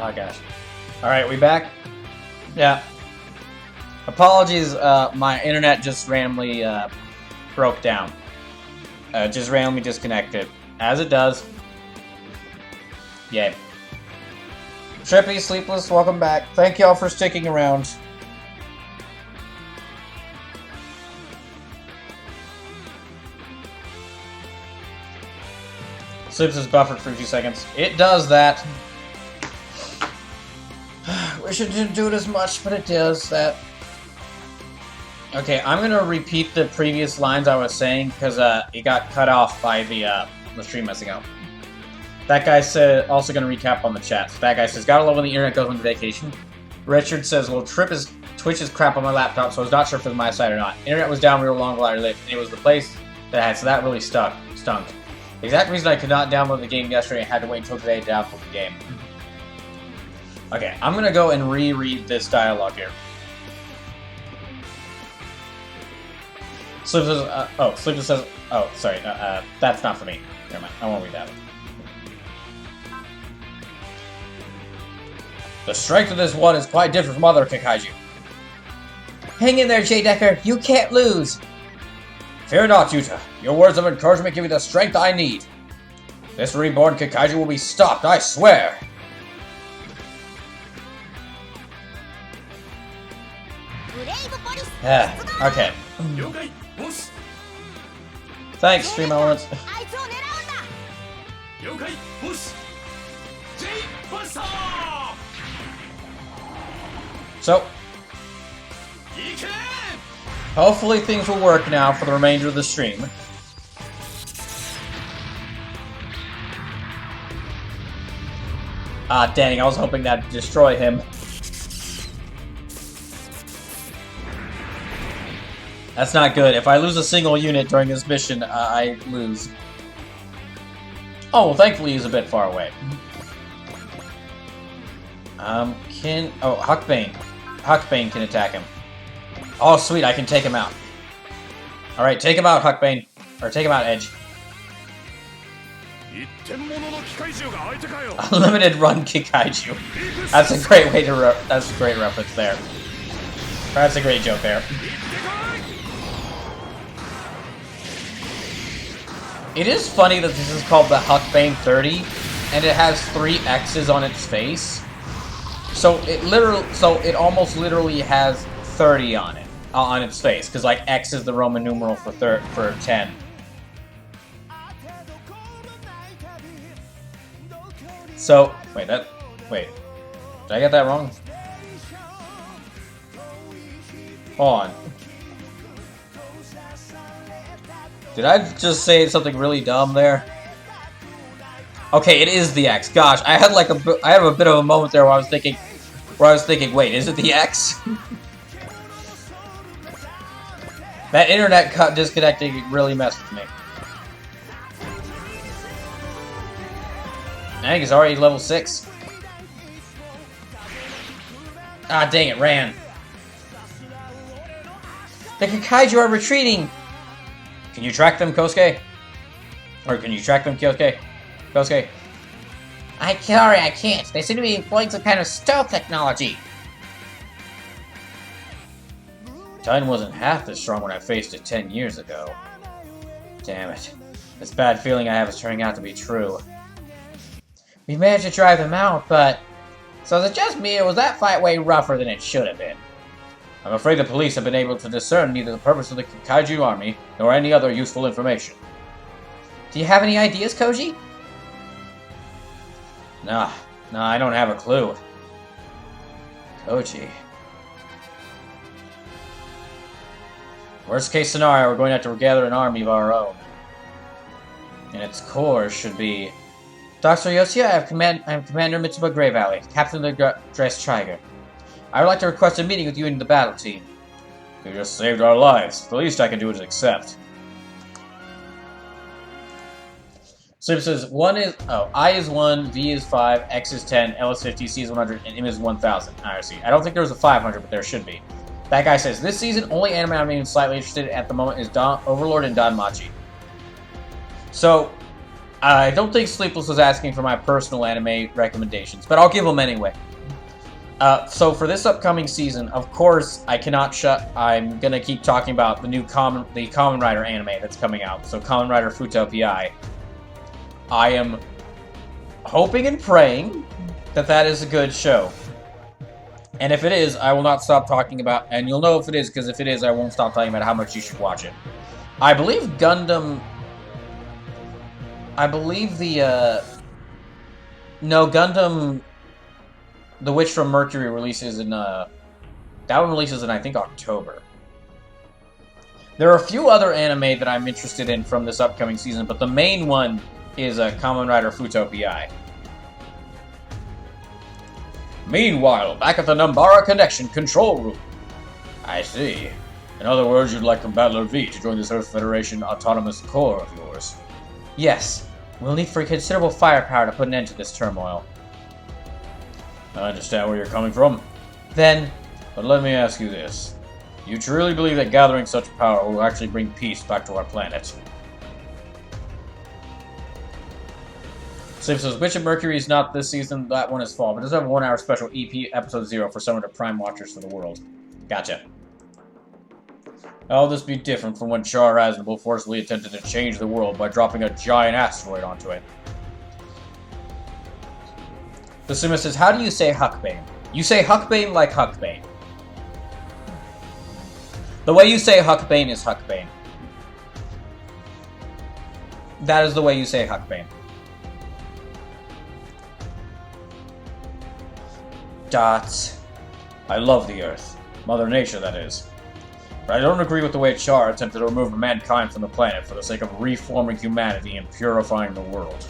Oh gosh. Alright, we back? Yeah. Apologies, my internet just randomly broke down. Just randomly disconnected. As it does. Yay. Trippy, Sleepless, welcome back. Thank y'all for sticking around. Sleeps is buffered for a few seconds. It does that. Wish it didn't do it as much, but it does that. Okay, I'm gonna repeat the previous lines I was saying because it got cut off by the stream messing up. That guy said, also gonna recap on the chat. So that guy says, gotta love when the internet goes on vacation. Richard says, well, Twitch is crap on my laptop, so I was not sure if it was my side or not. Internet was down real long while I lived, and it was the place that had, so that really stunk. The exact reason I could not download the game yesterday and had to wait until today to download the game. Okay, I'm gonna go and reread this dialogue here. Sleepless says, oh, sorry, that's not for me. Never mind, I won't read that one. The strength of this one is quite different from other Kikaiju. Hang in there, J. Decker, you can't lose! Fear not, Yuta. Your words of encouragement give me the strength I need. This reborn Kikaiju will be stopped, I swear! Okay. Thanks, Stream Elements. So, hopefully things will work now for the remainder of the stream. Ah, dang, I was hoping that'd destroy him. That's not good. If I lose a single unit during this mission, I lose. Oh, well, thankfully he's a bit far away. Oh, Huckbane. Huckbane can attack him. Oh, sweet, I can take him out. Alright, take him out, Huckbane. Or take him out, Edge. Unlimited run Kikaiju. That's a great way to that's a great reference there. That's a great joke there. It is funny that this is called the Huckbane 30, and it has 3 X's on its face. So it almost literally has 30 on it, on its face, because like X is the Roman numeral for 10. So wait, did I get that wrong? Hold on. Did I just say something really dumb there? Okay, it is the X. Gosh, I had a bit of a moment there where I was thinking, wait, is it the X? That internet disconnecting really messed with me. I think it's already level 6. Ah, dang it, ran. The Kikaiju are retreating! Can you track them, Kosuke? Or can you track them, Kosuke? Kosuke? Sorry, I can't. They seem to be employing some kind of stealth technology. Titan wasn't half as strong when I faced it 10 years ago. Damn it. This bad feeling I have is turning out to be true. We managed to drive them out, but... So is it just me, or was that fight way rougher than it should have been? I'm afraid the police have been able to discern neither the purpose of the Kaiju army, nor any other useful information. Do you have any ideas, Koji? Nah, I don't have a clue. Koji. Worst case scenario, we're going to have to gather an army of our own. And its core should be... Dr. Yoshia, I am Commander Mitsuba Grey Valley, Captain of the Dressed Tiger. I would like to request a meeting with you and the battle team. You just saved our lives. The least I can do is accept. So it says I is 1, V is 5, X is 10, L is 50, C is 100, and M is 1000. I see. I don't think there's a 500, but there should be. That guy says, this season, only anime I'm even slightly interested in at the moment is Overlord and Danmachi. So, I don't think Sleepless was asking for my personal anime recommendations, but I'll give them anyway. So for this upcoming season, of course, I cannot I'm gonna keep talking about the new Kamen Rider anime that's coming out. So Kamen Rider Fandubs. I am hoping and praying that that is a good show. And if it is, I will not stop talking about, and you'll know if it is, because if it is, I won't stop talking about how much you should watch it. I believe Gundam... I believe Gundam... The Witch from Mercury releases in, that one releases in, I think, October. There are a few other anime that I'm interested in from this upcoming season, but the main one is Kamen Rider Fandubs. Meanwhile, back at the Nambara Connection control room. I see. In other words, you'd like Combattler V to join this Earth Federation autonomous corps of yours. Yes. We'll need for considerable firepower to put an end to this turmoil. I understand where you're coming from. Then... But let me ask you this. You truly believe that gathering such power will actually bring peace back to our planet? Says Witch of Mercury is not this season, that one is fall, but does have a 1-hour special EP episode 0 for some of the Prime Watchers for the world. Gotcha. How will this be different from when Char Aznable forcibly attempted to change the world by dropping a giant asteroid onto it? The Sima says, how do you say Huckbane? You say Huckbane like Huckbane. The way you say Huckbane is Huckbane. That is the way you say Huckbane. Dots. I love the Earth. Mother Nature, that is. But I don't agree with the way Char attempted to remove mankind from the planet for the sake of reforming humanity and purifying the world.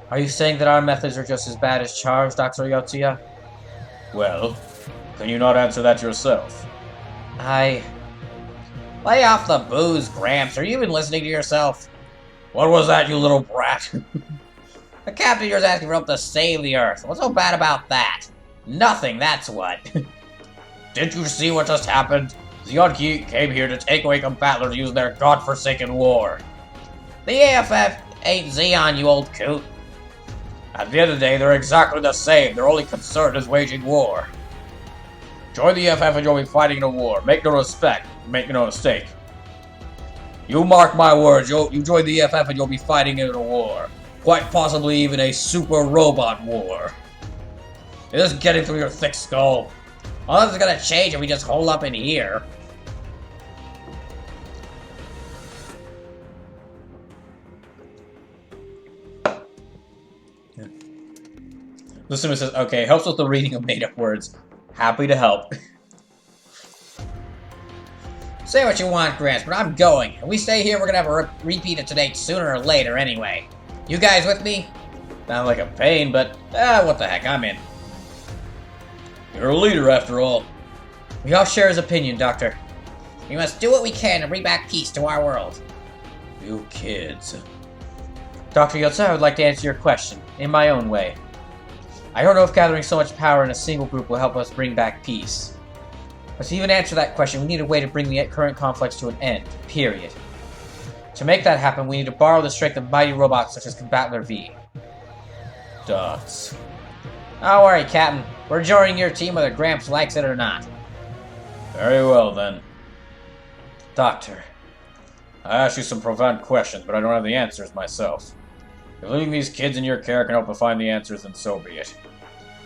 Are you saying that our methods are just as bad as Char's, Dr. Yotsuya? Well, can you not answer that yourself? Lay off the booze, Gramps. Are you even listening to yourself? What was that, you little brat? The captain here's asking for help to save the Earth. What's so bad about that? Nothing, that's what. Didn't you see what just happened? Zeonki came here to take away Combattlers using their godforsaken war. The AFF ain't Zeon, you old coot. At the end of the day, they're exactly the same. Their only concern is waging war. Join the AFF and you'll be fighting in a war. Make no mistake. You mark my words, you join the AFF and you'll be fighting in a war. Quite possibly even a super robot war. It is getting through your thick skull. All this is gonna change if we just hold up in here. The Sima says, okay, helps with the reading of made-up words. Happy to help. Say what you want, Grants, but I'm going. If we stay here, we're gonna have a repeat of today sooner or later anyway. You guys with me? Sound like a pain, but what the heck, I'm in. You're a leader, after all. We all share his opinion, Doctor. We must do what we can to bring back peace to our world. You kids. Dr. Yotsuya, I would like to answer your question, in my own way. I don't know if gathering so much power in a single group will help us bring back peace. But to even answer that question, we need a way to bring the current conflicts to an end, period. To make that happen, we need to borrow the strength of mighty robots such as Combattler V. Dots. Don't worry, Captain. We're joining your team whether Gramps likes it or not. Very well, then. Doctor. I asked you some profound questions, but I don't have the answers myself. If leaving these kids in your care can help to find the answers, then so be it.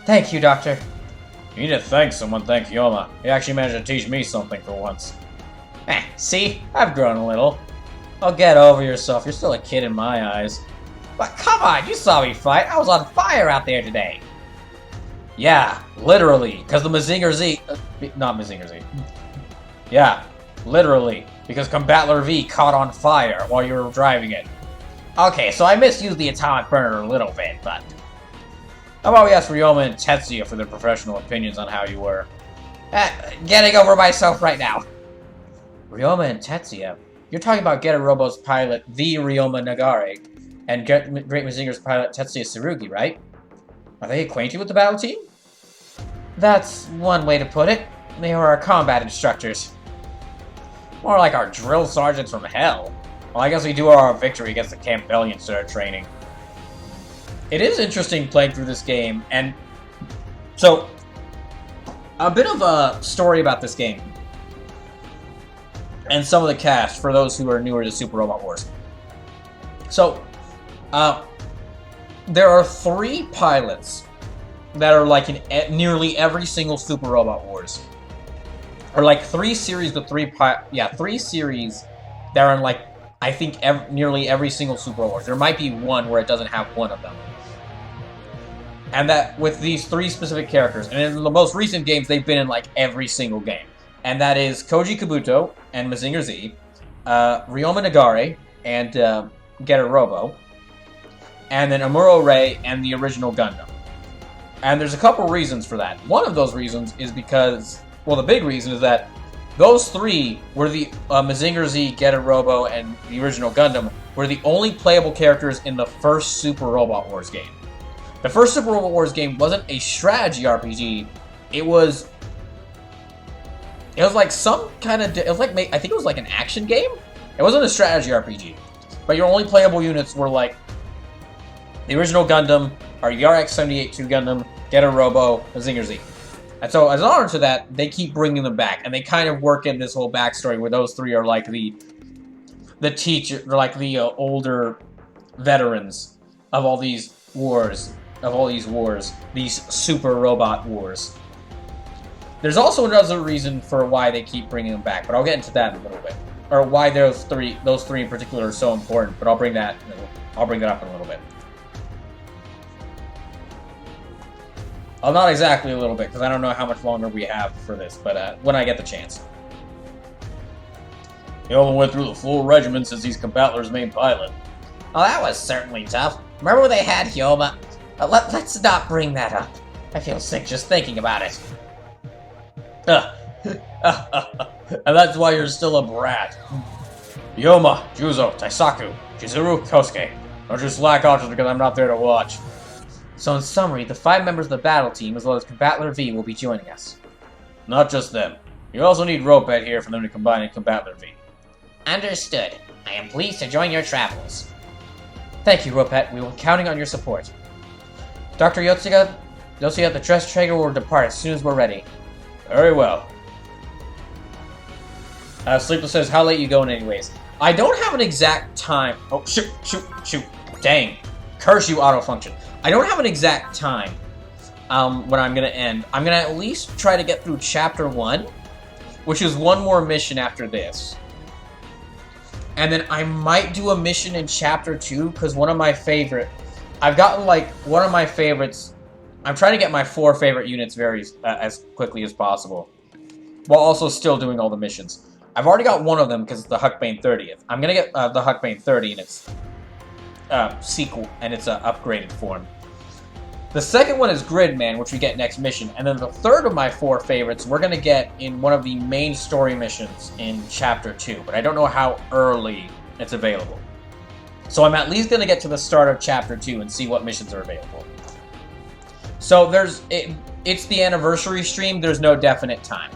Thank you, Doctor. You need to thank someone, thank Yoma. He actually managed to teach me something for once. See? I've grown a little. Oh, get over yourself. You're still a kid in my eyes. But come on, you saw me fight. I was on fire out there today. Yeah, literally, because the Mazinger Z... not Mazinger Z. Yeah, literally, because Combattler V caught on fire while you were driving it. Okay, so I misused the atomic burner a little bit, but... How about we ask Ryoma and Tetsuya for their professional opinions on how you were? Getting over myself right now. Ryoma and Tetsuya? You're talking about Getter Robo's pilot, the Ryoma Nagare, and Great Mazinger's pilot, Tetsuya Tsurugi, right? Are they acquainted with the battle team? That's one way to put it. They were our combat instructors. More like our drill sergeants from hell. Well, I guess we do our victory against the Campbellian start training. It is interesting playing through this game, and so a bit of a story about this game and some of the cast for those who are newer to Super Robot Wars. So, there are 3 pilots that are like in nearly every single Super Robot Wars. Or like 3 series with 3 series that are in like, I think nearly every single Super Robot Wars. There might be one where it doesn't have one of them. And that with these 3 specific characters, and in the most recent games, they've been in like every single game. And that is Koji Kabuto and Mazinger Z, Ryoma Nagare and Getter Robo, and then Amuro Ray and the original Gundam. And there's a couple reasons for that. One of those reasons is because, well, the big reason is that those 3 were the Mazinger Z, Getter Robo, and the original Gundam were the only playable characters in the first Super Robot Wars game. The first Super Robot Wars game wasn't a strategy RPG. It was like some kind of, it was like, I think it was like an action game. It wasn't a strategy RPG. But your only playable units were like the original Gundam, or RX-78-2 Gundam, Getter Robo, Mazinger Z. And so, as an honor to that, they keep bringing them back, and they kind of work in this whole backstory where those 3 are like the teacher, like the older veterans of all these wars, these Super Robot Wars. There's also another reason for why they keep bringing them back, but I'll get into that in a little bit, or why those three in particular are so important. But I'll bring that up in a little bit. Well, not exactly a little bit, because I don't know how much longer we have for this, but when I get the chance. Yoma went through the full regiment since he's Combattler's main pilot. Oh, that was certainly tough. Remember when they had Yoma? Let's not bring that up. I feel sick just thinking about it. And that's why you're still a brat. Yoma, Juzo, Taisaku, Chizuru, Kosuke. Don't just slack off just because I'm not there to watch. So in summary, the 5 members of the battle team, as well as Combattler V, will be joining us. Not just them. You also need Ropet here for them to combine in Combattler V. Understood. I am pleased to join your travels. Thank you, Ropet. We will be counting on your support. Dr. Yotsuga, the dress trader will depart as soon as we're ready. Very well. Sleepless says, how late you going anyways? I don't have an exact time. Oh, shoot. Dang. Curse you, auto-function. I don't have an exact time when I'm going to end. I'm going to at least try to get through Chapter 1, which is one more mission after this. And then I might do a mission in Chapter 2, because one of my favorite... I've gotten, like, one of my favorites... I'm trying to get my 4 favorite units as quickly as possible, while also still doing all the missions. I've already got one of them, because it's the Huckbane 30th. I'm going to get the Huckbane 30 in its sequel, and its upgraded form. The second one is Gridman, which we get next mission. And then the third of my 4 favorites, we're going to get in one of the main story missions in Chapter 2. But I don't know how early it's available. So I'm at least going to get to the start of Chapter 2 and see what missions are available. So it's the anniversary stream. There's no definite time.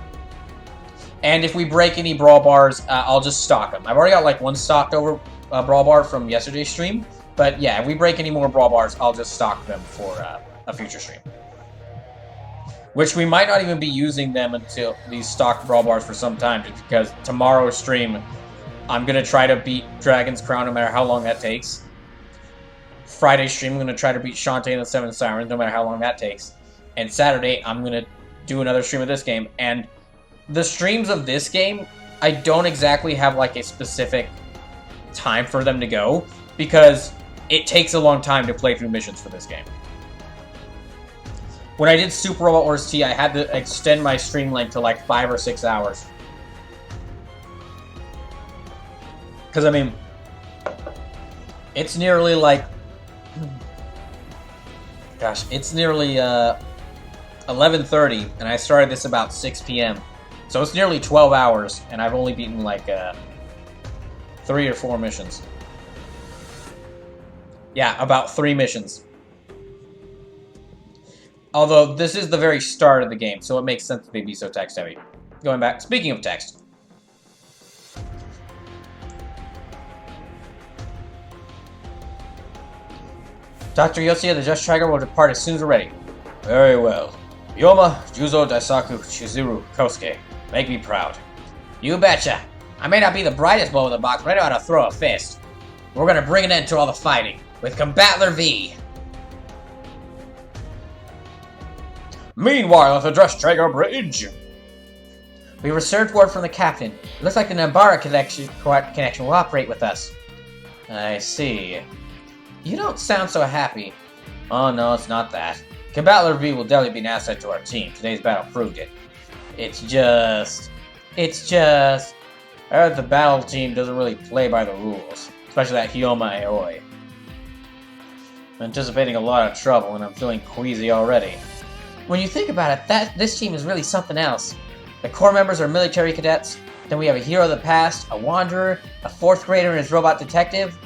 And if we break any Brawl Bars, I'll just stock them. I've already got like one stocked over Brawl Bar from yesterday's stream. But yeah, if we break any more Brawl Bars, I'll just stock them for a future stream. Which we might not even be using them until these stocked Brawl Bars for some time, just because tomorrow's stream, I'm going to try to beat Dragon's Crown no matter how long that takes. Friday's stream, I'm going to try to beat Shantae and the 7 Sirens no matter how long that takes. And Saturday, I'm going to do another stream of this game. And the streams of this game, I don't exactly have like a specific time for them to go, because it takes a long time to play through missions for this game. When I did Super Robot Wars T, I had to extend my stream length to like 5 or 6 hours. Because, I mean, it's nearly like... Gosh, it's nearly 11:30, and I started this about 6 p.m. So it's nearly 12 hours, and I've only beaten like 3 or 4 missions. Yeah, about 3 missions. Although, this is the very start of the game, so it makes sense that they'd be so text-heavy. Going back, speaking of text. Dr. Yoshia, the Just Striker, will depart as soon as we're ready. Very well. Yoma, Juzo, Daisaku, Chizuru, Kosuke. Make me proud. You betcha. I may not be the brightest bulb in the box, but I know how to throw a fist. We're gonna bring an end to all the fighting with Combattler V. Meanwhile, at the Just Striker Bridge. We received word from the captain. It looks like the Nambara connection will operate with us. I see. You don't sound so happy. Oh no, it's not that. Combattler V will definitely be an asset to our team. Today's battle proved it. It's just... I heard the battle team doesn't really play by the rules. Especially that Hyoma Aoi. I'm anticipating a lot of trouble and I'm feeling queasy already. When you think about it, this team is really something else. The core members are military cadets, then we have a hero of the past, a wanderer, a 4th grader and his robot detective.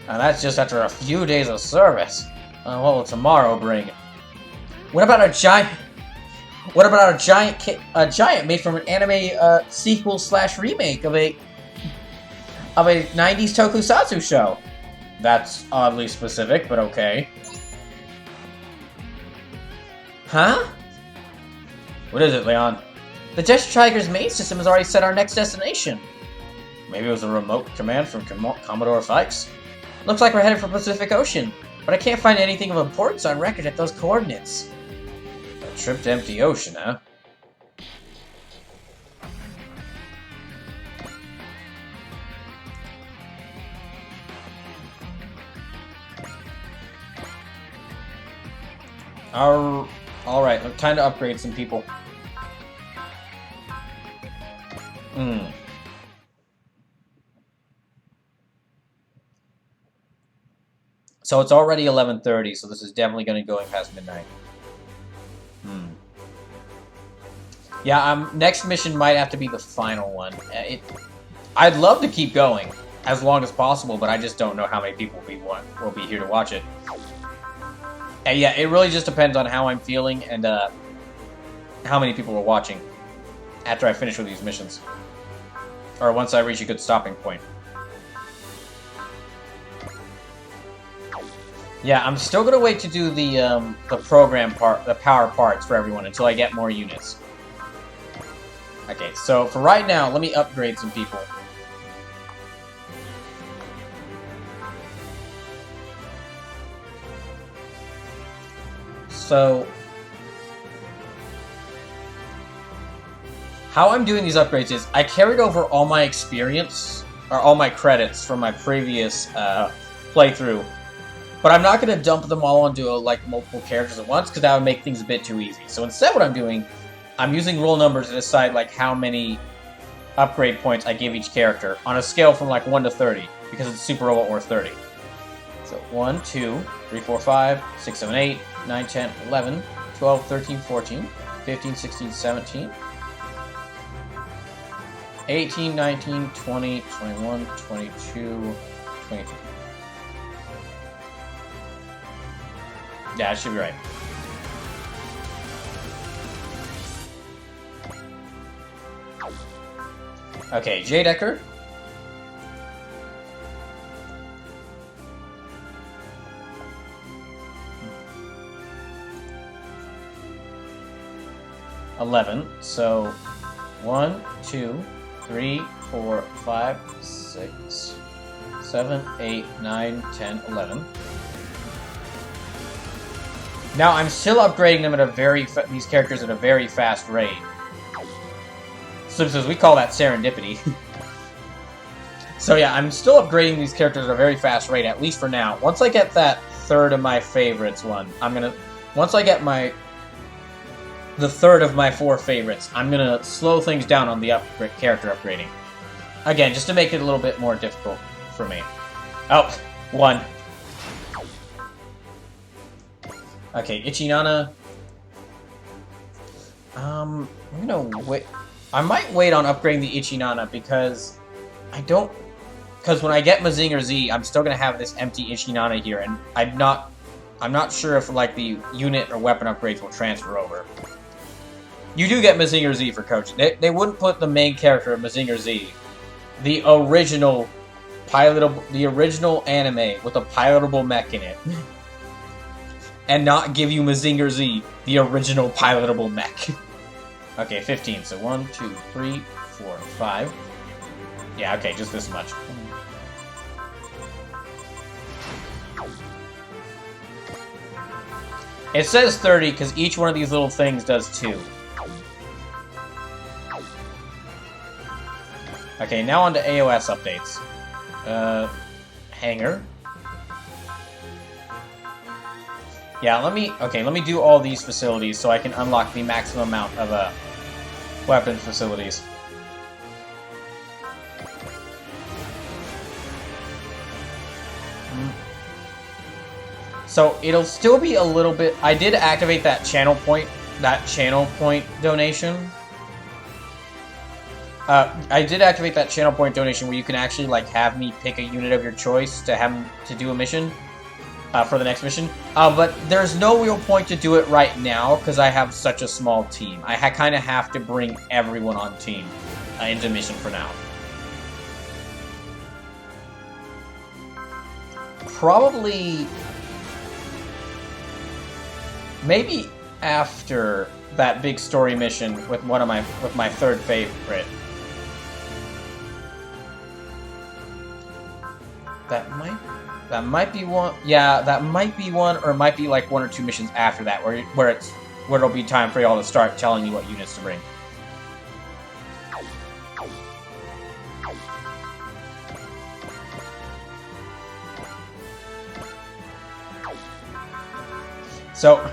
And that's just after a few days of service. What will tomorrow bring? What about a giant made from an anime sequel / remake of a 90s tokusatsu show? That's oddly specific, but okay. Huh? What is it, Leon? The Just Striker's main system has already set our next destination. Maybe it was a remote command from Commodore Fikes. Looks like we're headed for Pacific Ocean, but I can't find anything of importance on record at those coordinates. A trip to empty ocean, huh? Alright, time to upgrade some people. So it's already 11:30, so this is definitely going to go past midnight. Yeah, next mission might have to be the final one. I'd love to keep going as long as possible, but I just don't know how many people will be here to watch it. And yeah, it really just depends on how I'm feeling and how many people are watching after I finish with these missions. Or once I reach a good stopping point. Yeah, I'm still gonna wait to do the program part, the power parts for everyone until I get more units. Okay, so for right now, let me upgrade some people. So, how I'm doing these upgrades is I carried over all my experience, or all my credits from my previous playthrough, but I'm not going to dump them all onto multiple characters at once because that would make things a bit too easy. So instead what I'm doing, I'm using roll numbers to decide how many upgrade points I give each character on a scale from 1 to 30 because it's Super Robot War 30. So 1, 2, 3, 4, 5, 6, 7, 8, 9, 10, 11, 12, 13, 14, 15, 16, 17, 18, 19, 20, 21, 22, 23. Yeah, it should be right. Okay, J. Decker. So 1, 2, 3, 4, 5, 6, 7, 8, 9, 10, 11. Now I'm still upgrading them at these characters at a very fast rate. So we call that serendipity. So yeah, I'm still upgrading these characters at a very fast rate, at least for now. Once I get that third of my favorites one, once I get the third of my 4 favorites, I'm gonna slow things down on the character upgrading. Again, just to make it a little bit more difficult for me. Oh, 1. Okay, Ichinana. I'm gonna wait. I might wait on upgrading the Ichinana because when I get Mazinger Z, I'm still gonna have this empty Ichinana here, and I'm not sure if the unit or weapon upgrades will transfer over. You do get Mazinger Z for Coach. They wouldn't put the main character of Mazinger Z, the original anime with a pilotable mech in it. and not give you Mazinger Z, the original pilotable mech. Okay, 15. So 1, 2, 3, 4, 5. Yeah, okay, just this much. It says 30 because each one of these little things does 2. Okay, now on to AOS updates. Hangar. Yeah, let me do all these facilities so I can unlock the maximum amount of weapon facilities. So it'll still be a little bit. I did activate that channel point donation. I did activate that channel point donation where you can actually like have me pick a unit of your choice to do a mission for the next mission. But there's no real point to do it right now because I have such a small team. I kind of have to bring everyone on team into mission for now. Probably. Maybe after that big story mission with my third favorite. That might be one. Yeah, that might be one, or it might be like 1 or 2 missions after that, where it'll be time for y'all to start telling you what units to bring. So.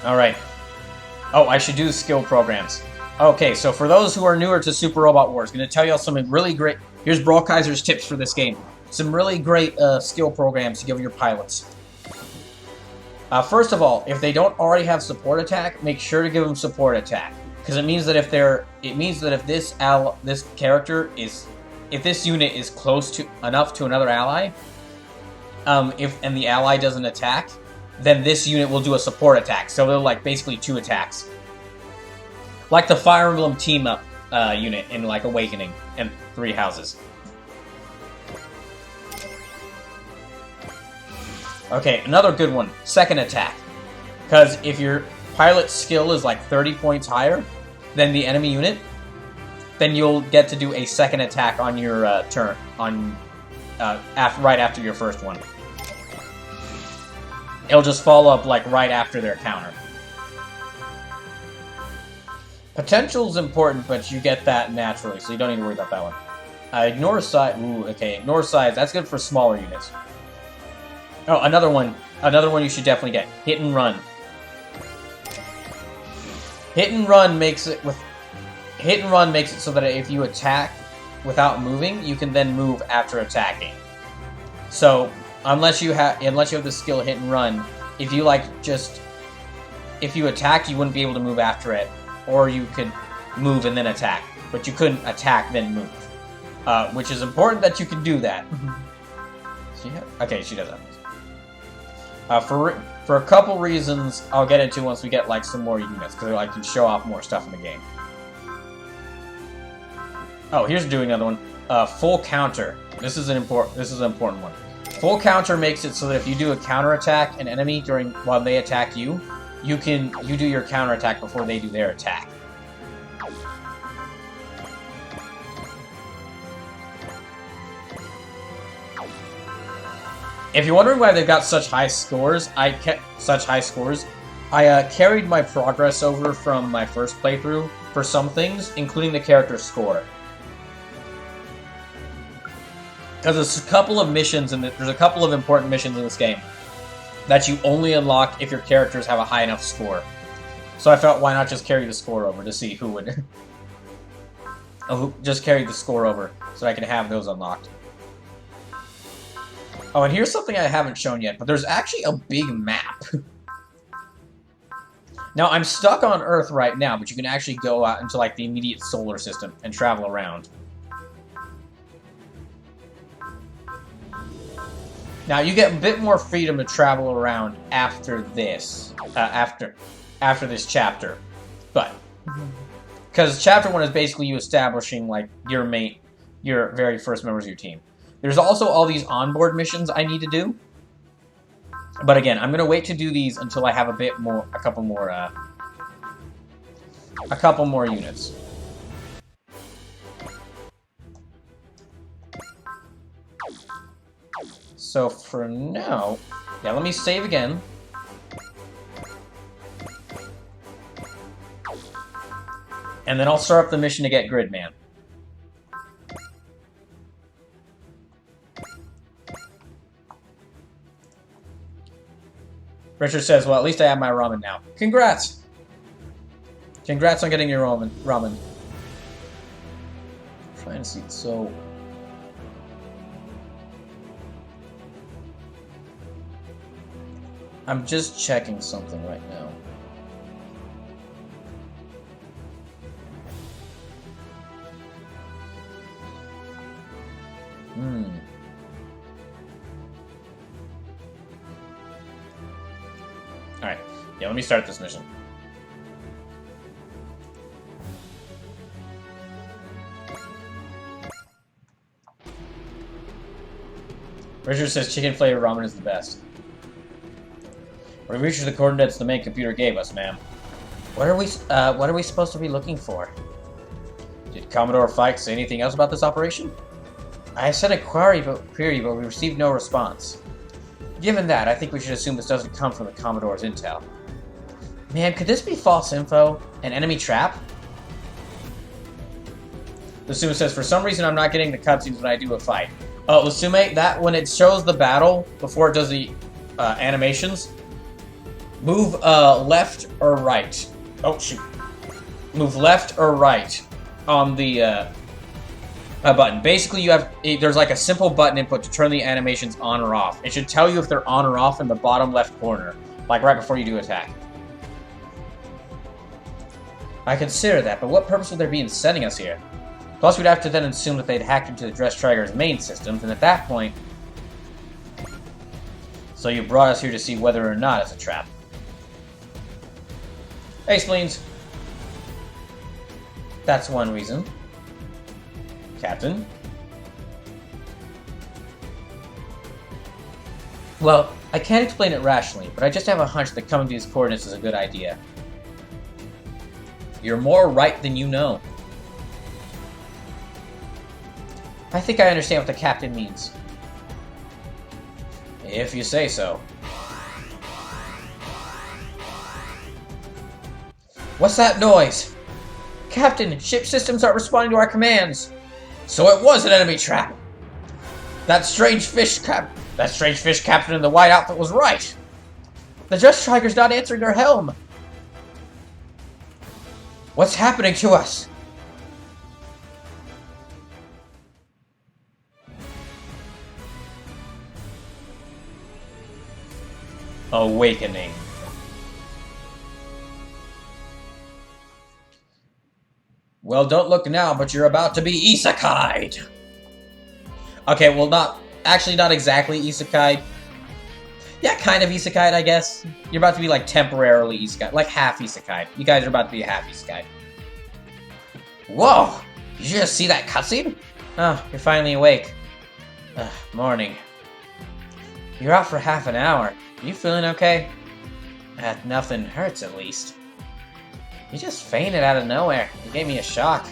Alright. Oh, I should do skill programs. Okay, so for those who are newer to Super Robot Wars, I'm going to tell y'all some really great... Here's BrawlKaiser's tips for this game. Some really great skill programs to give your pilots. First of all, if they don't already have support attack, make sure to give them support attack. Because it means that if this unit is close enough to another ally, and the ally doesn't attack, then this unit will do a support attack. So they're like basically 2 attacks. Like the Fire Emblem team-up unit in like Awakening and 3 Houses. Okay, another good one. Second attack. Because if your pilot's skill is like 30 points higher than the enemy unit, then you'll get to do a second attack on your turn, right after your first one. It'll just follow up like right after their counter. Potential's important, but you get that naturally, so you don't need to worry about that one. Ignore size. Ooh, okay. Ignore size. That's good for smaller units. Oh, another one. Another one you should definitely get. Hit and run. Hit and run makes it so that if you attack without moving, you can then move after attacking. So unless you have the skill hit and run, if you attack, you wouldn't be able to move after it. Or you could move and then attack. But you couldn't attack, then move. Which is important that you can do that. Okay, she does have this. For a couple reasons I'll get into once we get like some more units, because I can show off more stuff in the game. Oh, here's doing another one. Full counter. This is an important one. Full counter makes it so that if you do a counter attack an enemy while they attack you, you do your counter attack before they do their attack. If you're wondering why they've got such high scores, I carried my progress over from my first playthrough for some things, including the character score. Because there's a couple of missions, and there's a couple of important missions in this game that you only unlock if your characters have a high enough score. So I felt, why not just carry the score over to see who would... just carry the score over so I can have those unlocked. Oh, and here's something I haven't shown yet, but there's actually a big map. Now, I'm stuck on Earth right now, but you can actually go out into like the immediate solar system and travel around. Now, you get a bit more freedom to travel around after this, after this chapter, but because chapter 1 is basically you establishing like your very first members of your team. There's also all these onboard missions I need to do. But again, I'm gonna wait to do these until I have a couple more units. So for now, yeah, let me save again. And then I'll start up the mission to get Gridman. Richard says, well, at least I have my ramen now. Congrats! Congrats on getting your ramen. I'm trying to see, so... I'm just checking something right now. Alright. Yeah, let me start this mission. Richard says chicken flavored ramen is the best. We reached the coordinates the main computer gave us, ma'am. What are we supposed to be looking for? Did Commodore Fike say anything else about this operation? I sent a query, but we received no response. Given that, I think we should assume this doesn't come from the Commodore's intel. Man, could this be false info? An enemy trap? Lusume says, for some reason I'm not getting the cutscenes when I do a fight. Oh, Lusume, that when it shows the battle, before it does the animations, move left or right. Oh, shoot. Move left or right on the button. Basically, there's like a simple button input to turn the animations on or off. It should tell you if they're on or off in the bottom left corner, like right before you do attack. I consider that, but what purpose would there be in sending us here? Plus, we'd have to then assume that they'd hacked into the Dress Trigger's main systems, and at that point... So you brought us here to see whether or not it's a trap. Hey, Spleens. That's one reason. Captain? Well, I can't explain it rationally, but I just have a hunch that coming to these coordinates is a good idea. You're more right than you know. I think I understand what the captain means. If you say so. What's that noise? Captain, ship systems aren't responding to our commands. So it was an enemy trap. That strange fish captain in the white outfit was right. The Dress Striker's not answering their helm. What's happening to us? Awakening. Well, don't look now, but you're about to be isekai'd. Okay, well, not exactly isekai'd. Yeah, kind of isekai'd, I guess. You're about to be, like, temporarily isekai'd. Like, half isekai'd. You guys are about to be half isekai'd. Whoa! Did you just see that cutscene? Oh, you're finally awake. Morning. You're out for half an hour. Are you feeling okay? Nothing hurts, at least. You just fainted out of nowhere. You gave me a shock.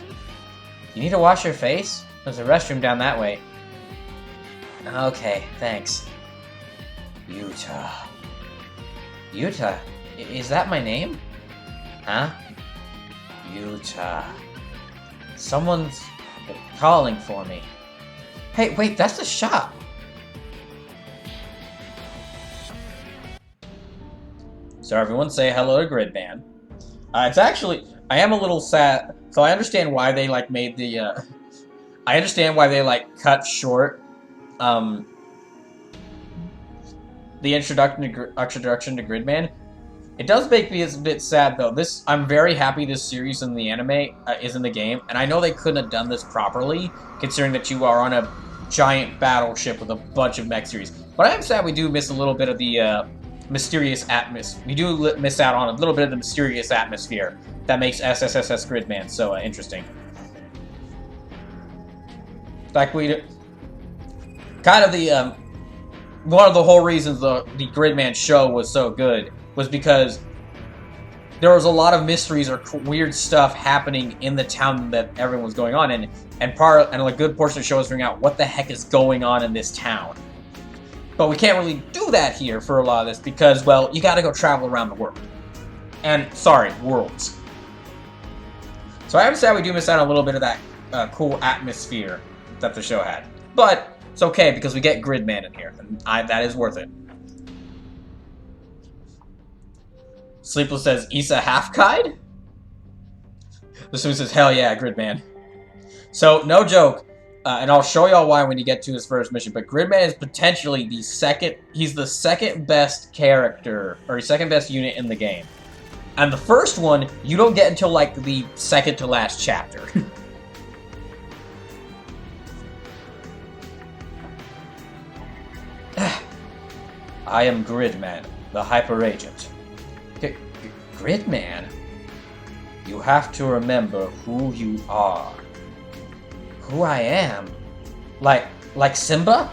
You need to wash your face? There's a restroom down that way. Okay, thanks. Yuta. Yuta? Is that my name? Huh? Yuta. Someone's calling for me. Hey, wait, that's the shop. So everyone say hello to Gridman. It's actually, I am a little sad. So I understand why they like made the, I understand why they like cut short, the introduction to Gridman. It does make me a bit sad though. I'm very happy this series in the anime is in the game, and I know they couldn't have done this properly, considering that you are on a giant battleship with a bunch of mech series. But I am sad we do miss a little bit of the, mysterious atmosphere. We do miss out on a little bit of the mysterious atmosphere that makes SSSS Gridman so interesting. Like kind of the one of the whole reasons the Gridman show was so good was because there was a lot of mysteries or weird stuff happening in the town that everyone was going on in, and a good portion of the show was figuring out what the heck is going on in this town. But we can't really do that here for a lot of this because, well, you got to go travel around the world. And sorry, worlds. So I have to say we do miss out on a little bit of that cool atmosphere that the show had, but it's okay because we get Gridman in here, and that is worth it. Sleepless says, Issa Half-Kide? This one says, hell yeah, Gridman. So, no joke, and I'll show y'all why when you get to his first mission, but Gridman is potentially the second best character, or second best unit in the game. And the first one, you don't get until, like, the second to last chapter. I am Gridman, the Hyper Agent. Gridman? You have to remember who you are. Who I am? Like Simba?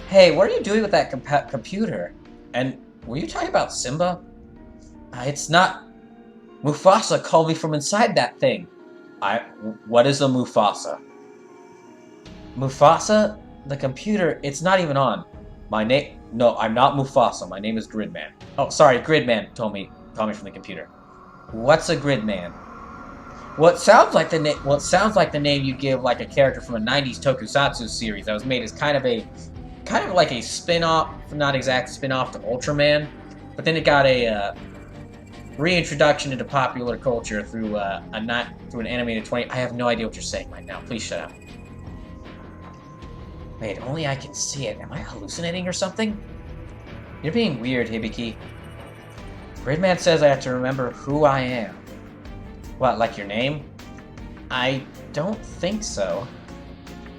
Hey, what are you doing with that computer? And were you talking about Simba? It's not... Mufasa called me from inside that thing. What is a Mufasa? Mufasa? The computer, it's not even on. My name... No, I'm not Mufasa. My name is Gridman. Oh, sorry, Gridman told me from the computer. What's a Gridman? What sounds like the name you give like a character from a 90s tokusatsu series that was made as kind of like a spin-off, not exact spin-off to Ultraman, but then it got a reintroduction into popular culture through an animated 20. I have no idea what you're saying right now. Please shut up. Wait, only I can see it. Am I hallucinating or something? You're being weird, Hibiki. Gridman says I have to remember who I am. What, like your name? I don't think so.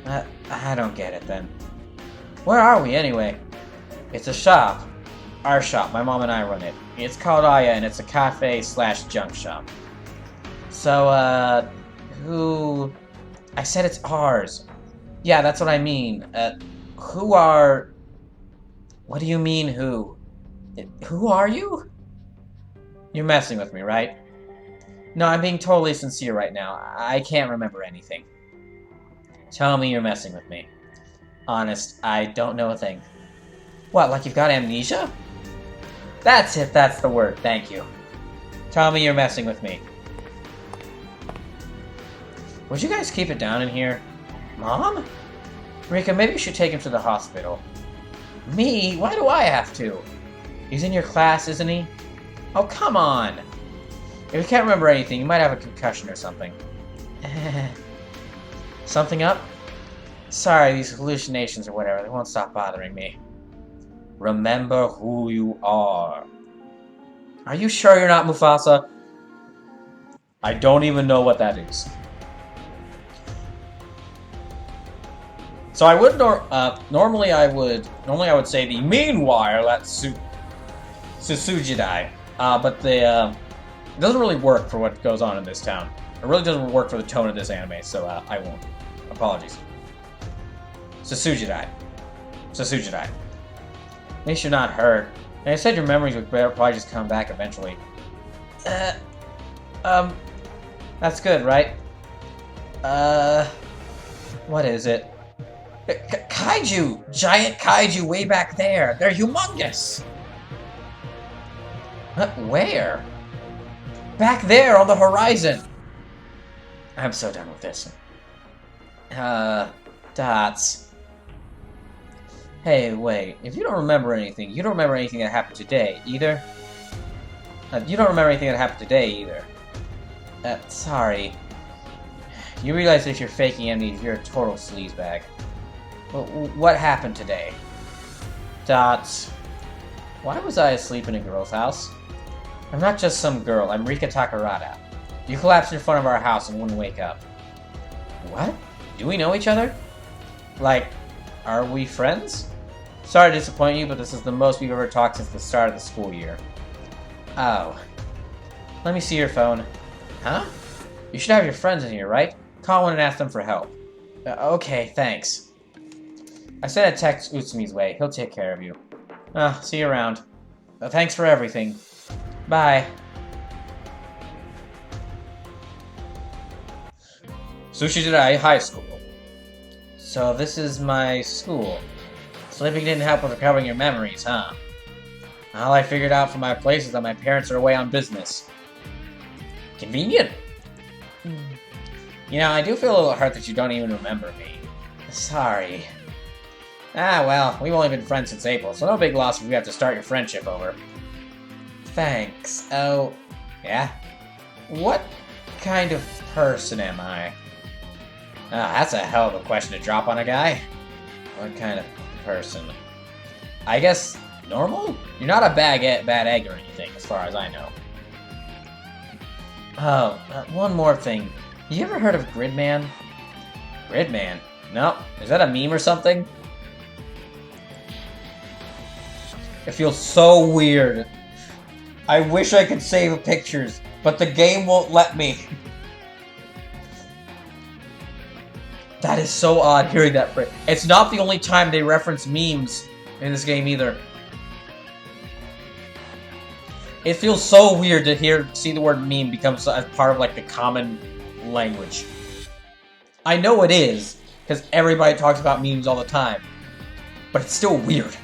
I don't get it then. Where are we anyway? It's a shop. Our shop. My mom and I run it. It's called Aya, and it's a cafe/junk shop. So, who... I said it's ours. Yeah, that's what I mean. Who are... What do you mean, who? Who are you? You're messing with me, right? No, I'm being totally sincere right now. I can't remember anything. Tell me you're messing with me. Honest, I don't know a thing. What, like you've got amnesia? That's it, that's the word, thank you. Tell me you're messing with me. Would you guys keep it down in here? Mom? Rika, maybe you should take him to the hospital. Me? Why do I have to? He's in your class, isn't he? Oh, come on! If you can't remember anything, you might have a concussion or something. Something up? Sorry, these hallucinations or whatever, they won't stop bothering me. Remember who you are. Are you sure you're not Mufasa? I don't even know what that is. So I would normally I would say the meanwhile at Susujidai, but it doesn't really work for what goes on in this town. It really doesn't work for the tone of this anime, so I won't. Apologies. Susujidai. At least you're not hurt. And I said your memories would probably just come back eventually. That's good, right? What is it? Kaiju! Giant kaiju way back there! They're humongous! Where? Back there on the horizon! I'm so done with this. Dots. Hey, wait. If you don't remember anything, you don't remember anything that happened today, either? You don't remember anything that happened today, either. Sorry. You realize that if you're faking amnesia, you're a total sleazebag. Well, what happened today? Dots. Why was I asleep in a girl's house? I'm not just some girl, I'm Rika Takarada. You collapsed in front of our house and wouldn't wake up. What? Do we know each other? Like, are we friends? Sorry to disappoint you, but this is the most we've ever talked since the start of the school year. Oh. Let me see your phone. Huh? You should have your friends in here, right? Call one and ask them for help. Okay, thanks. I sent a text Utsumi's way. He'll take care of you. See you around. Thanks for everything. Bye. Sushijidai High School. So this is my school. Sleeping didn't help with recovering your memories, huh? All I figured out from my place is that my parents are away on business. Convenient. You know, I do feel a little hurt that you don't even remember me. Sorry. Well, we've only been friends since April, so no big loss if we have to start your friendship over. Thanks. Oh, yeah? What kind of person am I? That's a hell of a question to drop on a guy. What kind of person? I guess normal? You're not a bad egg or anything, as far as I know. Oh, one more thing. You ever heard of Gridman? Gridman? No. Is that a meme or something? It feels so weird. I wish I could save pictures, but the game won't let me. That is so odd hearing that. It's not the only time they reference memes in this game either. It feels so weird to see the word meme become as part of like the common language. I know it is, because everybody talks about memes all the time. But it's still weird.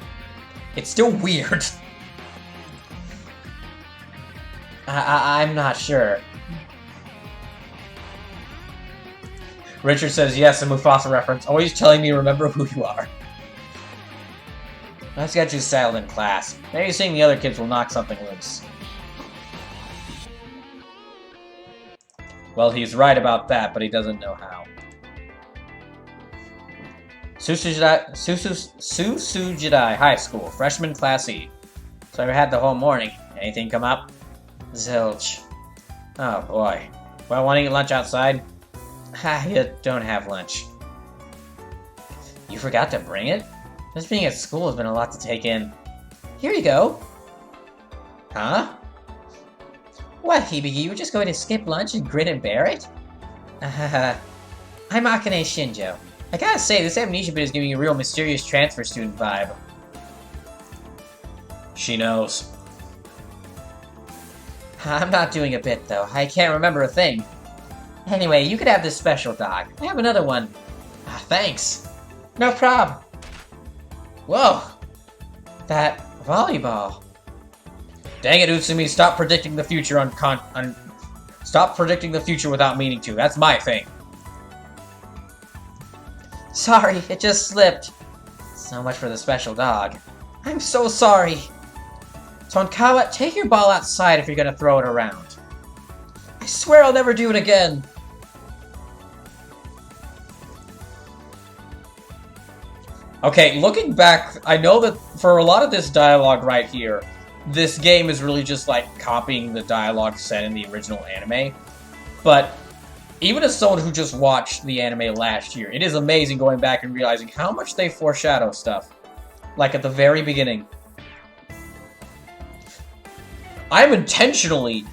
It's still weird. I'm not sure. Richard says, yes, a Mufasa reference. Always telling me to remember who you are. Let's get you settled in class. Maybe seeing the other kids will knock something loose. Well, he's right about that, but he doesn't know how. Susujidai High School, freshman class E. So I had the whole morning. Anything come up? Zilch. Oh boy. Well, want to eat lunch outside? You don't have lunch. You forgot to bring it? Just being at school has been a lot to take in. Here you go. Huh? What, Hibiki, you were just going to skip lunch and grin and bear it? I'm Akane Shinjo. I gotta say, this amnesia bit is giving you a real mysterious transfer student vibe. She knows. I'm not doing a bit, though. I can't remember a thing. Anyway, you could have this special dog. I have another one. Thanks. No problem. Whoa. That volleyball. Dang it, Utsumi, stop predicting the future stop predicting the future without meaning to. That's my thing. Sorry, it just slipped. So much for the special dog. I'm so sorry. Tonkawa, take your ball outside if you're gonna throw it around. I swear I'll never do it again. Okay, looking back, I know that for a lot of this dialogue right here, this game is really just like copying the dialogue set in the original anime. But even as someone who just watched the anime last year, it is amazing going back and realizing how much they foreshadow stuff. Like at the very beginning. I'm intentionally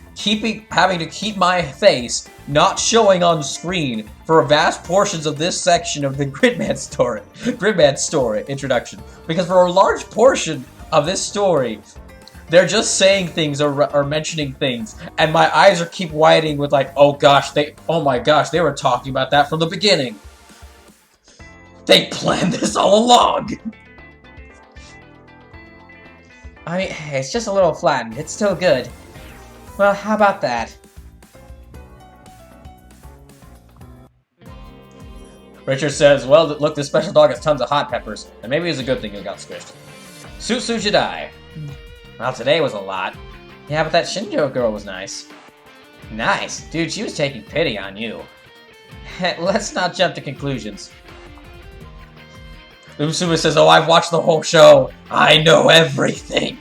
having to keep my face not showing on screen for vast portions of this section of the Gridman story introduction. Because for a large portion of this story, they're just saying things or mentioning things, and my eyes are keep widening with like, oh my gosh, they were talking about that from the beginning. They planned this all along. I mean, it's just a little flattened. It's still good. Well, how about that? Richard says, well, look, this special dog has tons of hot peppers, and maybe it's a good thing it got squished. Susujidai. Well, today was a lot. Yeah, but that Shinjo girl was nice. Nice? Dude, she was taking pity on you. Let's not jump to conclusions. Utsumi says, oh, I've watched the whole show. I know everything.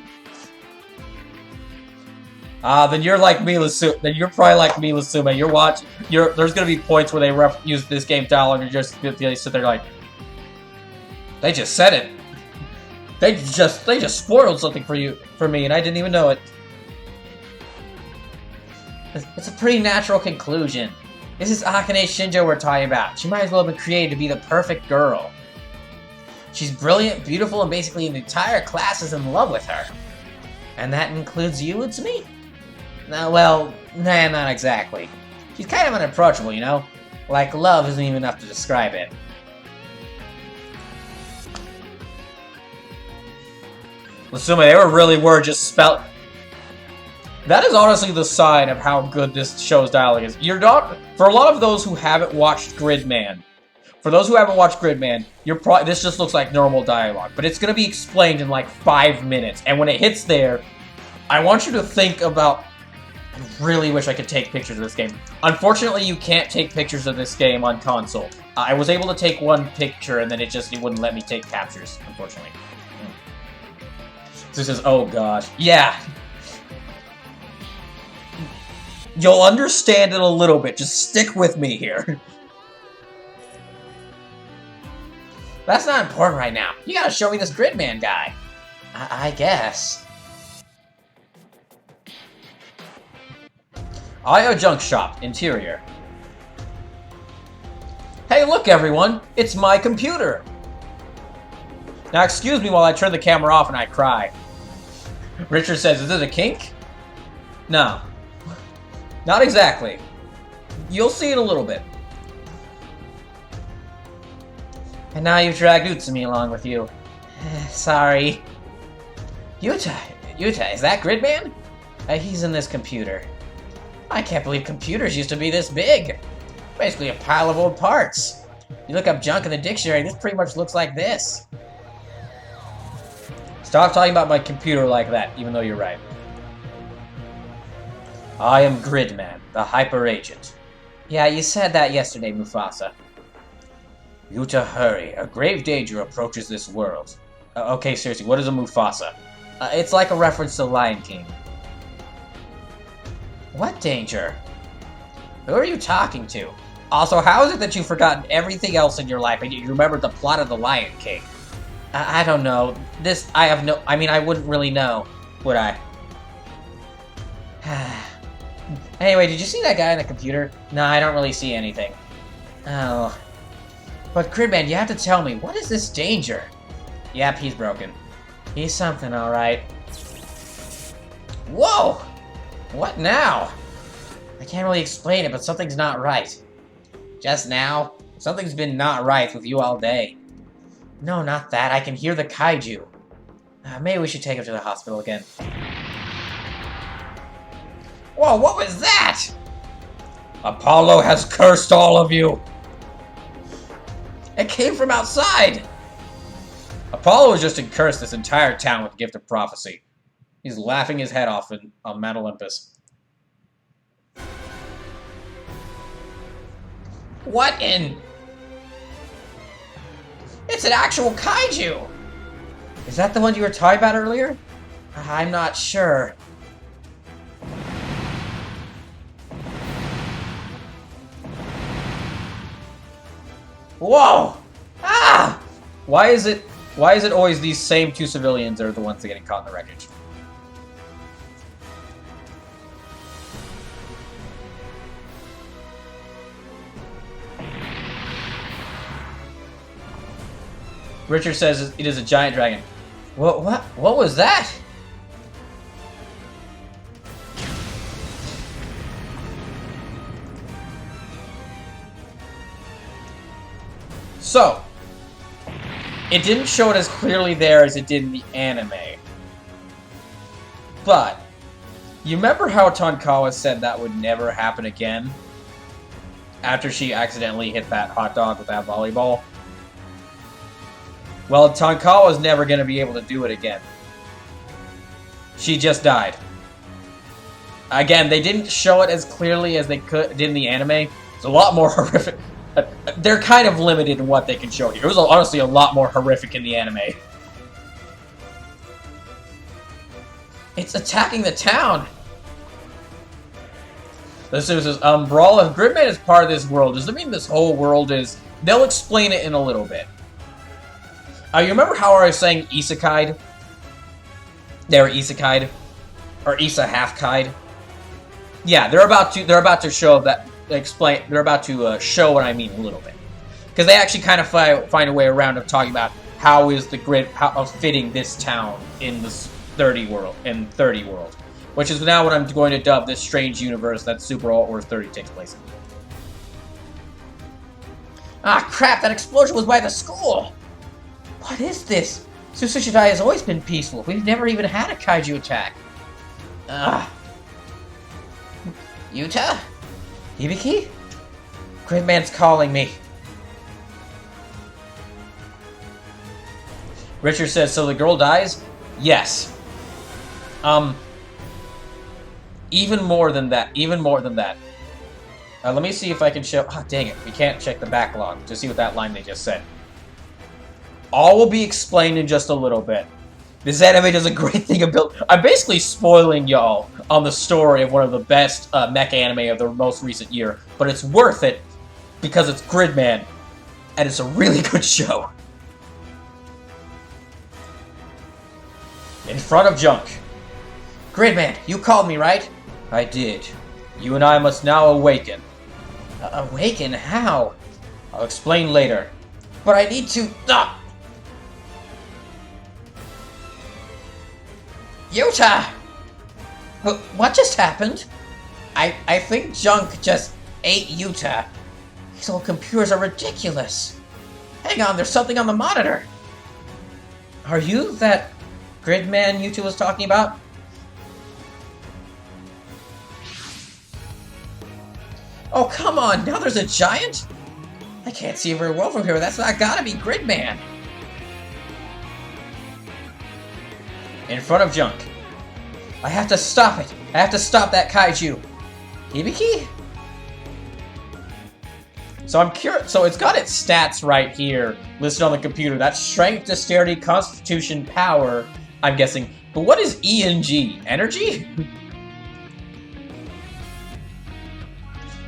Then you're like me, Then you're probably like me, Lasuma. There's gonna be points where they use this game dialogue and they sit there like, they just said it. They just spoiled something for me, and I didn't even know it. It's a pretty natural conclusion. This is Akane Shinjo we're talking about. She might as well have been created to be the perfect girl. She's brilliant, beautiful, and basically an entire class is in love with her. And that includes you, it's me? Well, nah, not exactly. She's kind of unapproachable, you know? Like, love isn't even enough to describe it. Assuming they really were just spelled. That is honestly the sign of how good this show's dialogue is. You're not, for a lot of those who haven't watched Gridman, this just looks like normal dialogue, but it's gonna be explained in like 5 minutes. And when it hits there, I want you to think about. I really wish I could take pictures of this game. Unfortunately, you can't take pictures of this game on console. I was able to take one picture, and then it wouldn't let me take captures, unfortunately. So it says, oh gosh. Yeah. You'll understand it a little bit. Just stick with me here. That's not important right now. You gotta show me this Gridman guy. I guess. IO Junk Shop, interior. Hey, look everyone, it's my computer. Now excuse me while I turn the camera off and I cry. Richard says, is this a kink? No. Not exactly. You'll see in a little bit. And now you've dragged Utsumi along with you. Sorry. Yuta, is that Gridman? He's in this computer. I can't believe computers used to be this big. Basically a pile of old parts. You look up junk in the dictionary, this pretty much looks like this. Stop talking about my computer like that, even though you're right. I am Gridman, the hyper agent. Yeah, you said that yesterday, Mufasa. Yuta, hurry. A grave danger approaches this world. Okay, seriously, what is a Mufasa? It's like a reference to Lion King. What danger? Who are you talking to? Also, how is it that you've forgotten everything else in your life and you remembered the plot of the Lion King? I don't know. I wouldn't really know, would I? Anyway, did you see that guy on the computer? No, I don't really see anything. Oh. But Gridman, you have to tell me, what is this danger? Yep, he's broken. He's something, alright. Whoa! What now? I can't really explain it, but something's not right. Just now? Something's been not right with you all day. No, not that. I can hear the kaiju. Maybe we should take him to the hospital again. Whoa, what was that? Apollo has cursed all of you. It came from outside. Apollo has just cursed this entire town with the gift of prophecy. He's laughing his head off on Mount Olympus. What in? It's an actual kaiju! Is that the one you were talking about earlier? I'm not sure. Whoa! Ah! Why is it always these same two civilians are the ones that are getting caught in the wreckage? Richard says it is a giant dragon. What was that? So, it didn't show it as clearly there as it did in the anime. But, you remember how Tonkawa said that would never happen again? After she accidentally hit that hot dog with that volleyball? Well, Tonkawa's never going to be able to do it again. She just died. Again, they didn't show it as clearly as they did in the anime. It's a lot more horrific. They're kind of limited in what they can show here. It was honestly a lot more horrific in the anime. It's attacking the town! This is, Brawl, if Gridman is part of this world, does it mean this whole world is... They'll explain it in a little bit. You remember how I was saying isekai'd? They were isekai'd? Or isa half-kai'd? Yeah, they're about to show that... They're about to show what I mean a little bit. Because they actually kind of find a way around of talking about how is the grid of fitting this town in this 30 world, which is now what I'm going to dub this strange universe that Super Alt Wars 30 takes place in. Ah, crap! That explosion was by the school! What is this? Susushidai has always been peaceful. We've never even had a kaiju attack. Ah. Yuta? Hibiki? Gridman's calling me. Richard says, so the girl dies? Yes. Even more than that. Let me see if I can show... Oh, dang it. We can't check the backlog to see what that line they just said. All will be explained in just a little bit. This anime does a great thing of build... I'm basically spoiling y'all on the story of one of the best mecha anime of the most recent year, but it's worth it because it's Gridman, and it's a really good show. In front of Junk. Gridman, you called me, right? I did. You and I must now awaken. Awaken? How? I'll explain later. But I need to... Yuta! What just happened? I think Junk just ate Yuta. These old computers are ridiculous. Hang on, there's something on the monitor. Are you that Gridman Yuta was talking about? Oh, come on! Now there's a giant? I can't see very well from here. That's not gotta be Gridman. In front of Junk. I have to stop it. I have to stop that kaiju. Hibiki? So I'm curious. So it's got its stats right here listed on the computer. That's strength, dexterity, constitution, power. I'm guessing. But what is E and G? Energy?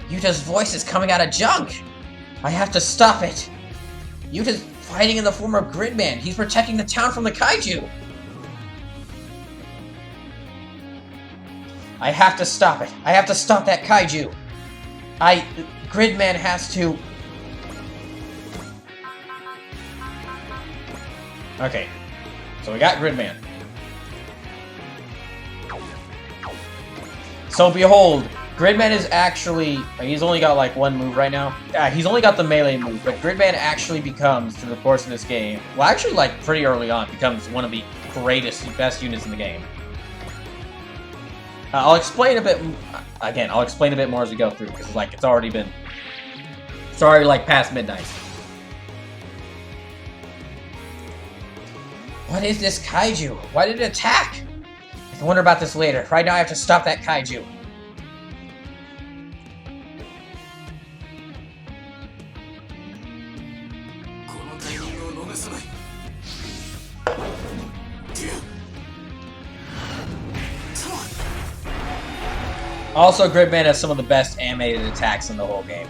Yuta's voice is coming out of Junk. I have to stop it. Yuta's fighting in the form of Gridman. He's protecting the town from the kaiju. I have to stop it. I have to stop that kaiju. Gridman has to... Okay. So we got Gridman. So behold, Gridman is actually... He's only got like one move right now. He's only got the melee move, but Gridman actually becomes, through the course of this game... Well, actually like pretty early on, becomes one of the greatest, best units in the game. I'll explain a bit... Again, I'll explain a bit more as we go through, because like, it's already like past midnight. What is this kaiju? Why did it attack? I can wonder about this later. Right now I have to stop that kaiju. Also, Gridman has some of the best animated attacks in the whole game.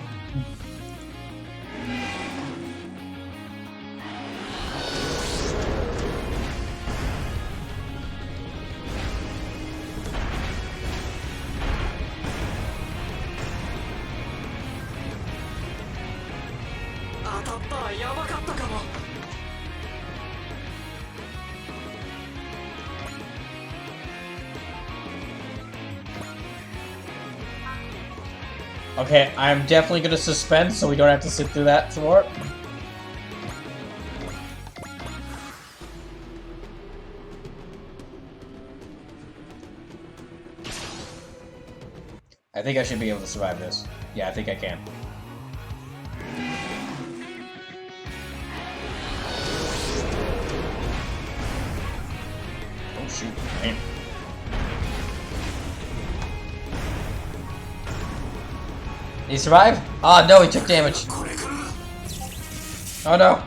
Okay, I'm definitely going to suspend so we don't have to sit through that some more. I think I should be able to survive this. Yeah, I think I can. Oh shoot, man. Did he survive? Oh no, he took damage. Oh no.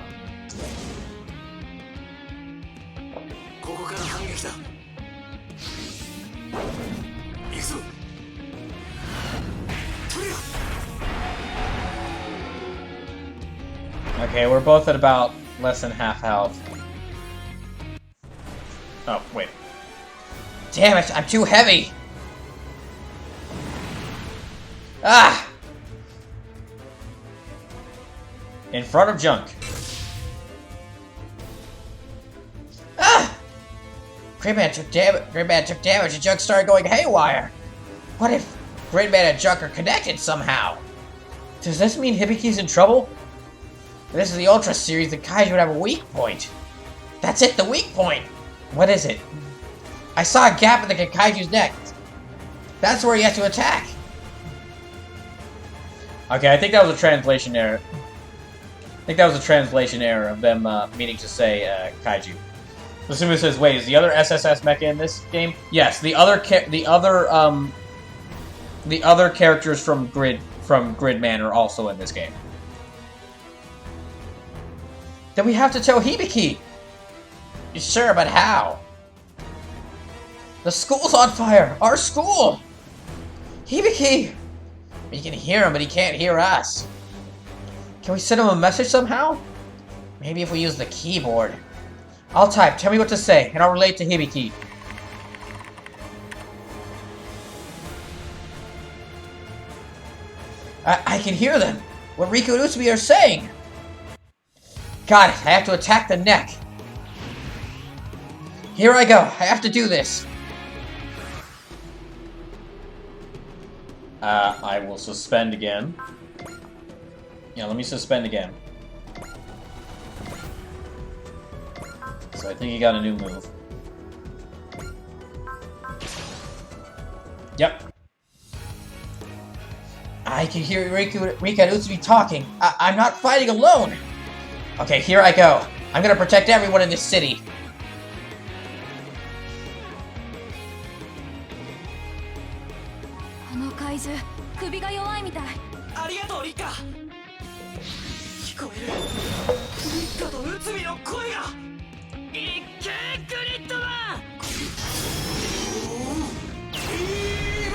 Okay, we're both at about less than half health. Oh, wait. Damn it, I'm too heavy! Ah! In front of Junk. Gridman took damage and Junk started going haywire. What if Gridman and Junk are connected somehow? Does this mean Hibiki's in trouble? If this is the Ultra series, the Kaiju would have a weak point. That's it, the weak point! What is it? I saw a gap in the Kaijus' neck. That's where he has to attack. Okay, I think that was a translation error. I think that was a translation error of them meaning to say Kaiju. Susumu says, "Wait, is the other SSS mecha in this game?" Yes, the other characters from Gridman are also in this game. Then we have to tell Hibiki. Sure, but how? The school's on fire! Our school! Hibiki! We can hear him, but he can't hear us. Can we send him a message somehow? Maybe if we use the keyboard. I'll type, tell me what to say, and I'll relate to Hibiki. I can hear them! What Riku and Utsubi are saying! Got it, I have to attack the neck. Here I go, I have to do this. I will suspend again. Yeah, let me suspend again. So I think he got a new move. Yep. I can hear Rika and Utsubi talking. I'm not fighting alone! Okay, here I go. I'm gonna protect everyone in this city.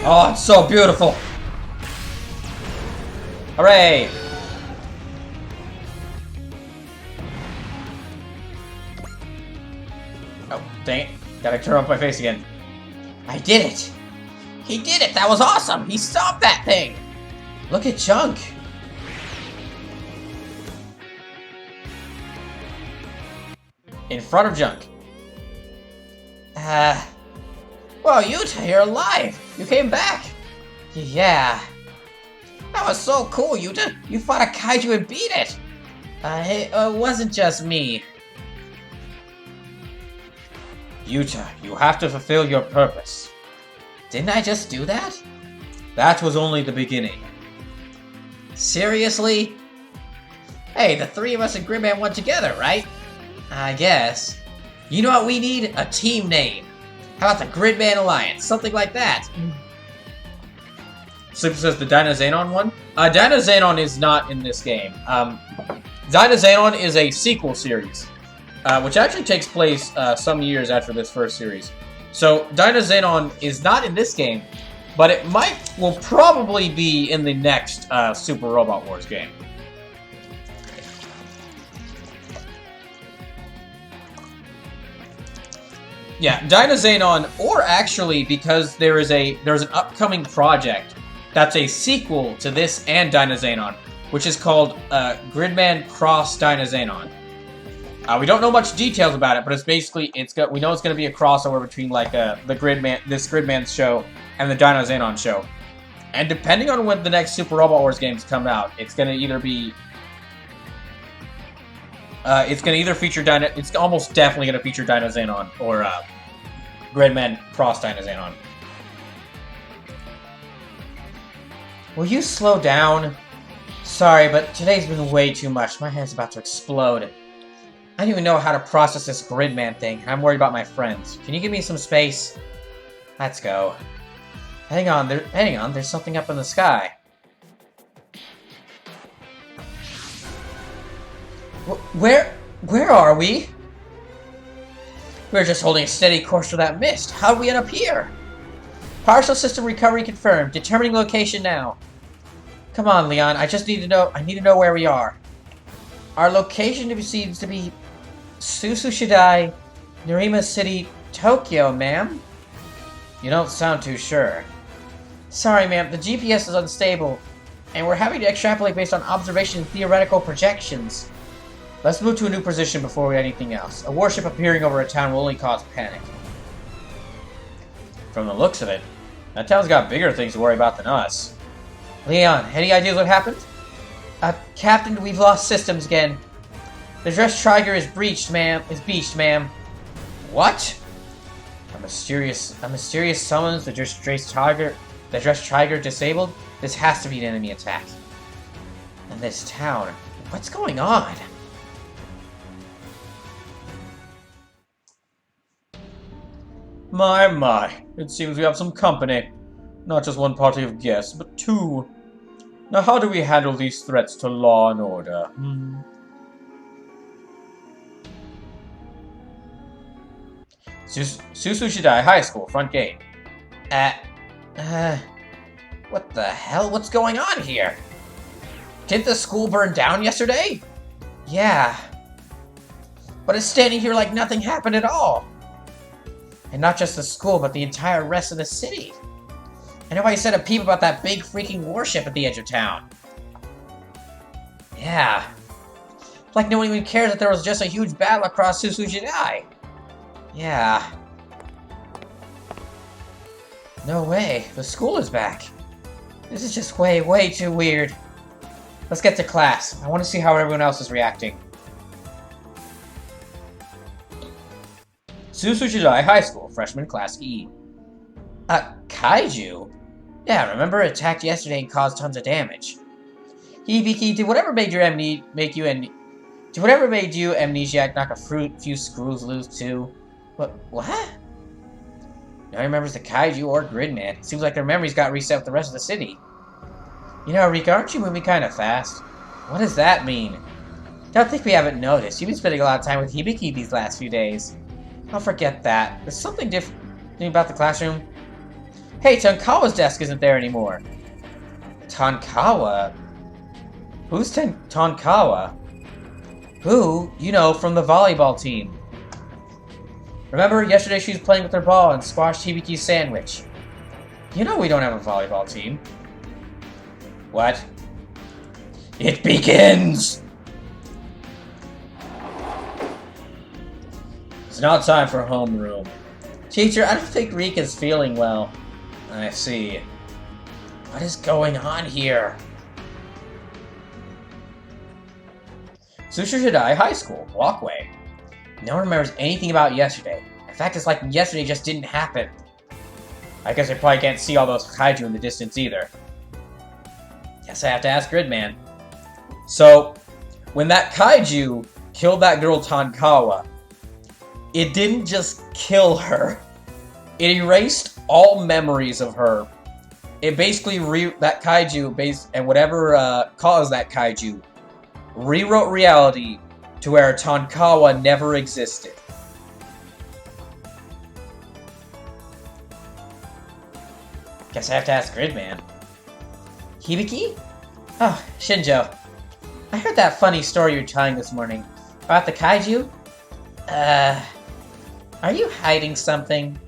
Oh, it's so beautiful! Hooray! Oh, dang it. Gotta turn off my face again. I did it! He did it! That was awesome! He stopped that thing! Look at Junk! In front of Junk. Well, Yuta, you're alive! You came back! Yeah. That was so cool, Yuta! You fought a kaiju and beat it! It wasn't just me. Yuta, you have to fulfill your purpose. Didn't I just do that? That was only the beginning. Seriously? Hey, the three of us and Gridman won together, right? I guess. You know what we need? A team name. How about the Gridman Alliance? Something like that. Sleeper says the Dynazenon one? Dynazenon is not in this game. Dynazenon is a sequel series, which actually takes place some years after this first series. So Dynazenon is not in this game, but it will probably be in the next Super Robot Wars game. Yeah, Dynazenon, or actually because there's an upcoming project that's a sequel to this and Dynazenon, which is called Gridman Cross Dynazenon. We don't know much details about it, but it's basically we know it's going to be a crossover between like this Gridman show and the Dynazenon show. And depending on when the next Super Robot Wars games come out, it's going to either be it's almost definitely going to feature Dynazenon or Gridman Cross Dynazenon. Will you slow down? Sorry, but today's been way too much. My head's about to explode. I don't even know how to process this Gridman thing. I'm worried about my friends. Can you give me some space? Let's go. Hang on, there's something up in the sky. Where are we? We're just holding a steady course for that mist. How did we end up here? Partial system recovery confirmed. Determining location now. Come on, Leon. I need to know where we are. Our location seems to be Susushidai, Nerima City, Tokyo, ma'am. You don't sound too sure. Sorry, ma'am. The GPS is unstable, and we're having to extrapolate based on observation and theoretical projections. Let's move to a new position before we do anything else. A warship appearing over a town will only cause panic. From the looks of it, that town's got bigger things to worry about than us. Leon, any ideas what happened? Captain, we've lost systems again. The Dress Tiger is breached, ma'am. What? A mysterious summons the Dress Tiger disabled? This has to be an enemy attack. And this town, what's going on? My, it seems we have some company. Not just one party of guests, but two. Now how do we handle these threats to law and order? Susushidai High School, front gate. What the hell? What's going on here? Didn't the school burn down yesterday? Yeah. But it's standing here like nothing happened at all. And not just the school, but the entire rest of the city. And nobody said a peep about that big freaking warship at the edge of town. Yeah. Like no one even cares that there was just a huge battle across Susushidai. Yeah. No way. The school is back. This is just way too weird. Let's get to class. I want to see how everyone else is reacting. Susushidai High School, freshman class E. Kaiju? Yeah, remember it attacked yesterday and caused tons of damage. Hibiki, did whatever made you amnesiac knock a few screws loose too? What? No one remembers the Kaiju or Gridman. Seems like their memories got reset with the rest of the city. You know, Rika, aren't you moving kind of fast? What does that mean? Don't think we haven't noticed. You've been spending a lot of time with Hibiki these last few days. I'll forget that. There's something different about the classroom. Hey, Tonkawa's desk isn't there anymore. Tonkawa? Who's Tonkawa? Who? You know, from the volleyball team. Remember, yesterday she was playing with her ball and squashed Hibiki's sandwich. You know we don't have a volleyball team. What? It begins! It's now time for homeroom. Teacher, I don't think Rika's feeling well. I see. What is going on here? Susushidai High School, walkway. No one remembers anything about yesterday. In fact, it's like yesterday just didn't happen. I guess I probably can't see all those kaiju in the distance either. Guess I have to ask Gridman. So, when that kaiju killed that girl Tonkawa, it didn't just kill her. It erased all memories of her. It basically that kaiju and whatever caused that kaiju rewrote reality to where Tonkawa never existed. Guess I have to ask Gridman. Hibiki? Oh, Shinjo. I heard that funny story you were telling this morning about the kaiju. Are you hiding something?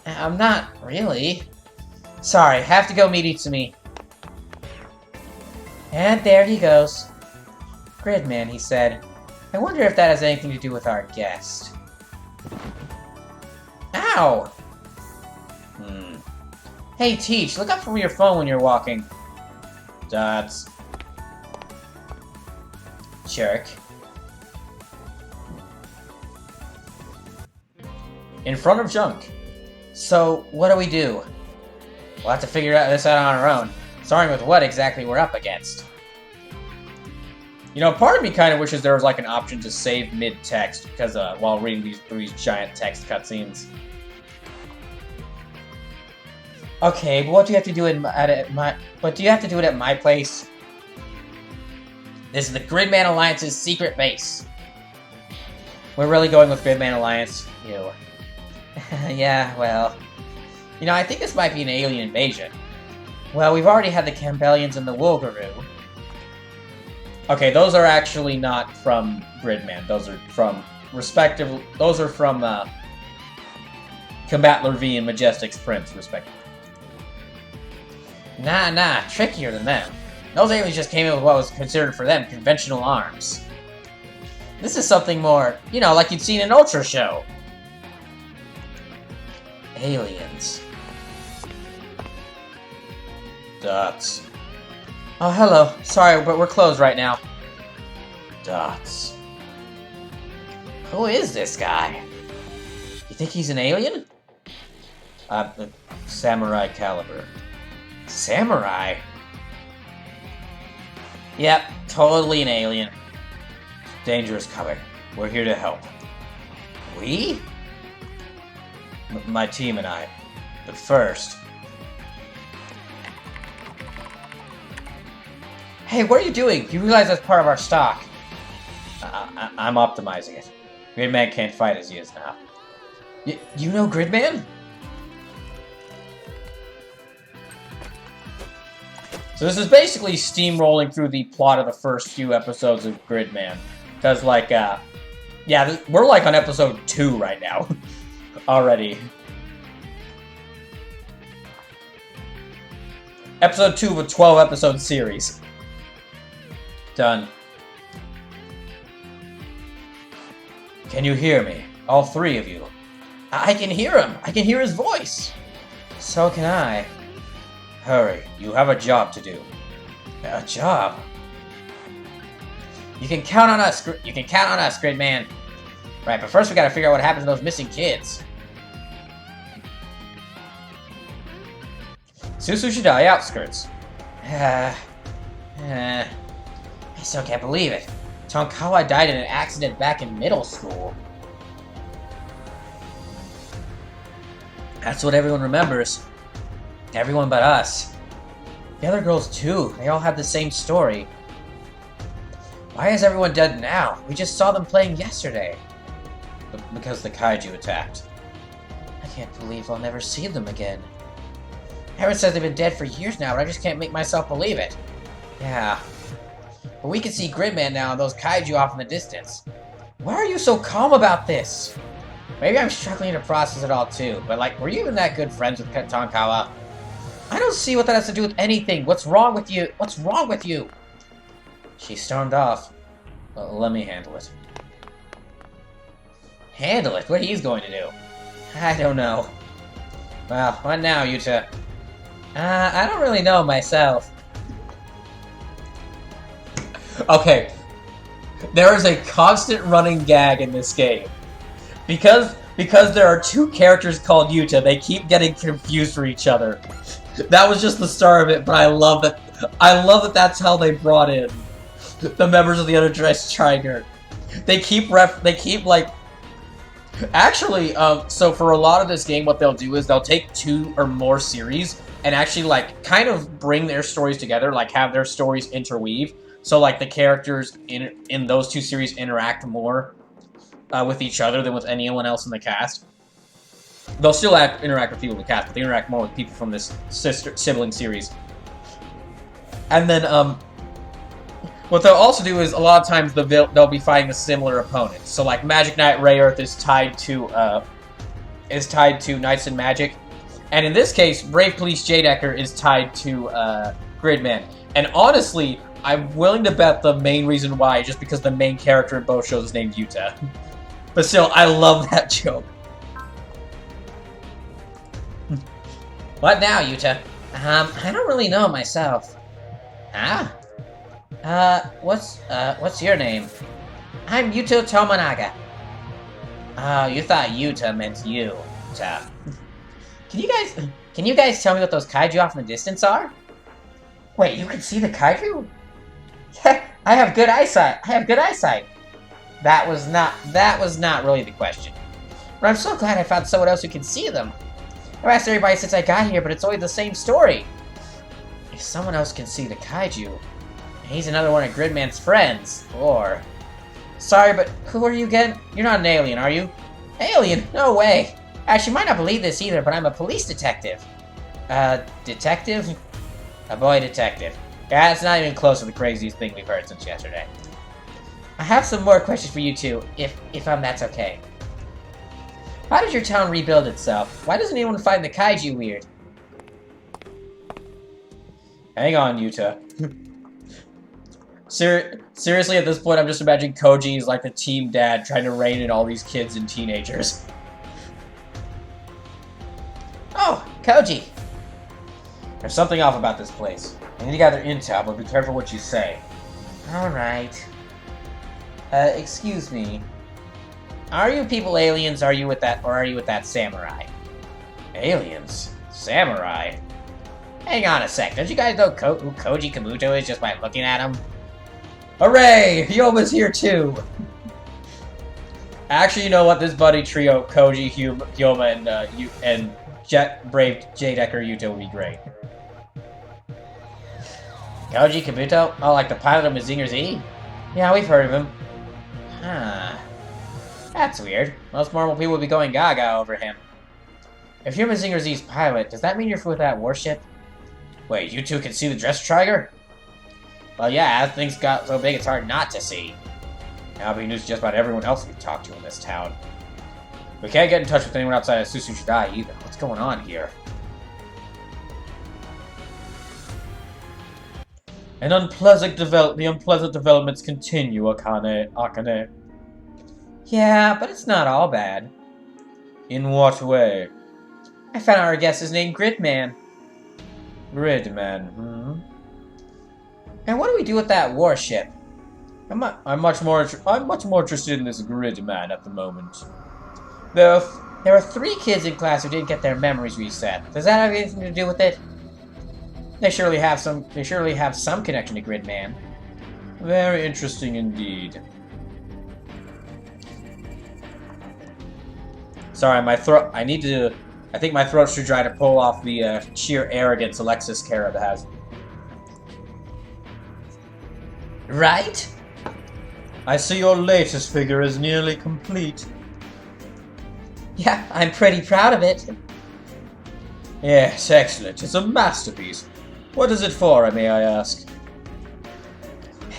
I'm not really. Sorry, have to go meet Itsumi. And there he goes. Gridman, he said. I wonder if that has anything to do with our guest. Ow! Hey, Teach, look up from your phone when you're walking. Dots. Jerk. In front of junk. So, what do we do? We'll have to figure this out on our own, starting with what exactly we're up against. You know, part of me kind of wishes there was like an option to save mid-text, because while reading these giant text cutscenes. Okay, but what do you have to do at my place? This is the Gridman Alliance's secret base. We're really going with Gridman Alliance. Ew. Yeah, well... You know, I think this might be an alien invasion. Well, we've already had the Campbellians and the Wolgaroo. Okay, those are actually not from Gridman. Those are from Combat V and Majestic's Prince, respectively. Nah, trickier than them. Those aliens just came in with what was considered for them conventional arms. This is something more, you know, like you'd seen in Ultra Show. Aliens. Dots. Oh, hello. Sorry, but we're closed right now. Dots. Who is this guy? You think he's an alien? Samurai caliber. Samurai? Yep, totally an alien. Danger is coming. We're here to help. We? My team and I. But first... Hey, what are you doing? You realize that's part of our stock. I'm optimizing it. Gridman can't fight as he is now. You know Gridman? So this is basically steamrolling through the plot of the first few episodes of Gridman. Because, like, yeah, we're, like, on episode 2 right now. Already. Episode 2 of a 12-episode series. Done. Can you hear me? All three of you. I can hear him! I can hear his voice! So can I. Hurry, you have a job to do. A job? You can count on us, Gridman. Right, but first we gotta figure out what happened to those missing kids. Susushidai outskirts. I still can't believe it. Tonkawa died in an accident back in middle school. That's what everyone remembers. Everyone but us. The other girls too. They all had the same story. Why is everyone dead now? We just saw them playing yesterday. Because the kaiju attacked. I can't believe I'll never see them again. Everyone says they've been dead for years now, but I just can't make myself believe it. Yeah. But we can see Gridman now and those kaiju off in the distance. Why are you so calm about this? Maybe I'm struggling to process it all too, but like, were you even that good friends with Tonkawa? I don't see what that has to do with anything. What's wrong with you? What's wrong with you? She stormed off. Well, let me handle it. Handle it? What he's going to do? I don't know. Well, what now, Yuta? I don't really know myself. Okay. There is a constant running gag in this game. Because there are two characters called Yuta, they keep getting confused for each other. That was just the start of it, but I love that. I love that that's how they brought in the members of the Unaddressed Triangle. They keep like. Actually, so for a lot of this game, what they'll do is they'll take 2 or more series and actually like kind of bring their stories together, like have their stories interweave. So like the characters in those 2 series interact more with each other than with anyone else in the cast. They'll still interact with people in the cast, but they interact more with people from this sibling series. And then, what they'll also do is, a lot of times, they'll be fighting a similar opponent. So, like, Magic Knight Rayearth is tied to Knights and Magic. And in this case, Brave Police Jadecker is tied to, Gridman. And honestly, I'm willing to bet the main reason why is just because the main character in both shows is named Yuta. But still, I love that joke. What now, Yuta? I don't really know myself. Huh? What's your name? I'm Yuto Tomonaga. Oh, you thought Yuta meant you, Ta. Can you guys tell me what those kaiju off in the distance are? Wait, you can see the kaiju? I have good eyesight. That was not really the question. But I'm so glad I found someone else who can see them. I've asked everybody since I got here, but it's always the same story. If someone else can see the kaiju, he's another one of Gridman's friends, or... Sorry, but who are you again? You're not an alien, are you? Alien? No way. Actually, you might not believe this either, but I'm a police detective. Detective? A boy detective. Yeah, it's not even close to the craziest thing we've heard since yesterday. I have some more questions for you two, if that's okay. How did your town rebuild itself? Why doesn't anyone find the kaiju weird? Hang on, Yuta. Seriously, at this point, I'm just imagining Koji is like the team dad trying to rein in all these kids and teenagers. Oh, Koji! There's something off about this place. I need to gather intel, but be careful what you say. Alright. Excuse me. Are you people aliens, or are you with that samurai? Aliens? Samurai? Hang on a sec, don't you guys know who Koji Kabuto is just by looking at him? Hooray! Yoma's here too! Actually, you know what? This buddy trio, Koji, Yoma, and Brave J-Decker Yuta would be great. Koji Kabuto? Oh, like the pilot of Mazinger Z? Yeah, we've heard of him. Huh. That's weird. Most normal people would be going gaga over him. If you're Mazinger Z's pilot, does that mean you're with that warship? Wait, you two can see the dress trigger? Well, yeah, as things got so big it's hard not to see. Now be news to just about everyone else we talk to in this town. We can't get in touch with anyone outside of Susu Shidai either. What's going on here? The unpleasant developments continue, Akane. Yeah, but it's not all bad. In what way? I found out our guest is named Gridman. Gridman, And what do we do with that warship? I'm much more interested in this Gridman at the moment. There are 3 kids in class who didn't get their memories reset. Does that have anything to do with it? They surely have some connection to Gridman. Very interesting indeed. Sorry, my throat. I think my throat's too dry to pull off the sheer arrogance Alexis Cara has. Right? I see your latest figure is nearly complete. Yeah, I'm pretty proud of it. Yes, excellent. It's a masterpiece. What is it for, may I ask?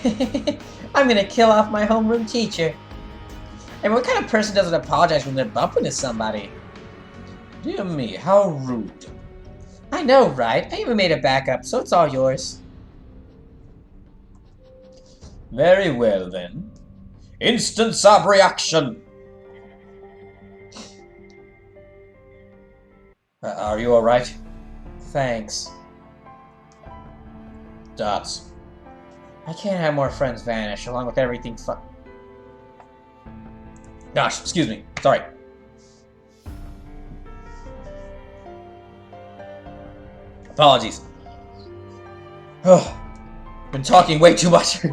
I'm gonna kill off my homeroom teacher. And what kind of person doesn't apologize when they're bumping into somebody? Dear me, how rude. I know, right? I even made a backup, so it's all yours. Very well, then. Instant sub reaction! Are you alright? Thanks. Dots. I can't have more friends vanish, along with everything Gosh, excuse me. Sorry. Apologies. Oh, been talking way too much.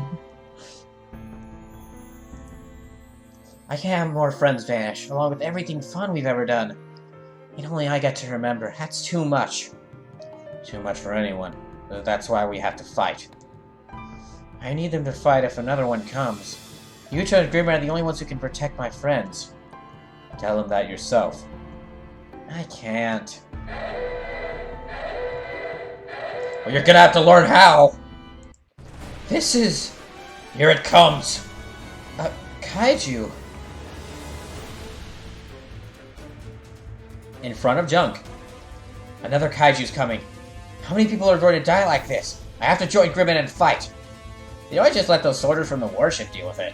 I can't have more friends vanish, along with everything fun we've ever done. And only I get to remember. That's too much. Too much for anyone. That's why we have to fight. I need them to fight if another one comes. Yuta and Grimmer are the only ones who can protect my friends. Tell them that yourself. I can't. Well, you're gonna have to learn how. This is... Here it comes. Kaiju. In front of Junk. Another Kaiju's coming. How many people are going to die like this? I have to join Grimman and fight. They always just let those soldiers from the warship deal with it.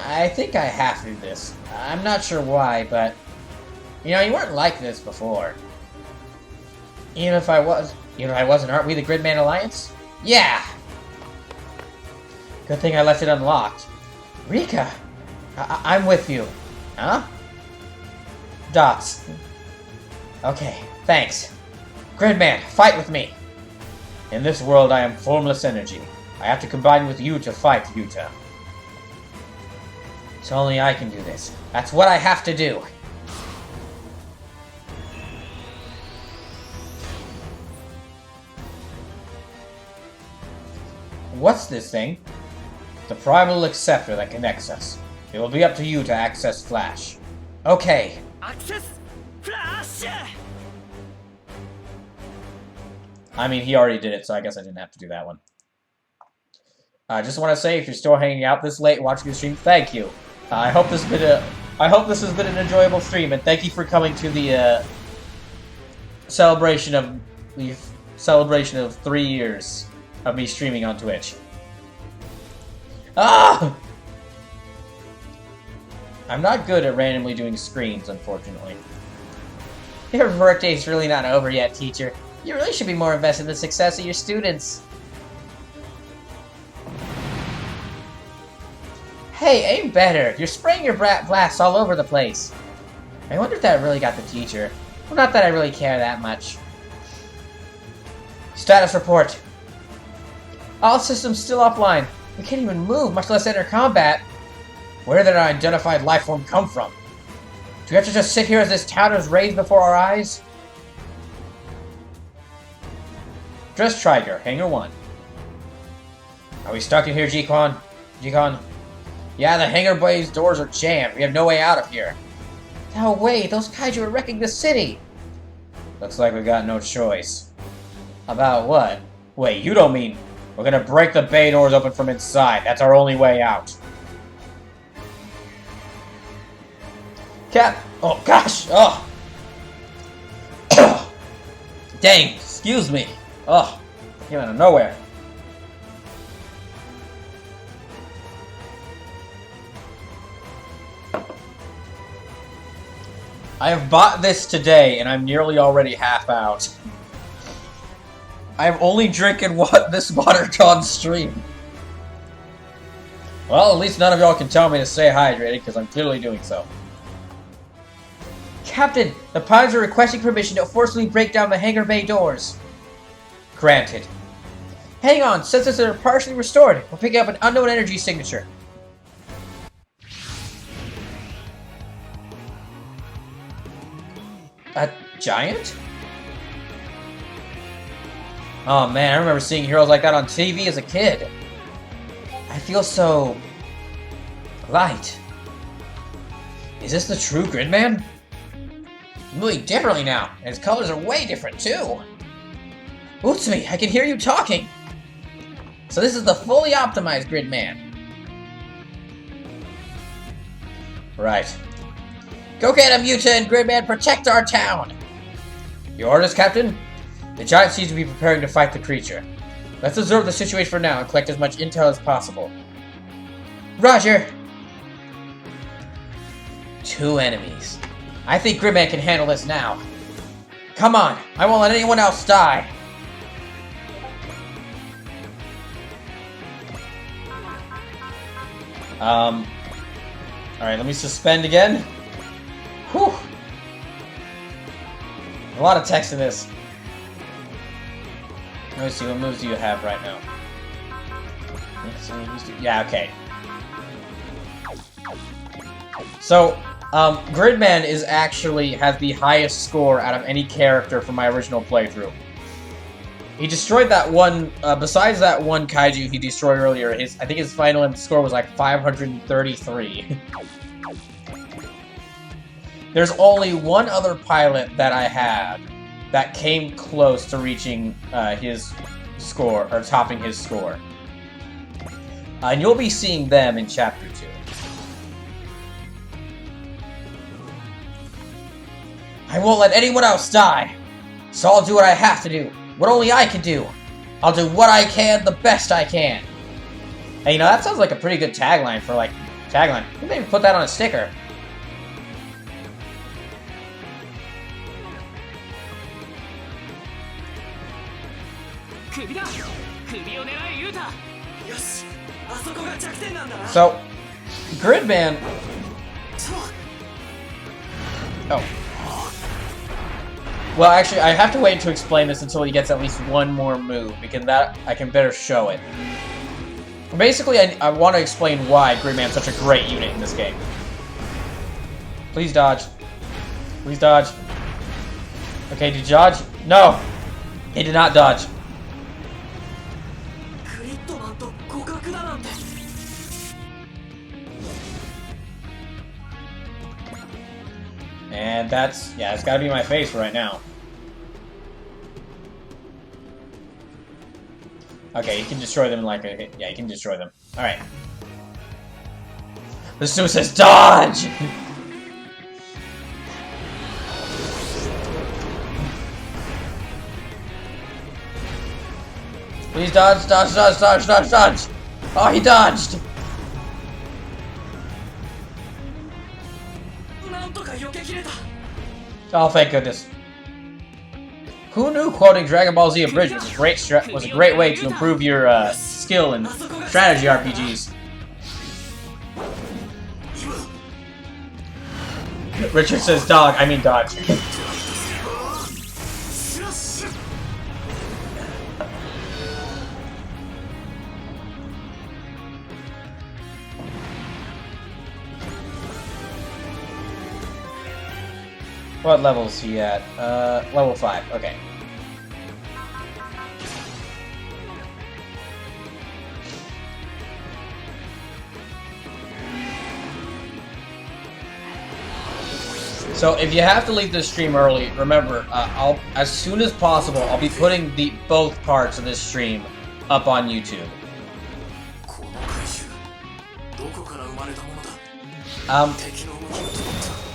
I think I have to do this. I'm not sure why, but... You know, you weren't like this before. Even if I wasn't, aren't we the Gridman Alliance? Yeah! Good thing I left it unlocked. Rika! I'm with you. Huh? Dots. Okay, thanks. Gridman, fight with me! In this world, I am formless energy. I have to combine with you to fight Yuta. So only I can do this. That's what I have to do. What's this thing? The primal acceptor that connects us. It will be up to you to access Flash. Okay. Access Flash! I mean, he already did it, so I guess I didn't have to do that one. I just want to say, if you're still hanging out this late watching the stream, thank you. I hope this has been an enjoyable stream, and thank you for coming to the celebration of 3 years of me streaming on Twitch. Ah! I'm not good at randomly doing screens, unfortunately. Your birthday's really not over yet, teacher. You really should be more invested in the success of your students. Hey, aim better! You're spraying your blasts all over the place. I wonder if that really got the teacher. Well, not that I really care that much. Status report. All systems still offline. We can't even move, much less enter combat. Where did our unidentified life form come from? Do we have to just sit here as this town is raised before our eyes? Dress Trigger, Hangar 1. Are we stuck in here, G-Con? Yeah, the hangar bay's doors are jammed. We have no way out of here. No way, those kaiju are wrecking the city. Looks like we got no choice. About what? Wait, you don't mean we're gonna break the bay doors open from inside. That's our only way out. Cap. Oh, gosh. Oh. Dang. Excuse me. Oh. Came out of nowhere. I have bought this today, and I'm nearly already half out. I'm only drinking this water on stream. Well, at least none of y'all can tell me to stay hydrated, because I'm clearly doing so. Captain, the pilots are requesting permission to forcibly break down the hangar bay doors. Granted. Hang on, sensors are partially restored. We're picking up an unknown energy signature. A giant? Oh man, I remember seeing heroes like that on TV as a kid. I feel so... light. Is this the true Gridman? Moving differently now, and his colors are way different too. Utsumi, I can hear you talking. So this is the fully optimized Gridman. Right. Go get him, Yuta and Gridman, protect our town! Your orders, Captain? The giant seems to be preparing to fight the creature. Let's observe the situation for now and collect as much intel as possible. Roger! 2 enemies. I think Gridman can handle this now. Come on, I won't let anyone else die. Alright, let me suspend again. Whew. A lot of text in this. Let me see, what moves do you have right now? Yeah, okay. So, Gridman is actually has the highest score out of any character from my original playthrough. He destroyed that one, besides that one kaiju he destroyed earlier, I think his final score was like 533. There's only one other pilot that I had that came close to reaching his score, or topping his score. And you'll be seeing them in Chapter 2. I won't let anyone else die, so I'll do what I have to do. What only I can do. I'll do what I can, the best I can. Hey, you know, that sounds like a pretty good tagline for, like, tagline. You can maybe put that on a sticker. So, Gridman... Oh. Well, actually, I have to wait to explain this until he gets at least one more move, because that I can better show it. Basically, I want to explain why Gridman's such a great unit in this game. Please dodge. Please dodge. Okay, did you dodge? No! He did not dodge. And that's, yeah, it's gotta be my face right now. Okay, you can destroy them like a, yeah, you can destroy them. Alright. The suit says dodge! Please dodge, dodge, dodge, dodge, dodge, dodge! Oh, he dodged! Oh, thank goodness. Who knew quoting Dragon Ball Z Abridged was a great way to improve your skill in strategy RPGs? Richard says dog, I mean dodge. What level is he at? Level 5, okay. So if you have to leave this stream early, remember, as soon as possible, I'll be putting both parts of this stream up on YouTube.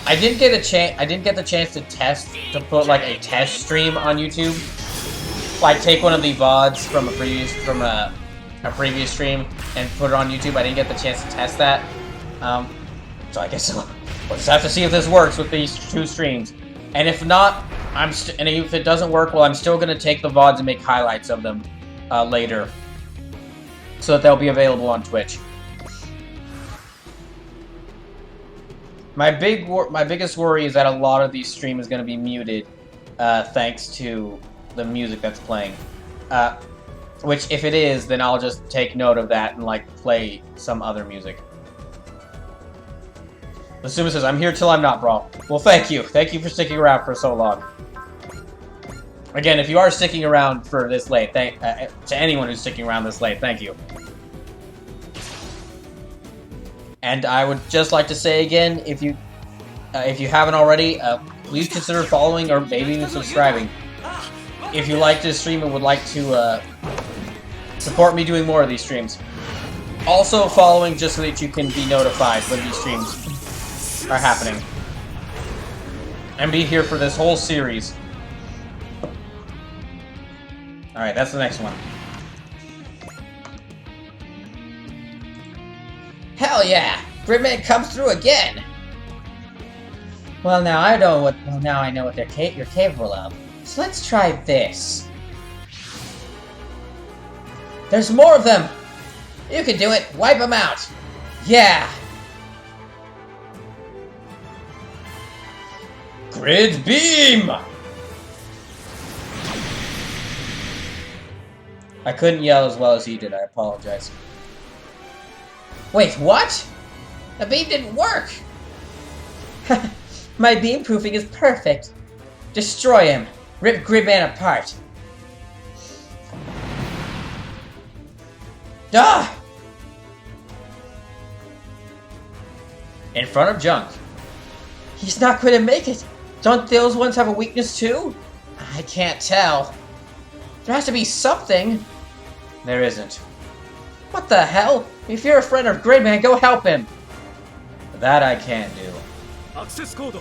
I didn't get the chance to put like a test stream on YouTube. Like take one of the VODs from a previous stream and put it on YouTube. I didn't get the chance to test that. So I guess we'll just have to see if this works with these 2 streams. And if not, and if it doesn't work, well, I'm still gonna take the VODs and make highlights of them later, so that they'll be available on Twitch. My biggest worry is that a lot of these streams is going to be muted, thanks to the music that's playing. Which, if it is, then I'll just take note of that and, like, play some other music. Asuma says, I'm here till I'm not, Brawl. Well, thank you. Thank you for sticking around for so long. Again, if you are sticking around for this late, to anyone who's sticking around this late, thank you. And I would just like to say again, if you haven't already, please consider following or maybe even subscribing. If you like this stream and would like to support me doing more of these streams. Also following just so that you can be notified when these streams are happening. And be here for this whole series. Alright, that's the next one. Hell yeah! Gridman comes through again! Well, now I know what you're capable of. So let's try this. There's more of them! You can do it! Wipe them out! Yeah! Grid Beam! I couldn't yell as well as he did, I apologize. Wait, what? The beam didn't work! My beam proofing is perfect. Destroy him. Rip Gridman apart. Duh! In front of Junk. He's not going to make it. Don't those ones have a weakness too? I can't tell. There has to be something. There isn't. What the hell? If you're a friend of Gridman, go help him. That I can't do. Access code.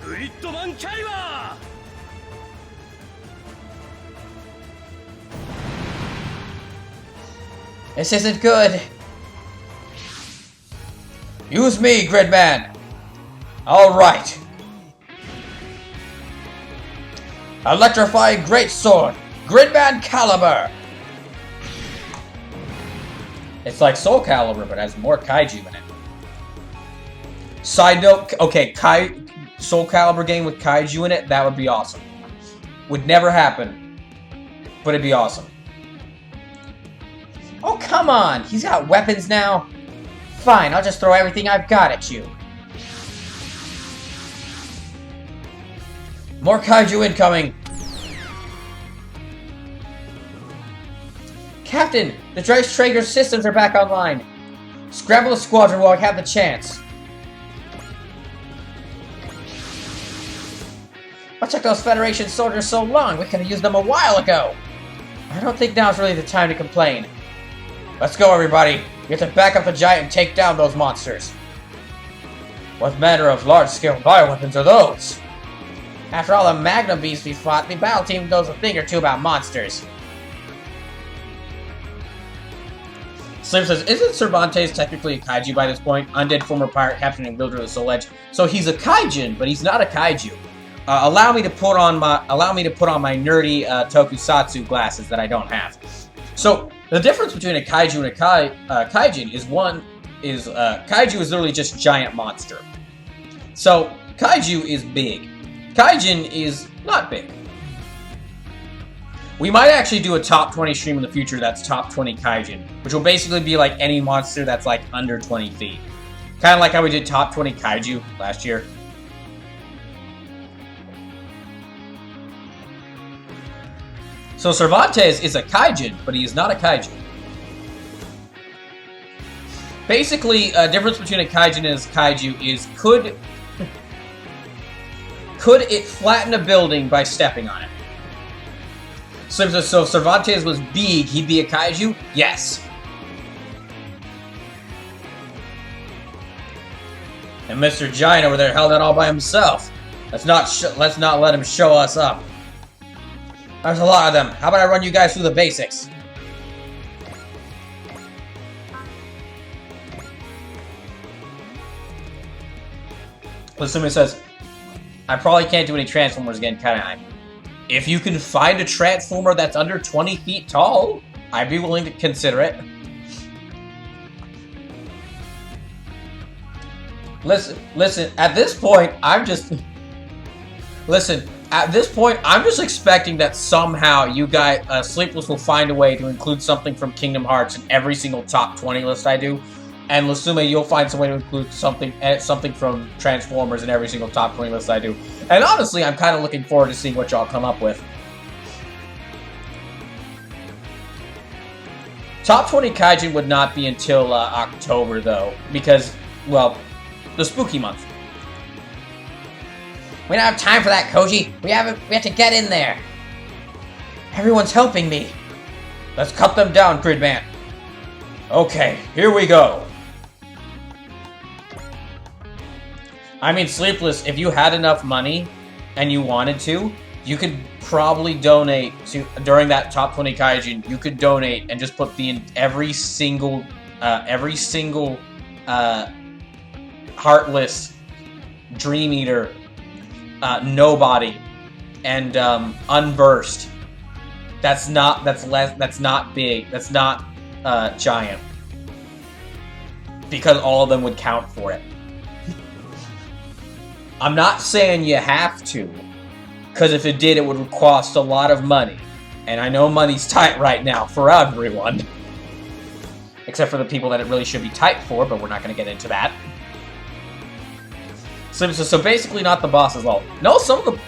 Gridman Kaiba! This isn't good. Use me, Gridman. All right. Electrifying Greatsword, Gridman Caliber. It's like Soul Calibur, but has more kaiju in it. Side note, okay, Soul Calibur game with kaiju in it, that would be awesome. Would never happen, but it'd be awesome. Oh, come on! He's got weapons now? Fine, I'll just throw everything I've got at you. More kaiju incoming! Captain, the Drice Traeger systems are back online. Scramble the squadron while I have the chance. What took those Federation soldiers so long? We could have used them a while ago. I don't think now's really the time to complain. Let's go, everybody. We have to back up the giant and take down those monsters. What manner of large-scale bioweapons are those? After all the Magnum beasts we fought, the battle team knows a thing or two about monsters. Slim says, isn't Cervantes technically a kaiju by this point? Undead former pirate capturing Builder of the Soul Edge. So he's a kaijin, but he's not a kaiju. allow me to put on my nerdy tokusatsu glasses that I don't have. So the difference between a kaiju and a kaijin is kaiju is literally just giant monster. So kaiju is big. Kaijin is not big. We might actually do a top 20 stream in the future that's top 20 kaijin, which will basically be like any monster that's like under 20 feet. Kind of like how we did top 20 kaiju last year. So Cervantes is a kaijin, but he is not a kaiju. Basically, a difference between a kaijin and a kaiju is could it flatten a building by stepping on it? So if Cervantes was big, he'd be a kaiju? Yes. And Mr. Giant over there held it all by himself. Let's not let him show us up. There's a lot of them. How about I run you guys through the basics? Lasumi says, I probably can't do any Transformers again, can I? If you can find a Transformer that's under 20 feet tall, I'd be willing to consider it. Listen, at this point, I'm just expecting that somehow you guys, Sleepless will find a way to include something from Kingdom Hearts in every single top 20 list I do. And Lasume, you'll find some way to include something from Transformers in every single top 20 list I do. And honestly, I'm kind of looking forward to seeing what y'all come up with. Top 20 Kaijin would not be until October, though, because, well, the spooky month. We don't have time for that, Koji. We have to get in there. Everyone's helping me. Let's cut them down, Gridman. Okay, here we go. I mean, Sleepless, if you had enough money and you wanted to, you could probably donate to, during that top 20 Kaijin, you could donate and just put every single Heartless, Dream Eater, Nobody, and Unburst. That's not big. That's not giant. Because all of them would count for it. I'm not saying you have to, because if it did, it would cost a lot of money. And I know money's tight right now for everyone. Except for the people that it really should be tight for, but we're not going to get into that. So basically not the bosses all. No, some of the...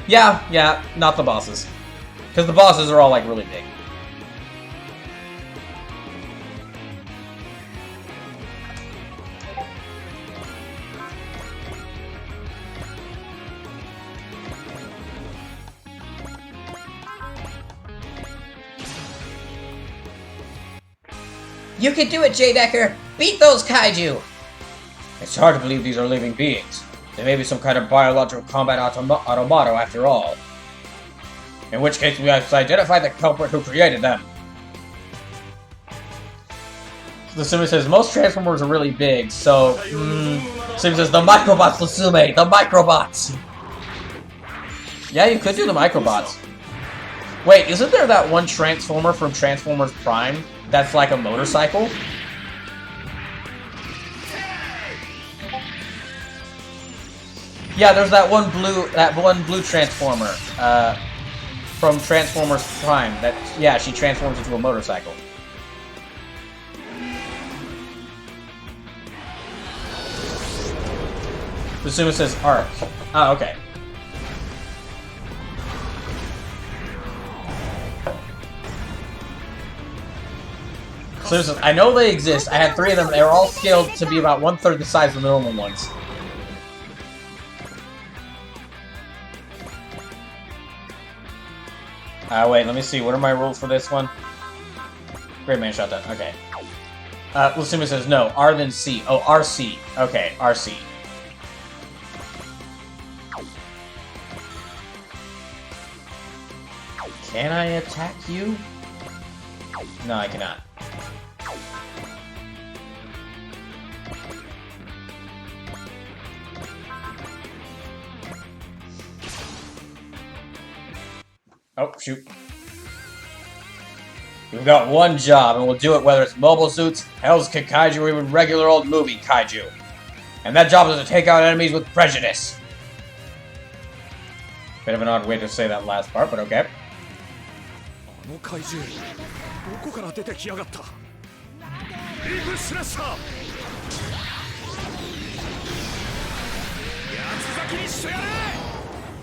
Yeah, not the bosses. Because the bosses are all, like, really big. You can do it, J. Decker! Beat those kaiju! It's hard to believe these are living beings. They may be some kind of biological combat automata after all. In which case we have to identify the culprit who created them. The Lasume says, most Transformers are really big, so... Lasume says, the Microbots, Lasume! The Microbots! Yeah, you could do the Microbots. Wait, isn't there that one Transformer from Transformers Prime that's like a motorcycle? Yeah, there's that one blue Transformer from Transformers Prime. Yeah, she transforms into a motorcycle. Lasume says Arc. Oh, okay. Lasume says, I know they exist. I had 3 of them. They were all scaled to be about 1/3 the size of the normal ones. Wait, let me see. What are my rules for this one? Great man shot that. Okay. Lasume says no. R then C. Oh, RC. Okay, RC. Can I attack you? No, I cannot. Oh, shoot. We've got one job, and we'll do it whether it's mobile suits, Hell's Kick Kaiju, or even regular old movie Kaiju. And that job is to take out enemies with prejudice. Bit of an odd way to say that last part, but okay.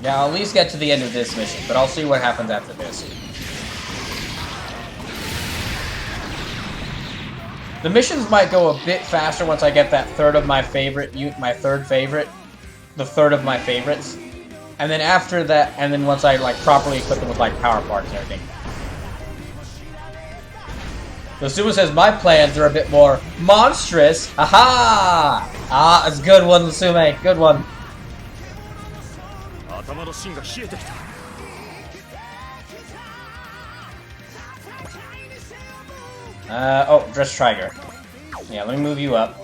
Yeah, I'll at least get to the end of this mission, but I'll see what happens after this. The missions might go a bit faster once I get that third of my favorite, my third favorite, the third of my favorites. And then after that, and then once I like properly equip them with like power parts and everything. So Suma says my plans are a bit more monstrous. Aha! Ah, it's a good one, Sume. Good one. Oh, Dress Trigger. Yeah, let me move you up.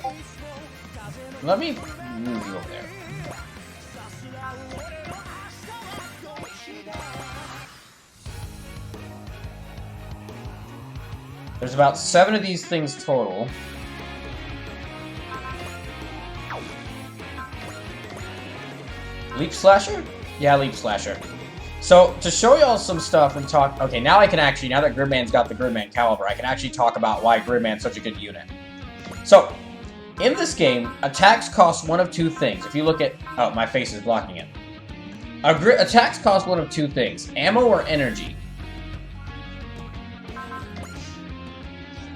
Let me move you over there. There's about 7 of these things total. Leap Slasher? Yeah, Leap Slasher. So, to show y'all some stuff and talk... Okay, now I can actually, now that Gridman's got the Gridman caliber, I can actually talk about why Gridman's such a good unit. So, in this game, attacks cost one of 2 things. If you look at... Oh, my face is blocking it. Attacks cost one of 2 things. Ammo or energy.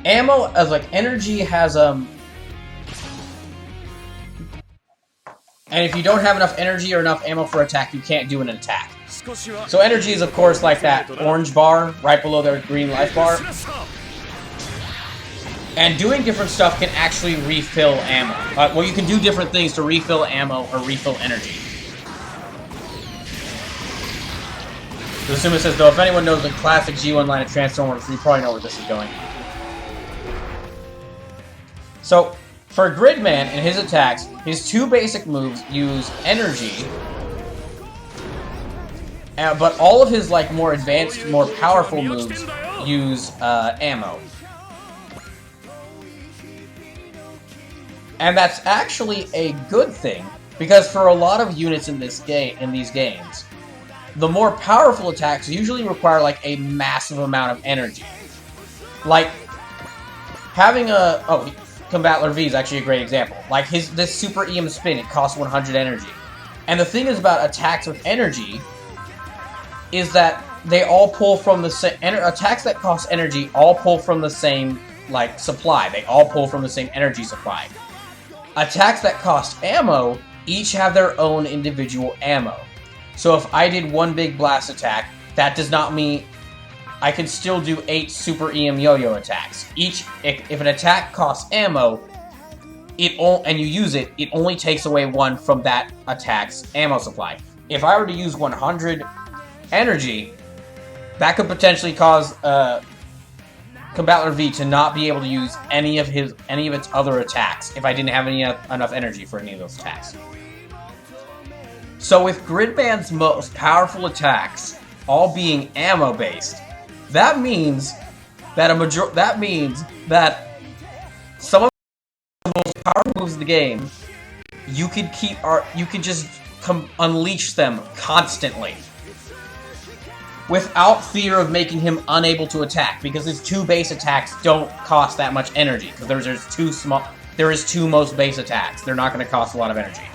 Ammo, as like, energy has, And if you don't have enough energy or enough ammo for attack, you can't do an attack. So energy is, of course, like that orange bar right below their green life bar. And doing different stuff can actually refill ammo. Well, you can do different things to refill ammo or refill energy. Suma says, though, if anyone knows the classic G1 line of Transformers, you probably know where this is going. So, for Gridman and his attacks, his 2 basic moves use energy, but all of his like more advanced, more powerful moves use ammo. And that's actually a good thing, because for a lot of units in this game, in these games, the more powerful attacks usually require like a massive amount of energy. Like having a Combattler V is actually a great example. Like this Super EM spin, it costs 100 energy. And the thing is about attacks with energy is that they all pull from the same... Attacks that cost energy all pull from the same, like, supply. They all pull from the same energy supply. Attacks that cost ammo each have their own individual ammo. So if I did one big blast attack, that does not mean... I can still do 8 Super EM Yo-Yo attacks. If an attack costs ammo, and you use it, it only takes away 1 from that attack's ammo supply. If I were to use 100 energy, that could potentially cause Combattler V to not be able to use any of its other attacks if I didn't have enough energy for any of those attacks. So with Gridman's most powerful attacks all being ammo based, that means that some of the most powerful moves in the game, you could just unleash them constantly without fear of making him unable to attack, because his 2 base attacks don't cost that much energy. Because there is 2 most base attacks. They're not going to cost a lot of energy.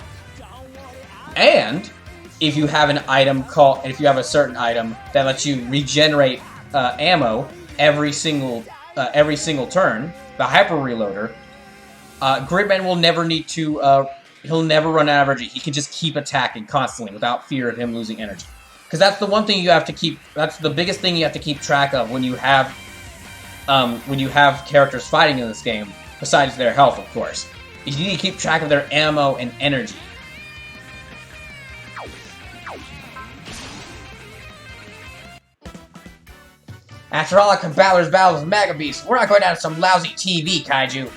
And if you have if you have a certain item that lets you regenerate ammo every single turn, the Hyper Reloader, Gridman will never need to. He'll never run out of energy. He can just keep attacking constantly without fear of him losing energy. Because that's the one thing you have to keep. That's the biggest thing you have to keep track of when you have characters fighting in this game. Besides their health, of course, you need to keep track of their ammo and energy. After all, our Combattler's battles with Mega Beast, we're not going down to some lousy TV, Kaiju.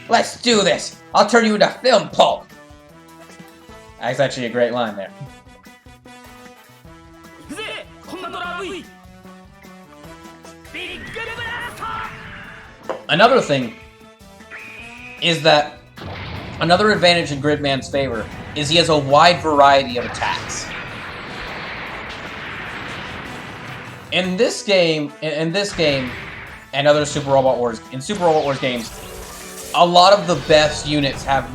Let's do this! I'll turn you into film pulp! That's actually a great line there. Another thing is that another advantage in Gridman's favor is he has a wide variety of attacks. In this game, and other Super Robot Wars games, a lot of the best units have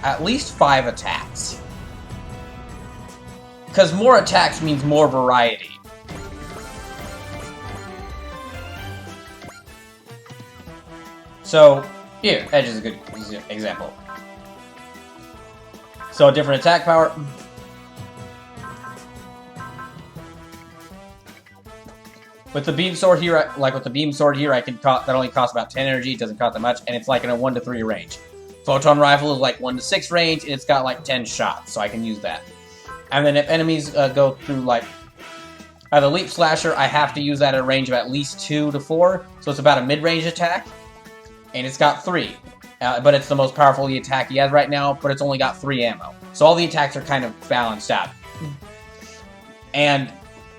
at least 5 attacks. Because more attacks means more variety. So, here, Edge is a good example. So, a different attack power. With the beam sword here, I can that only costs about 10 energy. It doesn't cost that much, and it's like in a 1 to 3 range. Photon rifle is like 1 to 6 range, and it's got like 10 shots, so I can use that. And then if enemies go through like the leap slasher, I have to use that at a range of at least 2 to 4, so it's about a mid-range attack, and it's got 3. But it's the most powerful attack he has right now, but it's only got 3 ammo. So all the attacks are kind of balanced out. And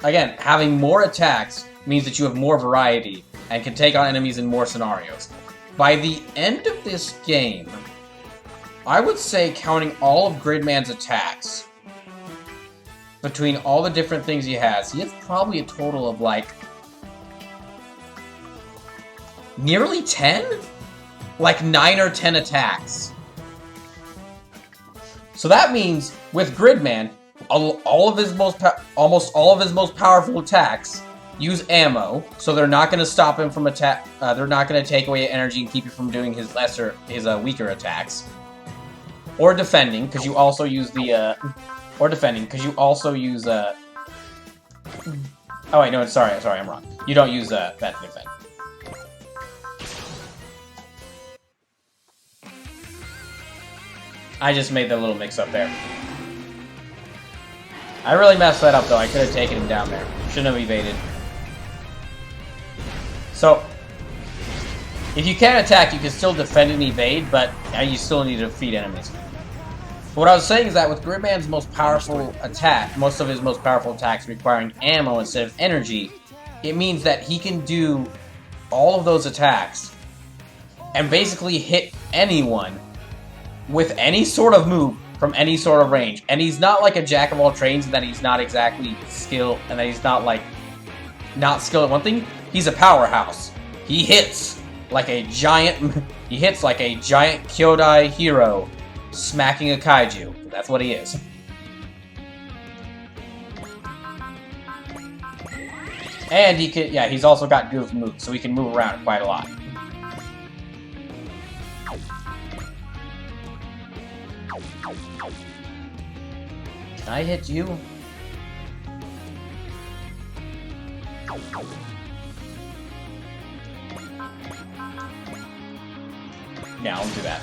again, having more attacks means that you have more variety and can take on enemies in more scenarios. By the end of this game, I would say counting all of Gridman's attacks, between all the different things he has probably a total of like nearly 10? Like 9 or 10 attacks. So that means with Gridman, almost all of his most powerful attacks use ammo, so they're not going to stop him from attack. They're not going to take away energy and keep you from doing his weaker attacks. Or defending, because you also use the Oh wait, no, sorry, I'm wrong. You don't use that to defend. I just made the little mix-up there. I really messed that up, though. I could have taken him down there. Shouldn't have evaded. So, if you can't attack, you can still defend and evade, but you still need to defeat enemies. But what I was saying is that with Gridman's most powerful attack, most of his most powerful attacks requiring ammo instead of energy, it means that he can do all of those attacks and basically hit anyone with any sort of move from any sort of range. And he's not like a jack of all trades in that he's not exactly skilled, and that he's not skilled at one thing. He's a powerhouse. He hits like a giant Kyodai hero smacking a kaiju. That's what he is. And he's also got good moves, so he can move around quite a lot. Can I hit you? Yeah, I'll do that.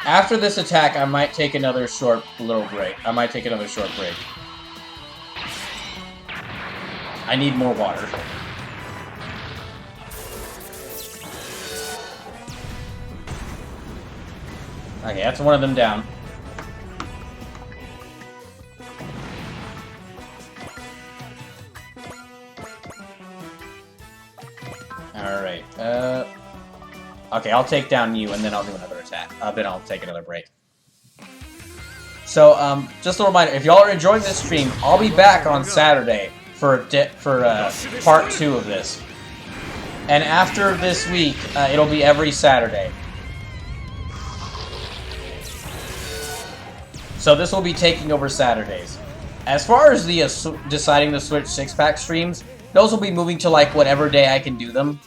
After this attack, I might take another short break. I need more water. Okay, that's one of them down. Alright, okay, I'll take down you, and then I'll do another attack. Then I'll take another break. So, just a reminder, if y'all are enjoying this stream, I'll be back on Saturday for part 2 of this. And after this week, it'll be every Saturday. So this will be taking over Saturdays. As far as the deciding to switch 6-pack streams, those will be moving to like whatever day I can do them.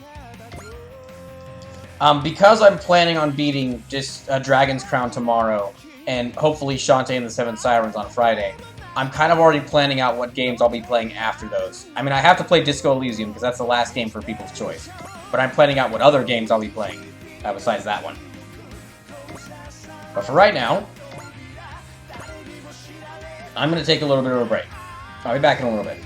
Because I'm planning on beating just Dragon's Crown tomorrow, and hopefully Shantae and the Seven Sirens on Friday, I'm kind of already planning out what games I'll be playing after those. I mean, I have to play Disco Elysium because that's the last game for People's Choice. But I'm planning out what other games I'll be playing besides that one. But for right now, I'm going to take a little bit of a break. I'll be back in a little bit.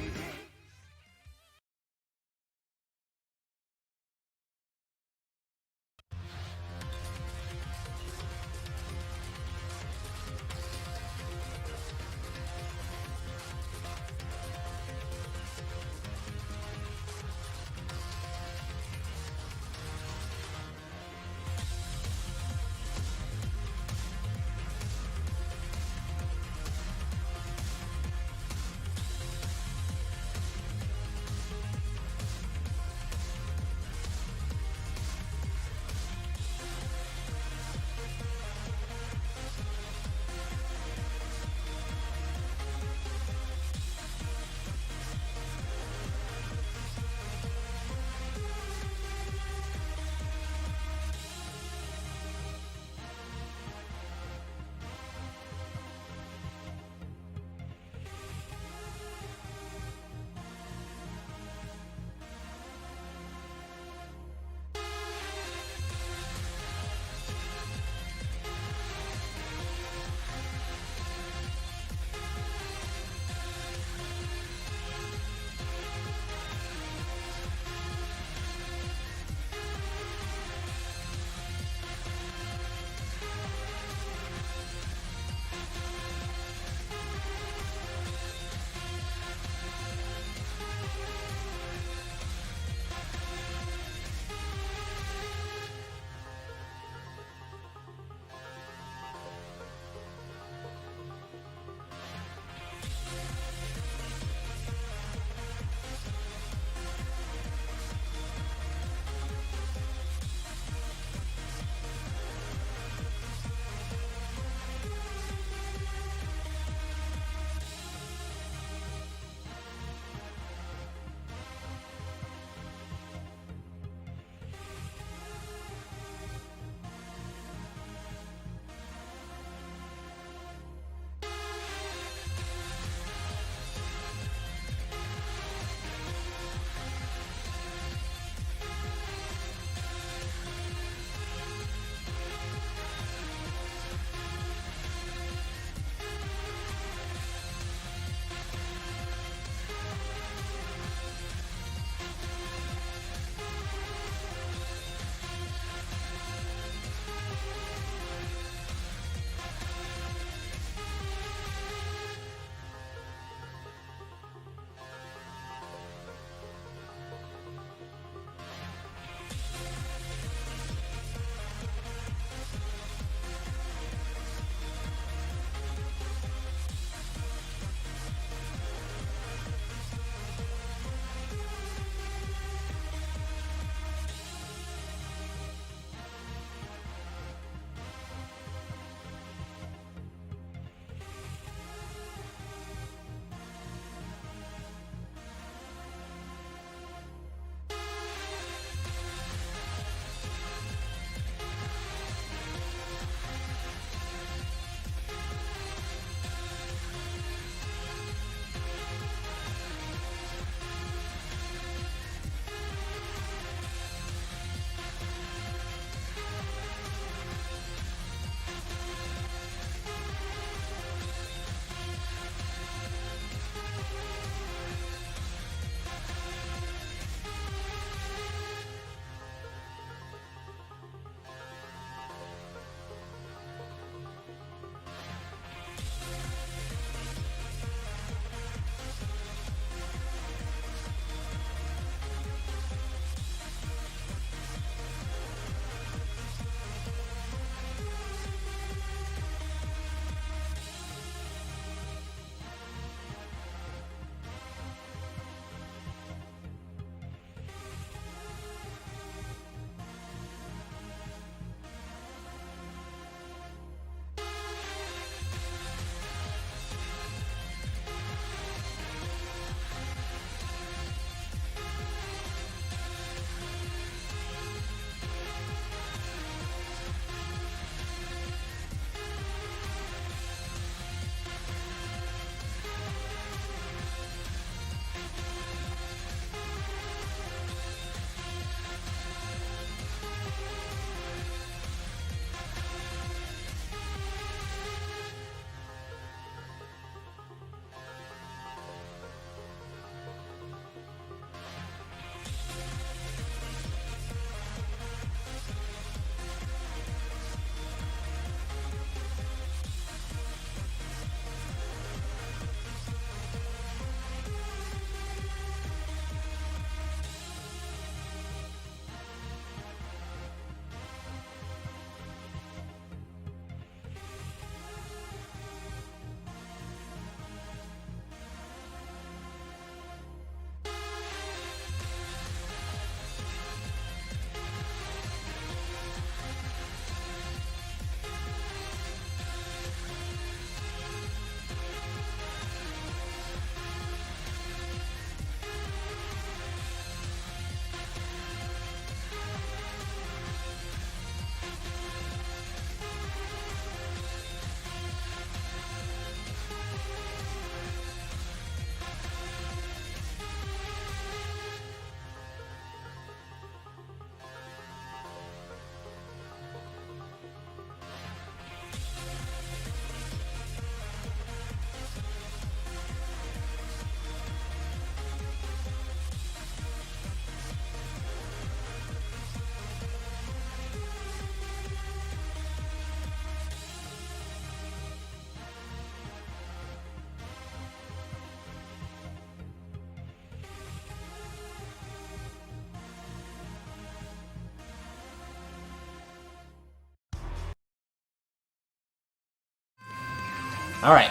Alright.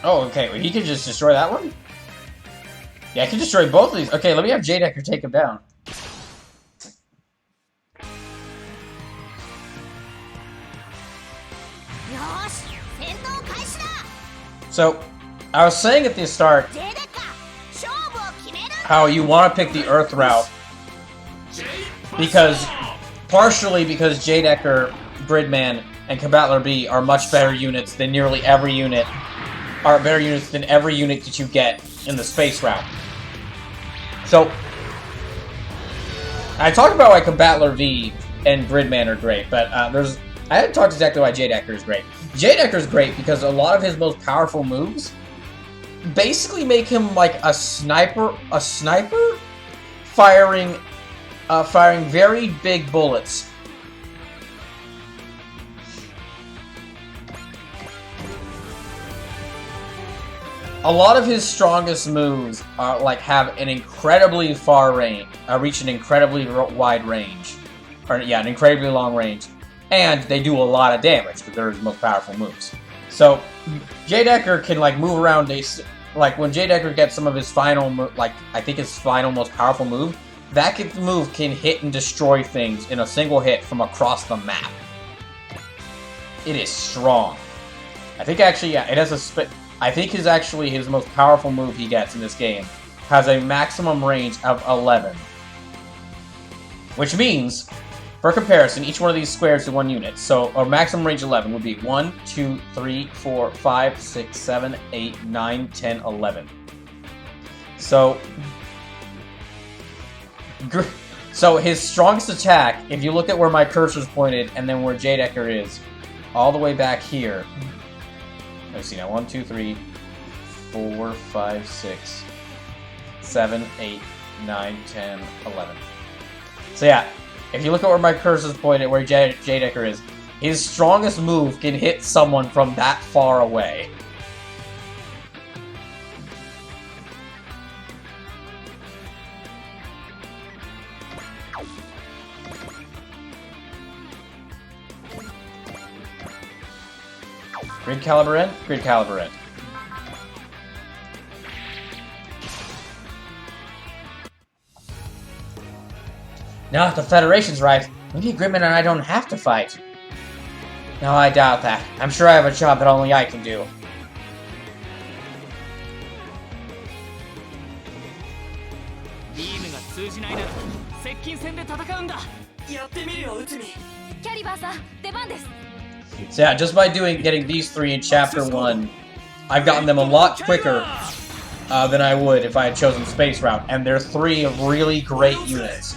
Oh, okay. Well, he could just destroy that one? Yeah, I can destroy both of these. Okay, let me have J-Decker take him down. So, I was saying at the start how you want to pick the Earth route partially because J-Decker, Gridman, and Combattler B are much better units than nearly every unit, are better units than every unit that you get in the space route. So, I talked about why Combattler V and Gridman are great, but I haven't talked exactly why J-Decker is great. J-Decker is great because a lot of his most powerful moves basically make him like a sniper firing very big bullets. A lot of his strongest moves are like have an incredibly far range, reach an incredibly wide range, or yeah, an incredibly long range, and they do a lot of damage because they're his most powerful moves. So J-Decker can like move around. Like when J-Decker gets some of his final, I think his final most powerful move, that move can hit and destroy things in a single hit from across the map. It is strong. I think actually, yeah, it has a I think his most powerful move he gets in this game has a maximum range of 11. Which means, for comparison, each one of these squares is 1 unit. So a maximum range 11 would be 1, 2, 3, 4, 5, 6, 7, 8, 9, 10, 11. So his strongest attack, if you look at where my cursor's pointed and then where J-Decker is, all the way back here. Let's see now. 1, 2, 3, 4, 5, 6, 7, 8, 9, 10, 11. So yeah, if you look at where my cursor's pointed, where J-Decker is, his strongest move can hit someone from that far away. Grid Caliber End? Grid Caliber End. Now if the Federation's right, maybe Gridman and I don't have to fight. No, I doubt that. I'm sure I have a job that only I can do. So yeah, just by getting these 3 in Chapter 1, I've gotten them a lot quicker than I would if I had chosen Space Route, and they're 3 really great units.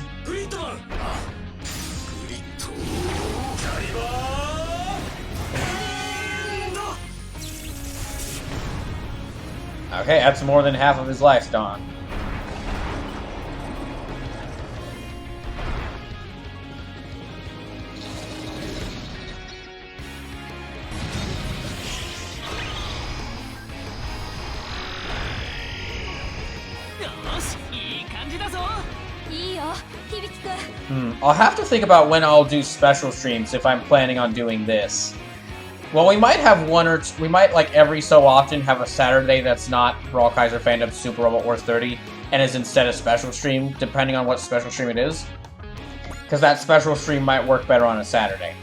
Okay, that's more than half of his life gone. I'll have to think about when I'll do special streams if I'm planning on doing this. Well, we might have we might, like, every so often have a Saturday that's not BrawlKaiser Fandubs Super Robot Wars 30, and is instead a special stream, depending on what special stream it is. Because that special stream might work better on a Saturday.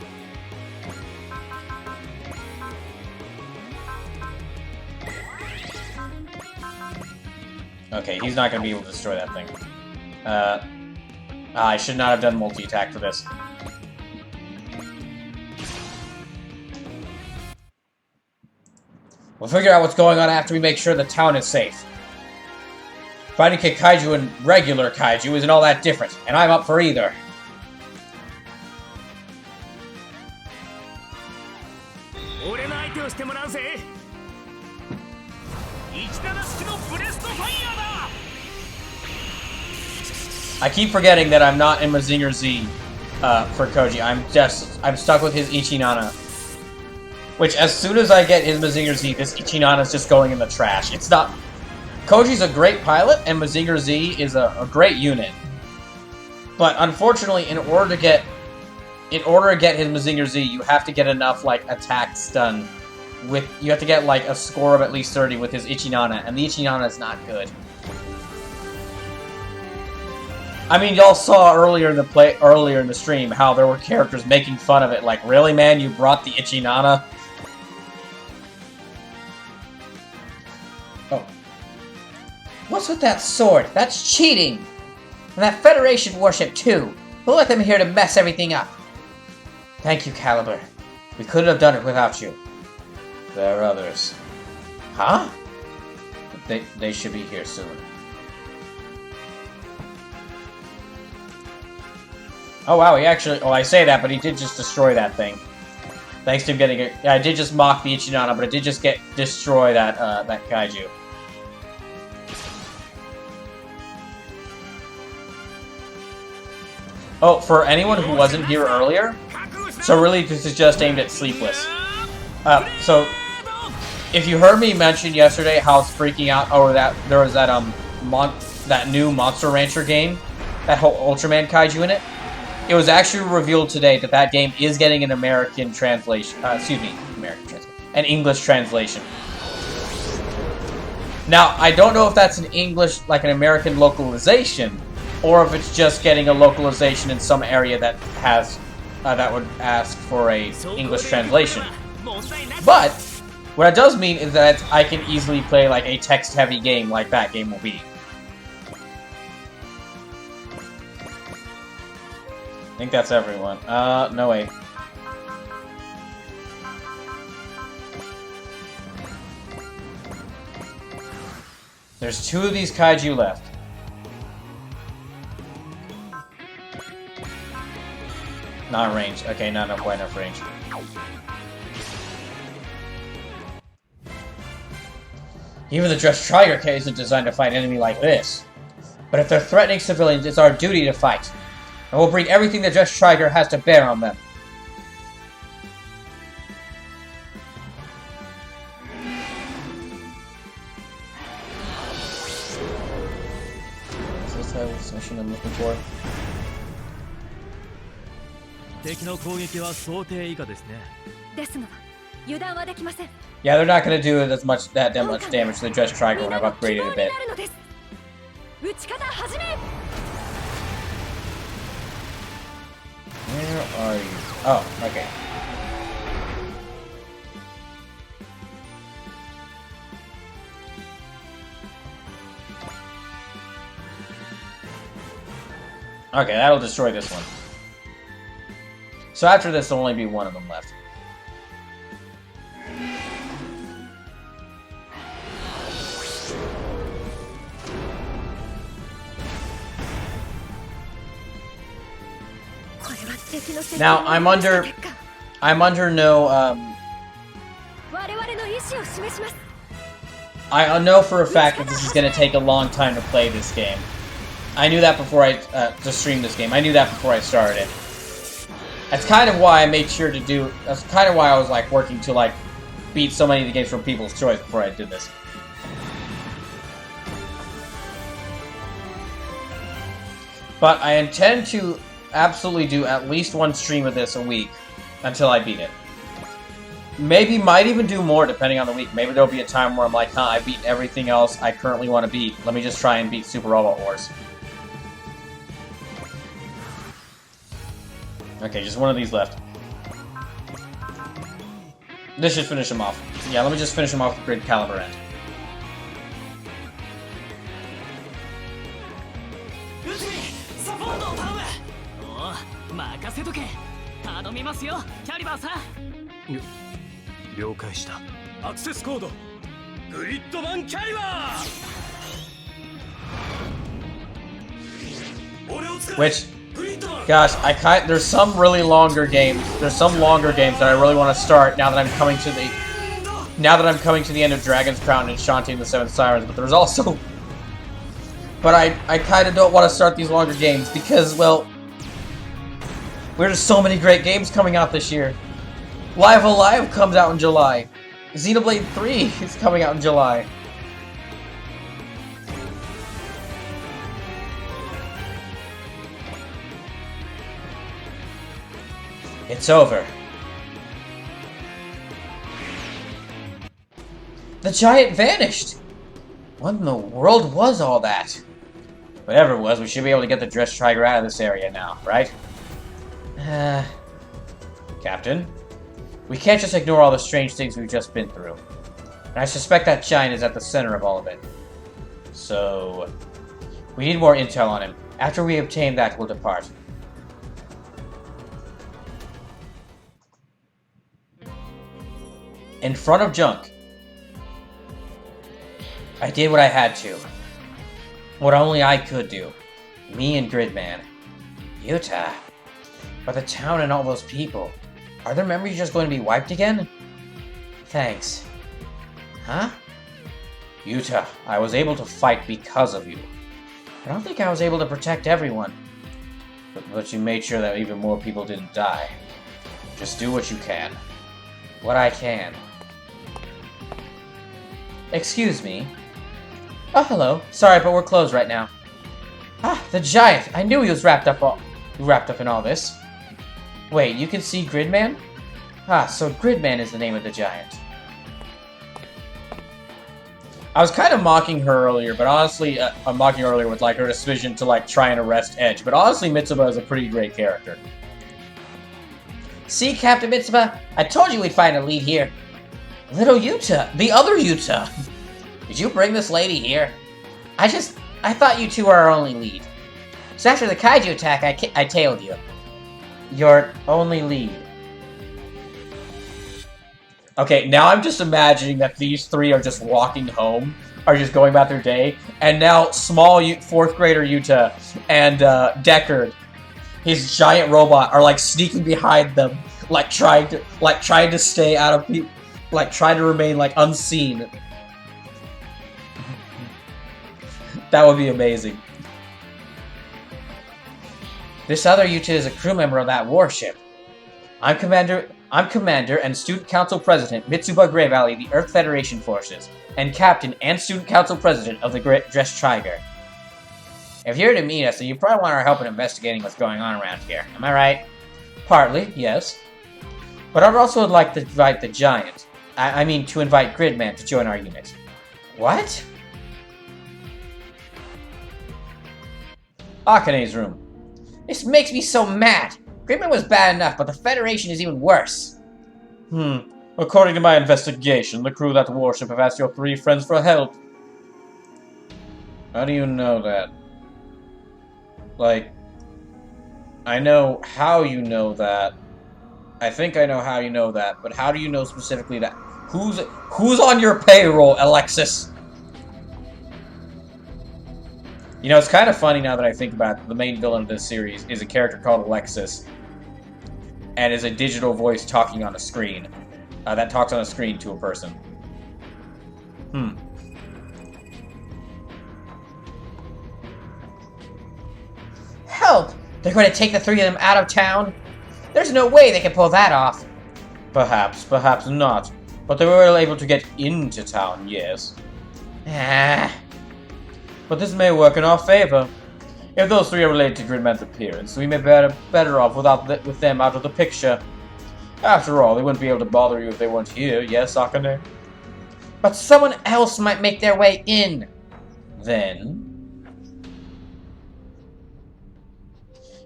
Okay, he's not going to be able to destroy that thing. I should not have done multi-attack for this. We'll figure out what's going on after we make sure the town is safe. Fighting Kid Kaiju and regular Kaiju isn't all that different, and I'm up for either. I keep forgetting that I'm not in Mazinger Z for Koji. I'm stuck with his Ichinana. Which, as soon as I get his Mazinger Z, this Ichinana is just going in the trash. It's not... Koji's a great pilot, and Mazinger Z is a great unit. But unfortunately, in order to get his Mazinger Z, you have to get enough like attacks done. You have to get like a score of at least 30 with his Ichinana, and the Ichinana is not good. I mean, y'all saw earlier in the stream how there were characters making fun of it. Like, really, man, you brought the Ichinana? Oh. What's with that sword? That's cheating! And that Federation warship, too. Who let them here to mess everything up? Thank you, Caliber. We couldn't have done it without you. There are others. Huh? They should be here soon. Oh wow, he actually... Oh, I say that, but he did just destroy that thing. Thanks to him getting it... Yeah, I did just mock the Ichinana, but it did just destroy that, that kaiju. Oh, for anyone who wasn't here earlier, so really this is just aimed at Sleepless. So, if you heard me mention yesterday how I was freaking out over that, there was that, that new Monster Rancher game, that whole Ultraman kaiju in it, it was actually revealed today that that game is getting an American translation, an English translation. Now, I don't know if that's an English, like an American localization, or if it's just getting a localization in some area that has, that would ask for a English translation. But, what it does mean is that I can easily play like a text-heavy game like that game will be. I think that's everyone. No wait. There's 2 of these kaiju left. Not range. Okay, not quite enough range. Even the Dressed Tiger isn't designed to fight an enemy like this. But if they're threatening civilians, it's our duty to fight. And we'll bring everything the Dressed Tiger has to bear on them. Is this the mission I'm looking for? Yeah, they're not going to do as much that much damage to the Dressed Tiger when I've upgraded a bit. Where are you? Oh, okay. Okay, that'll destroy this one. So after this, there'll only be one of them left. Now, I'm under no, I know for a fact that this is going to take a long time to play this game. I knew that before to stream this game. I knew that before I started it. That's kind of why I made sure to do, that's kind of why I was, like, working to, like, beat so many of the games from People's Choice before I did this. But I intend to absolutely do at least one stream of this a week until I beat it. Maybe, might even do more depending on the week. Maybe there'll be a time where I'm like, huh, I've beaten everything else I currently want to beat. Let me just try and beat Super Robot Wars. Okay, just one of these left. This should finish him off. Yeah, let me just finish him off with Great Caliber End. Which, gosh, there's some really longer games. There's some longer games that I really want to start now that I'm coming to the end of Dragon's Crown and Shantae and the Seven Sirens. But there's also, but I kind of don't want to start these longer games because, well, there's so many great games coming out this year. Live Alive comes out in July. Xenoblade 3 is coming out in July. It's over. The giant vanished! What in the world was all that? Whatever it was, we should be able to get the Dress Tiger out of this area now, right? Captain? We can't just ignore all the strange things we've just been through. And I suspect that giant is at the center of all of it. So... we need more intel on him. After we obtain that, we'll depart. In front of Junk. I did what I had to. What only I could do. Me and Gridman. Utah. But the town and all those people. Are their memories just going to be wiped again? Thanks. Huh? Utah, I was able to fight because of you. I don't think I was able to protect everyone. But you made sure that even more people didn't die. Just do what you can. What I can. Excuse me. Oh, hello. Sorry, but we're closed right now. Ah, the giant! I knew he was wrapped up in all this. Wait, you can see Gridman? Ah, so Gridman is the name of the giant. I was kind of mocking her earlier, but honestly, I'm mocking her earlier with like her decision to like try and arrest Edge. But honestly, Mitsuba is a pretty great character. See, Captain Mitsuba? I told you we'd find a lead here. Little Yuta, the other Yuta. Did you bring this lady here? I thought you two were our only lead. So after the kaiju attack, I tailed you. Your only lead. Okay, now I'm just imagining that these three are just walking home, are just going about their day, and now small 4th grader Yuta and Deckard, his giant robot, are like sneaking behind them, like trying to stay out of people, like trying to remain like unseen. That would be amazing. This other Yuta is a crew member of that warship. I'm Commander and Student Council President Mitsuba Grey Valley, the Earth Federation Forces, and Captain and Student Council President of the Dress Tiger. If you're here to meet us, then you probably want our help in investigating what's going on around here. Am I right? Partly, yes. But I'd also like to invite the Giant. I mean, to invite Gridman to join our unit. What? Akane's room. This makes me so mad. Gridman was bad enough, but the Federation is even worse. According to my investigation, the crew of that warship have asked your 3 friends for help. How do you know that? Like, I know how you know that. I think I know how you know that, but how do you know specifically that? Who's on your payroll, Alexis? You know, it's kind of funny now that I think about it. The main villain of this series is a character called Alexis, and is a digital voice talking on a screen. That talks on a screen to a person. Help! They're going to take the 3 of them out of town? There's no way they can pull that off. Perhaps, perhaps not. But they were able to get into town, yes. But this may work in our favor. If those 3 are related to Gridman's appearance, we may be better off with them out of the picture. After all, they wouldn't be able to bother you if they weren't here, yes, Akane? But someone else might make their way in. Then...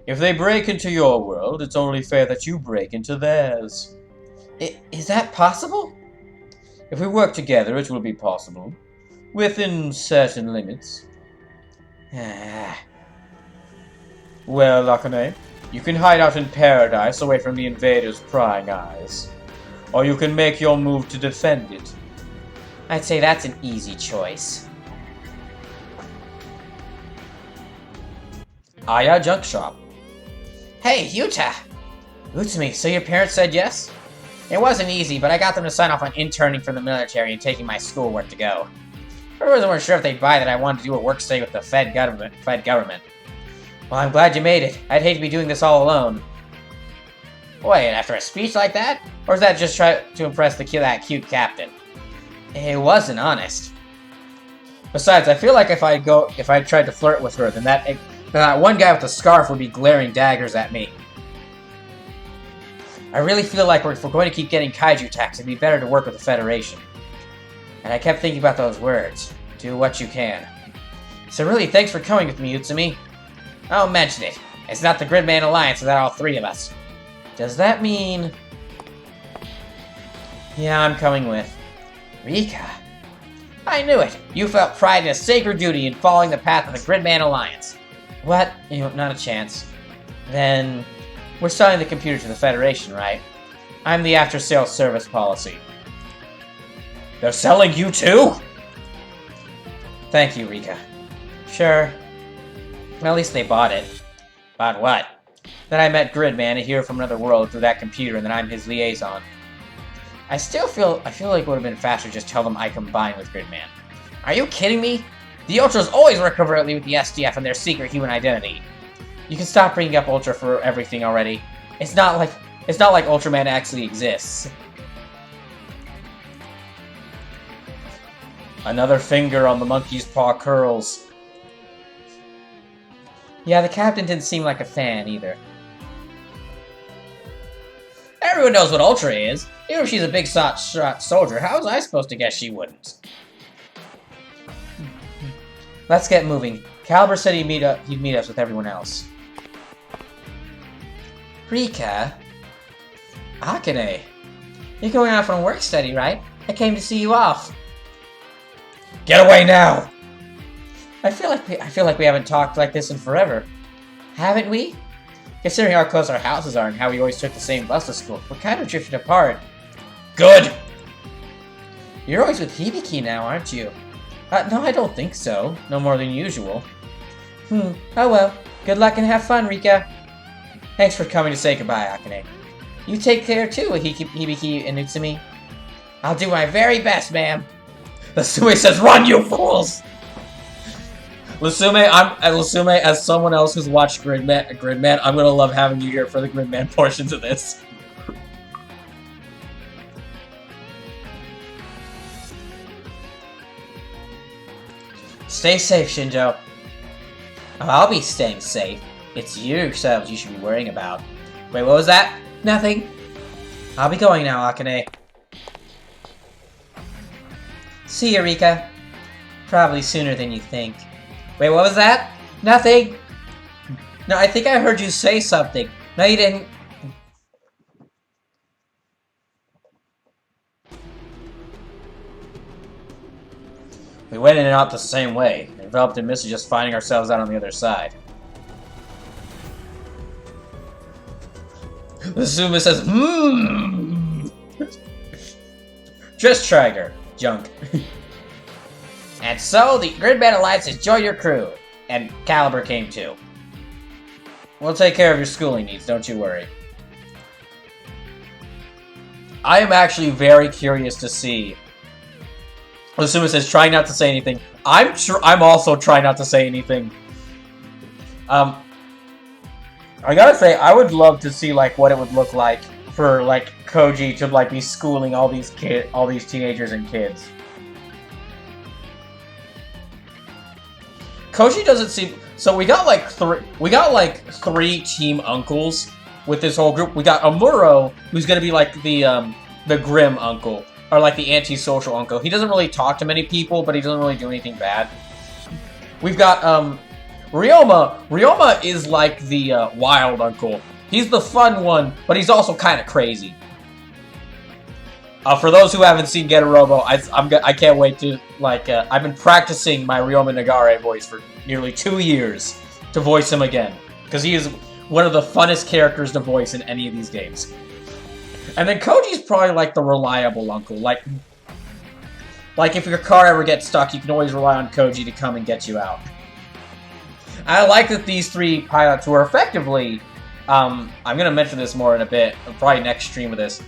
if they break into your world, it's only fair that you break into theirs. Is that possible? If we work together, it will be possible. Within certain limits. Well, Akane, you can hide out in paradise away from the invaders' prying eyes. Or you can make your move to defend it. I'd say that's an easy choice. Aya Junk Shop. Hey, Yuta! Utsumi, so your parents said yes? It wasn't easy, but I got them to sign off on interning for the military and taking my schoolwork to go. I really weren't sure if they'd buy that I wanted to do a work study with the Fed government. Well, I'm glad you made it. I'd hate to be doing this all alone. Wait, after a speech like that? Or is that just try to impress that cute captain? It wasn't honest. Besides, I feel like if I tried to flirt with her, then that one guy with the scarf would be glaring daggers at me. I really feel like if we're going to keep getting kaiju attacks, it'd be better to work with the Federation. And I kept thinking about those words. Do what you can. So really, thanks for coming with me, Utsumi. I'll mention it. It's not the Gridman Alliance without all three of us. Does that mean... Yeah, I'm coming with. Rika. I knew it. You felt pride in a sacred duty in following the path of the Gridman Alliance. What? Not a chance. Then... We're selling the computer to the Federation, right? I'm the after-sales service policy. They're selling you too? Thank you, Rika. Sure. Well, at least they bought it. Bought what? That I met Gridman, a hero from another world, through that computer, and that I'm his liaison. I feel like it would have been faster to just tell them I combined with Gridman. Are you kidding me? The Ultras always work covertly with the SDF and their secret human identity. You can stop bringing up Ultra for everything already. It's not like Ultraman actually exists. Another finger on the monkey's paw curls. Yeah, the captain didn't seem like a fan either. Everyone knows what Ultra is. Even if she's a big shot soldier, how was I supposed to guess she wouldn't? Let's get moving. Caliber said he'd meet us with everyone else. Rika? Akane? You're going off on work study, right? I came to see you off. Get away now! I feel like we haven't talked like this in forever. Haven't we? Considering how close our houses are and how we always took the same bus to school, we're kind of drifting apart. Good! You're always with Hibiki now, aren't you? No, I don't think so. No more than usual. Oh well. Good luck and have fun, Rika. Thanks for coming to say goodbye, Akane. You take care too, Hibiki and Utsumi. I'll do my very best, ma'am. Lasume says, "Run, you fools!" Lasume, as someone else who's watched Gridman, I'm gonna love having you here for the Gridman portions of this. Stay safe, Shinjo. Oh, I'll be staying safe. It's yourselves you should be worrying about. Wait, what was that? Nothing. I'll be going now, Akane. See you, Rika. Probably sooner than you think. Wait, what was that? Nothing. No, I think I heard you say something. No, you didn't. We went in and out the same way. It enveloped in mist, just finding ourselves out on the other side. Lasume says, Just Trigger. Junk. And so, the Gridman Alliance has joined your crew. And Caliber came too. We'll take care of your schooling needs, don't you worry. I am actually very curious to see. Lasume says, trying not to say anything. I'm also trying not to say anything. I gotta say, I would love to see like what it would look like for like Koji to like be schooling all these teenagers and kids. Koji doesn't seem so. We got like three team uncles with this whole group. We got Amuro, who's gonna be like the grim uncle. Or like the antisocial uncle. He doesn't really talk to many people, but he doesn't really do anything bad. We've got Ryoma. Ryoma is like the wild uncle. He's the fun one, but he's also kind of crazy. For those who haven't seen Getarobo, I can't wait to like. I've been practicing my Ryoma Nagare voice for nearly 2 years to voice him again, because he is one of the funnest characters to voice in any of these games. And then Koji's probably like the reliable uncle. Like if your car ever gets stuck, you can always rely on Koji to come and get you out. I like that these three pilots were effectively... I'm going to mention this more in a bit, probably next stream of this.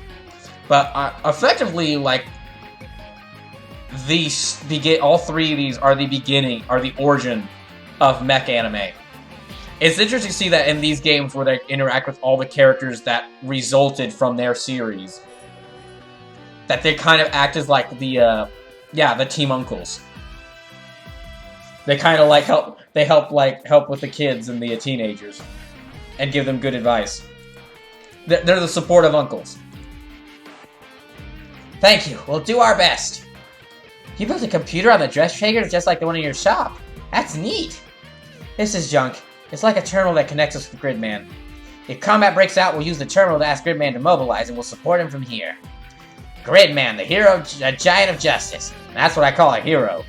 But effectively, like, all three of these are the origin of mech anime. It's interesting to see that in these games where they interact with all the characters that resulted from their series, that they kind of act as like the team uncles. They kind of like help with the kids and the teenagers, and give them good advice. They're the supportive uncles. Thank you. We'll do our best. You built a computer on the dress tracker just like the one in your shop. That's neat. This is junk. It's like a terminal that connects us with Gridman. If combat breaks out, we'll use the terminal to ask Gridman to mobilize, and we'll support him from here. Gridman, the hero, a giant of justice. That's what I call a hero.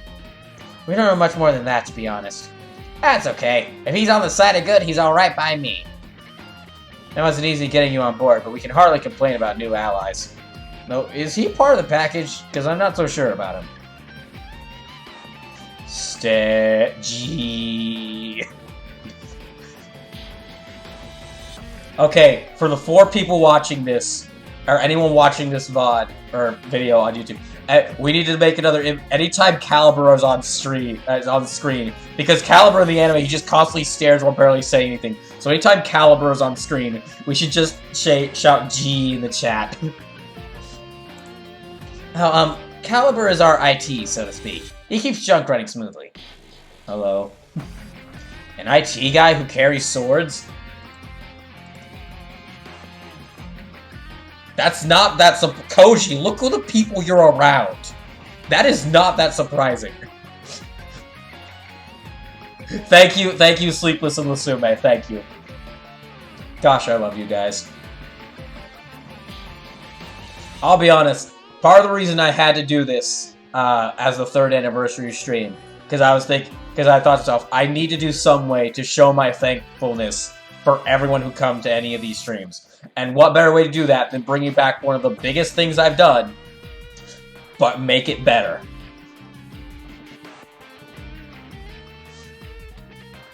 We don't know much more than that, to be honest. That's okay. If he's on the side of good, he's alright by me. It wasn't easy getting you on board, but we can hardly complain about new allies. No, is he part of the package? Because I'm not so sure about him. G. Okay, for the 4 people watching this, or anyone watching this VOD, or video on YouTube, we need to make another, anytime Caliber is on the screen, because Caliber in the anime, he just constantly stares while barely saying anything. So anytime Caliber is on screen, we should just shout G in the chat. Caliber is our IT, so to speak. He keeps junk running smoothly. Hello. An IT guy who carries swords? That's not that Koji, look who the people you're around. That is not that surprising. Thank you, Sleepless and Musume, thank you. Gosh, I love you guys. I'll be honest, part of the reason I had to do this as the 3rd anniversary stream, because I thought to myself, I need to do some way to show my thankfulness for everyone who come to any of these streams. And what better way to do that than bringing back one of the biggest things I've done, but make it better.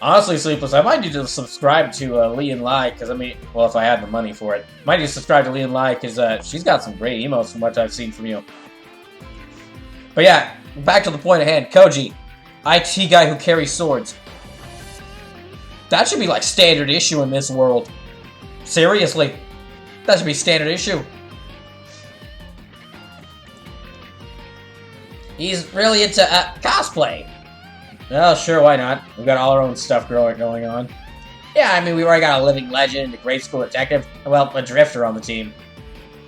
Honestly, Sleepless, I might need to subscribe to Lee and Lai, because I mean, well, if I had the money for it. Might need to subscribe to Lee and Lai, because she's got some great emotes from what I've seen from you. But yeah, back to the point at hand. Koji, IT guy who carries swords. That should be like standard issue in this world. Seriously. That should be standard issue. He's really into cosplay. Well, sure, why not? We've got all our own stuff going on. Yeah, I mean, we already got a living legend, a grade school detective, well, a drifter on the team.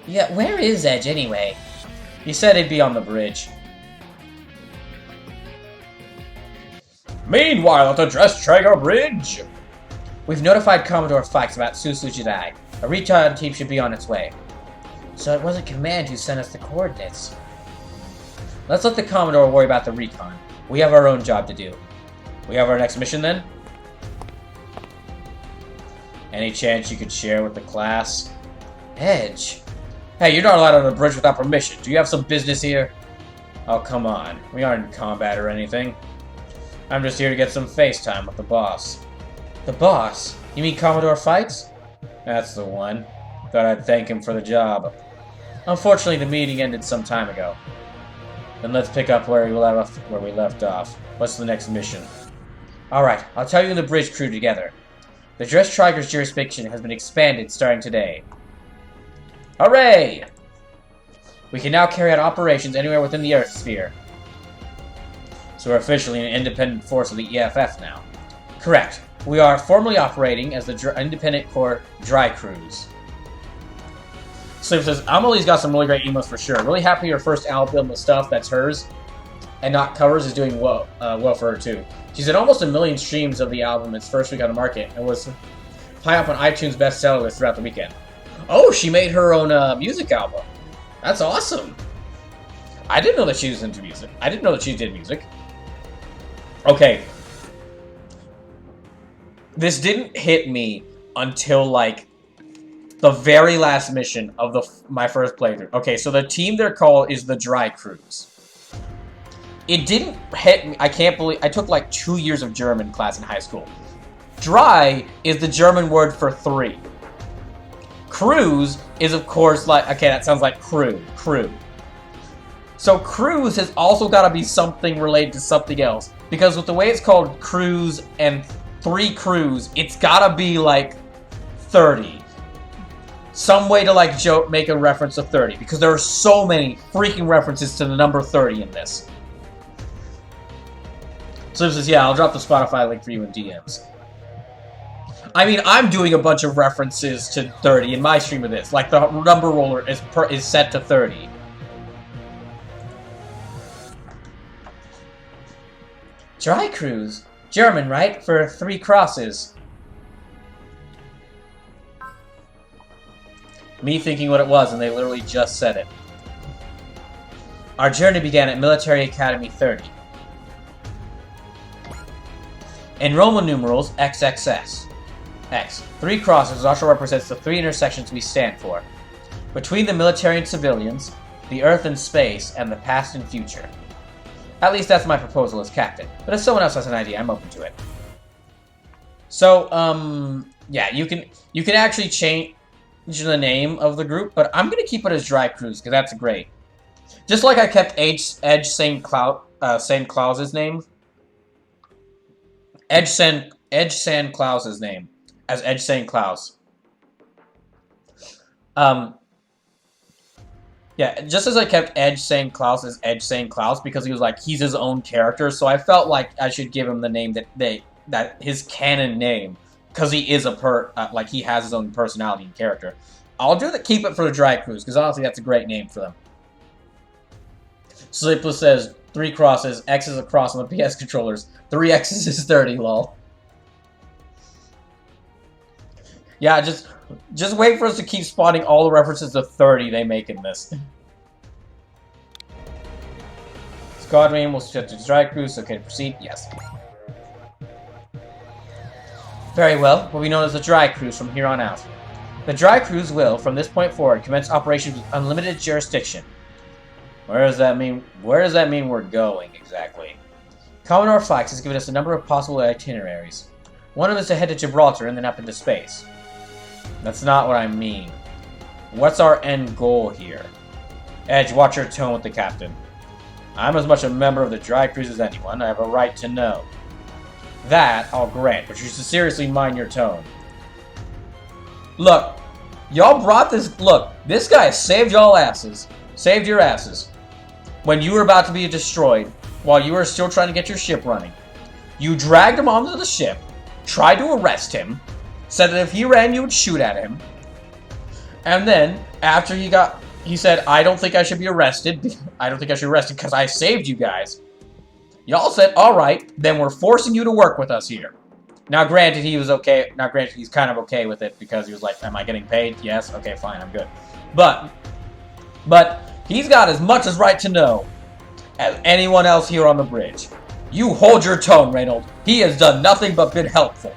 Yeah, where is Edge anyway? He said he'd be on the bridge. Meanwhile, at the Dress Traeger Bridge! We've notified Commodore Fikes about Susu Jidai. A recon team should be on its way. So it wasn't Command who sent us the coordinates. Let's let the Commodore worry about the recon. We have our own job to do. We have our next mission then? Any chance you could share with the class? Edge? Hey, you're not allowed on the bridge without permission. Do you have some business here? Oh, come on. We aren't in combat or anything. I'm just here to get some face time with the boss. The boss? You mean Commodore Fikes? That's the one. Thought I'd thank him for the job. Unfortunately, the meeting ended some time ago. Then let's pick up where we left off. What's the next mission? Alright, I'll tell you and the bridge crew together. The Dress Traeger's jurisdiction has been expanded starting today. Hooray! We can now carry out operations anywhere within the Earth sphere. So we're officially an independent force of the EFF now. Correct. We are formally operating as the Independent Corps Dry Crews. Sleep says, Amelie's got some really great emotes for sure. Really happy her first album of stuff that's hers and not covers is doing well for her too. She's had almost 1 million streams of the album its first week on the market and was high up on iTunes bestseller list throughout the weekend. Oh, she made her own music album. That's awesome. I didn't know that she was into music. I didn't know that she did music. Okay. This didn't hit me until, like, the very last mission of my first playthrough. Okay, so the team they're called is the Dry Crews. It didn't hit me. I can't believe... I took, like, 2 years of German class in high school. Dry is the German word for 3. Crews is, of course, like... Okay, that sounds like crew. Crew. So crews has also got to be something related to something else. Because with the way it's called crews and 3 crews, it's got to be, like, 30. Some way to, like, make a reference to 30. Because there are so many freaking references to the number 30 in this. So it says, yeah, I'll drop the Spotify link for you in DMs. I mean, I'm doing a bunch of references to 30 in my stream of this. Like, the number roller is set to 30. Dry cruise. German, right? For 3 crosses. Me thinking what it was, and they literally just said it. Our journey began at Military Academy 30. In Roman numerals, XXS. X. 3 crosses also represents the 3 intersections we stand for. Between the military and civilians, the Earth and space, and the past and future. At least that's my proposal as captain. But if someone else has an idea, I'm open to it. So, yeah, you can actually change the name of the group, but I'm gonna keep it as Dry Cruise because that's great. Just like I kept Edge St. Claus's name. Edge St. Claus's name as Edge St. Claus. Yeah, just as I kept Edge St. Claus as Edge St. Claus because he was like, he's his own character, so I felt like I should give him the name that his canon name, because he is like he has his own personality and character. I'll keep it for the Dry Cruise, because honestly that's a great name for them. Sleepless says 3 crosses, X is a cross on the PS controllers. 3 X's is 30, lol. Yeah, just wait for us to keep spawning all the references to 30 they make in this. Squadron will set to Dry Cruise, okay, proceed? Yes. Very well, will be known as the Dry Cruise from here on out. The Dry Cruise will, from this point forward, commence operations with unlimited jurisdiction. Where does that mean we're going, exactly? Commodore Flax has given us a number of possible itineraries. One of them is to head to Gibraltar and then up into space. That's not what I mean. What's our end goal here? Edge, watch your tone with the captain. I'm as much a member of the Dry Cruise as anyone. I have a right to know. That, I'll grant, but you should seriously mind your tone. Look, y'all brought this... Look, this guy saved y'all asses. Saved your asses. When you were about to be destroyed, while you were still trying to get your ship running. You dragged him onto the ship, tried to arrest him, said that if he ran, you would shoot at him. And then, after he said, I don't think I should be arrested. I don't think I should be arrested because I saved you guys. Y'all said, alright, then we're forcing you to work with us here. Now, granted, he was okay. Now, granted, he's kind of okay with it because he was like, am I getting paid? Yes. Okay, fine, I'm good. But he's got as much as right to know as anyone else here on the bridge. You hold your tone, Reynold. He has done nothing but been helpful.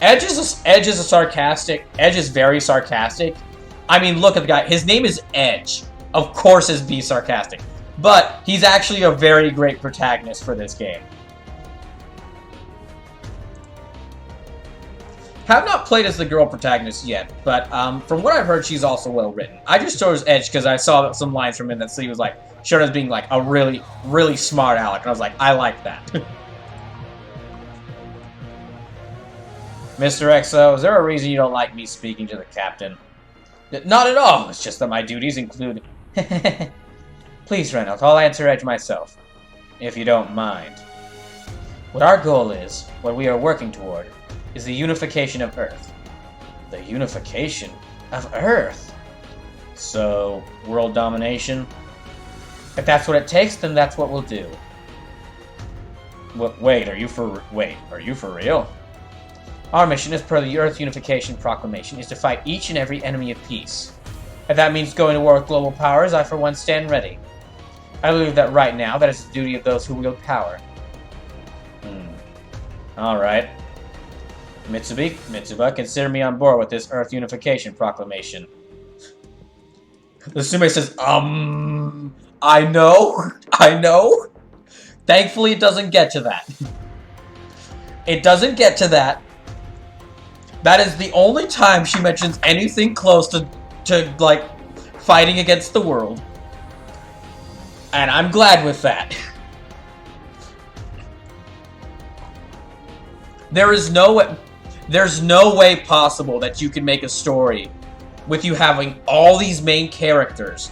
Edge is very sarcastic. I mean, look at the guy. His name is Edge. Of course he's be sarcastic. But he's actually a very great protagonist for this game. Have not played as the girl protagonist yet, but from what I've heard, she's also well written. I just chose Edge because I saw some lines from him that he was like, showed as being like a really, really smart aleck, and I was like, I like that. Mr. XO, is there a reason you don't like me speaking to the captain? Not at all, it's just that my duties include... Please, Reynolds, I'll answer Edge myself, if you don't mind. What our goal is, what we are working toward, is the unification of Earth. The unification of Earth? So, world domination? If that's what it takes, then that's what we'll do. Wait, are you for real? Our mission, as per the Earth Unification Proclamation, is to fight each and every enemy of peace. If that means going to war with global powers, I for one stand ready. I believe that right now, that is the duty of those who wield power. Alright. Mitsuba, consider me on board with this Earth Unification Proclamation. The Sume says, I know. Thankfully, it doesn't get to that. It doesn't get to that. That is the only time she mentions anything close to like, fighting against the world. And I'm glad with that. There's no way possible that you can make a story with you having all these main characters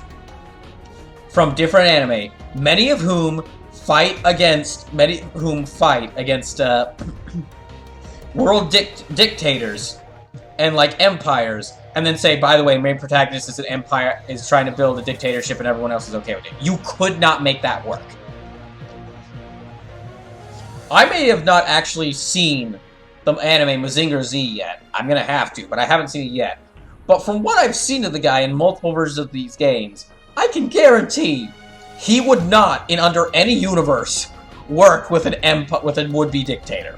from different anime, many of whom fight against world dictators and like empires, and then say, by the way, main protagonist is an empire, is trying to build a dictatorship, and everyone else is okay with it. You could not make that work. I may have not actually seen the anime Mazinger Z yet. I'm gonna have to, but I haven't seen it yet. But from what I've seen of the guy in multiple versions of these games, I can guarantee he would not, in under any universe, work with a would-be dictator.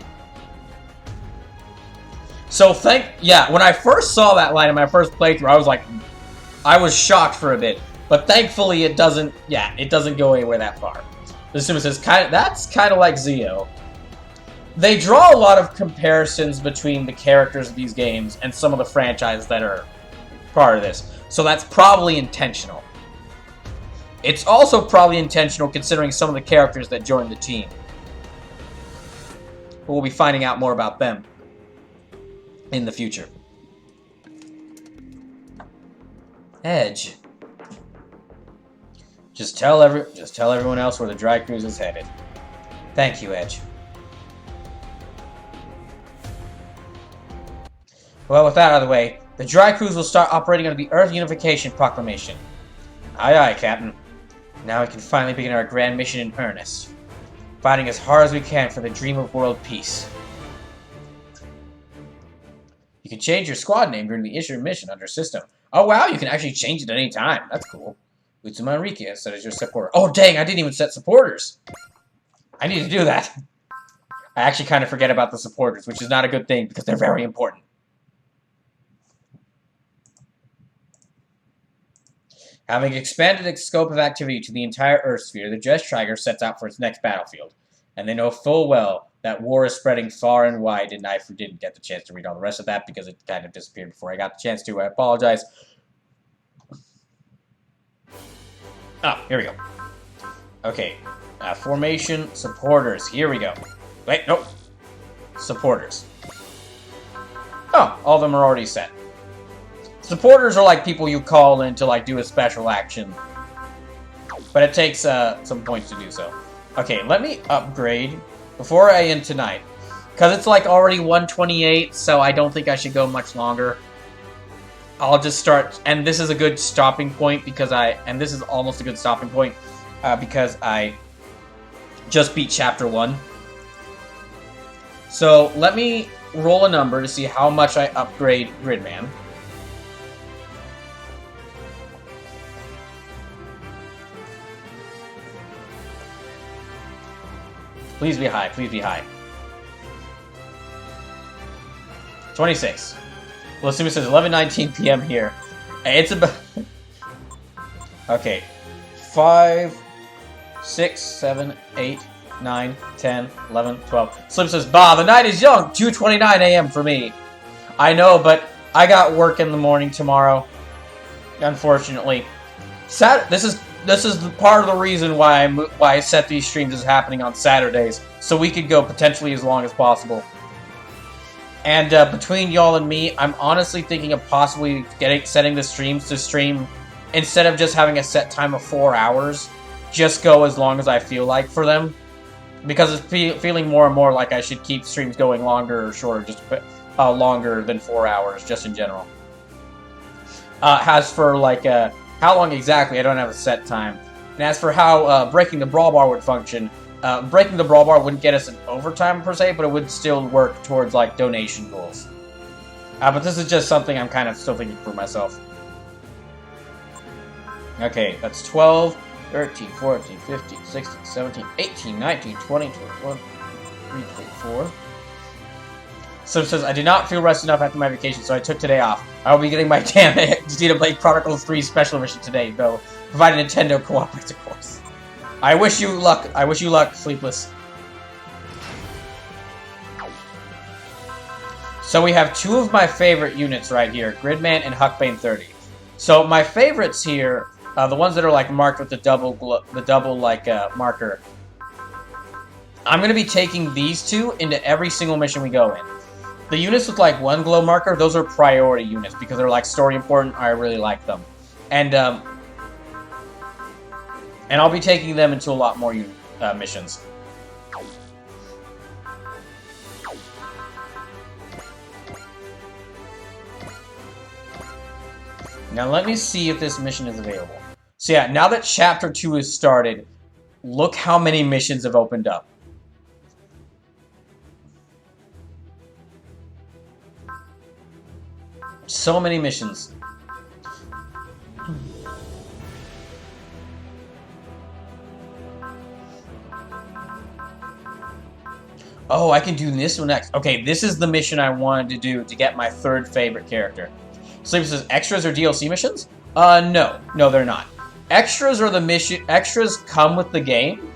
So when I first saw that line in my first playthrough, I was shocked for a bit. But thankfully it doesn't go anywhere that far. The sim says, that's kind of like Zio. They draw a lot of comparisons between the characters of these games and some of the franchises that are part of this. So that's probably intentional. It's also probably intentional considering some of the characters that joined the team. We'll be finding out more about them in the future. Edge. Just tell everyone else where the dry cruise is headed. Thank you, Edge. Well, with that out of the way, the dry cruise will start operating under the Earth Unification Proclamation. Aye aye, Captain. Now we can finally begin our grand mission in earnest. Fighting as hard as we can for the dream of world peace. You can change your squad name during the issue mission under system. Oh wow, you can actually change it at any time. That's cool. Utsuma Enrique has set as your supporter. Oh dang, I didn't even set supporters. I need to do that. I actually kind of forget about the supporters, which is not a good thing because they're very important. Having expanded its scope of activity to the entire Earth sphere, the Jet Striker sets out for its next battlefield. And they know full well that war is spreading far and wide, and I didn't get the chance to read all the rest of that because it kind of disappeared before I got the chance to. I apologize. Ah, here we go. Okay, formation, supporters. Here we go. Wait, nope. Supporters. Oh, all of them are already set. Supporters are like people you call in to like do a special action. But it takes some points to do so. Okay, let me upgrade before I end tonight. Because it's like already 128, so I don't think I should go much longer. I'll just start, and this is a good stopping point because this is almost a good stopping point because I just beat Chapter 1. So let me roll a number to see how much I upgrade Gridman. Please be high, please be high. 26. Well, assume it says 11:19 p.m. here. It's about... Okay. 5, 6, 7, 8, 9, 10, 11, 12. Slim says, bah, the night is young! 2:29 a.m. for me. I know, but I got work in the morning tomorrow. Unfortunately. This is the part of the reason why I set these streams as happening on Saturdays, so we could go potentially as long as possible. And between y'all and me, I'm honestly thinking of possibly setting the streams to stream, instead of just having a set time of 4 hours, just go as long as I feel like for them. Because it's feeling more and more like I should keep streams going longer or shorter, just longer than 4 hours, just in general. As for like how long exactly, I don't have a set time. And as for how breaking the brawl bar would function, breaking the brawl bar wouldn't get us an overtime per se, but it would still work towards like donation goals. But this is just something I'm kind of still thinking for myself. Okay, that's 12, 13, 14, 15, 16, 17, 18, 19, 20, 21, 23, 24. Sim says, I did not feel rested enough after my vacation, so I took today off. I will be getting my damn Xenoblade Chronicles 3 special mission today, though, provided Nintendo cooperates, of course. I wish you luck. I wish you luck, Sleepless. So we have two of my favorite units right here, Gridman and Huckbane 30. So my favorites here, the ones that are like marked with the double marker. I'm going to be taking these two into every single mission we go in. The units with like one glow marker, those are priority units because they're like story important. I really like them, and I'll be taking them into a lot more missions. Now let me see if this mission is available. So yeah, now that Chapter 2 is started, look how many missions have opened up. So many missions. Oh, I can do this one next. Okay, this is the mission I wanted to do to get my third favorite character. Sleeper says, extras or DLC missions? No. No, they're not. Extras are the mission. Extras come with the game,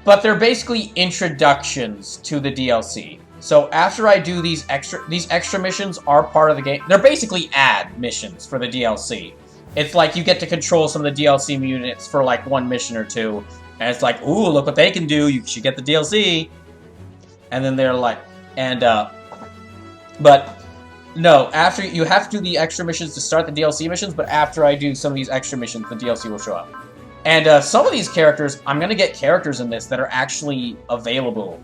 but they're basically introductions to the DLC. So after I do these extra missions are part of the game. They're basically ad missions for the DLC. It's like you get to control some of the DLC units for like one mission or two, and it's like, ooh, look what they can do. You should get the DLC. And then they're like, but no, after you have to do the extra missions to start the DLC missions, but after I do some of these extra missions, the DLC will show up. And some of these characters, I'm gonna get characters in this that are actually available,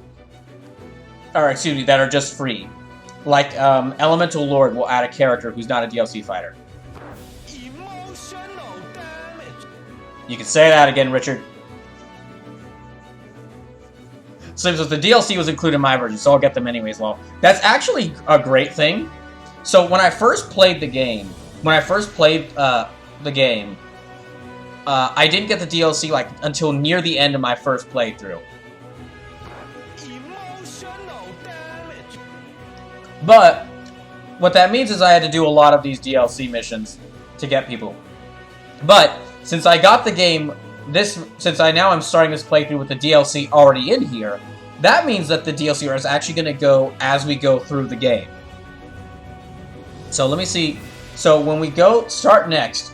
or excuse me, that are just free. Like Elemental Lord will add a character who's not a DLC fighter. Emotional damage. You can say that again, Richard. So the DLC was included in my version, so I'll get them anyways. Well, that's actually a great thing. So when I first played the game, I didn't get the DLC like until near the end of my first playthrough. Emotional damage. But what that means is I had to do a lot of these DLC missions to get people. But since I got the game, I'm starting this playthrough with the DLC already in here, that means that the DLC is actually going to go as we go through the game. So let me see. So when we start next,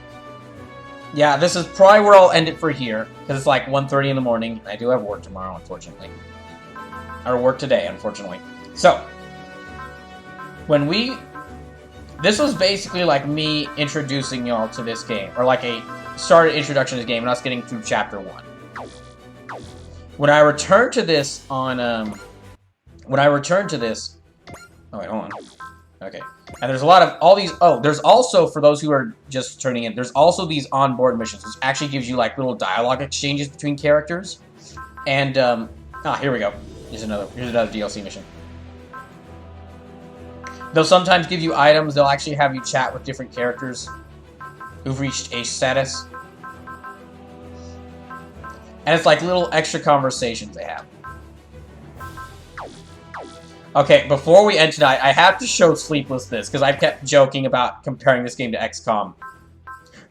yeah, this is probably where I'll end it for here, because it's like 1:30 in the morning. I do have work tomorrow, unfortunately. Or work today, unfortunately. So, this was basically like me introducing y'all to this game, or like a started introduction to the game, and us getting through Chapter 1. When I return to this on, oh wait, hold on. Okay. And there's a lot of all these, there's also, for those who are just turning in, there's also these onboard missions, which actually gives you like little dialogue exchanges between characters. And, here we go. Here's another DLC mission. They'll sometimes give you items, they'll actually have you chat with different characters who've reached Ace status. And it's like little extra conversations they have. Okay, before we end tonight, I have to show Sleepless this, because I've kept joking about comparing this game to XCOM.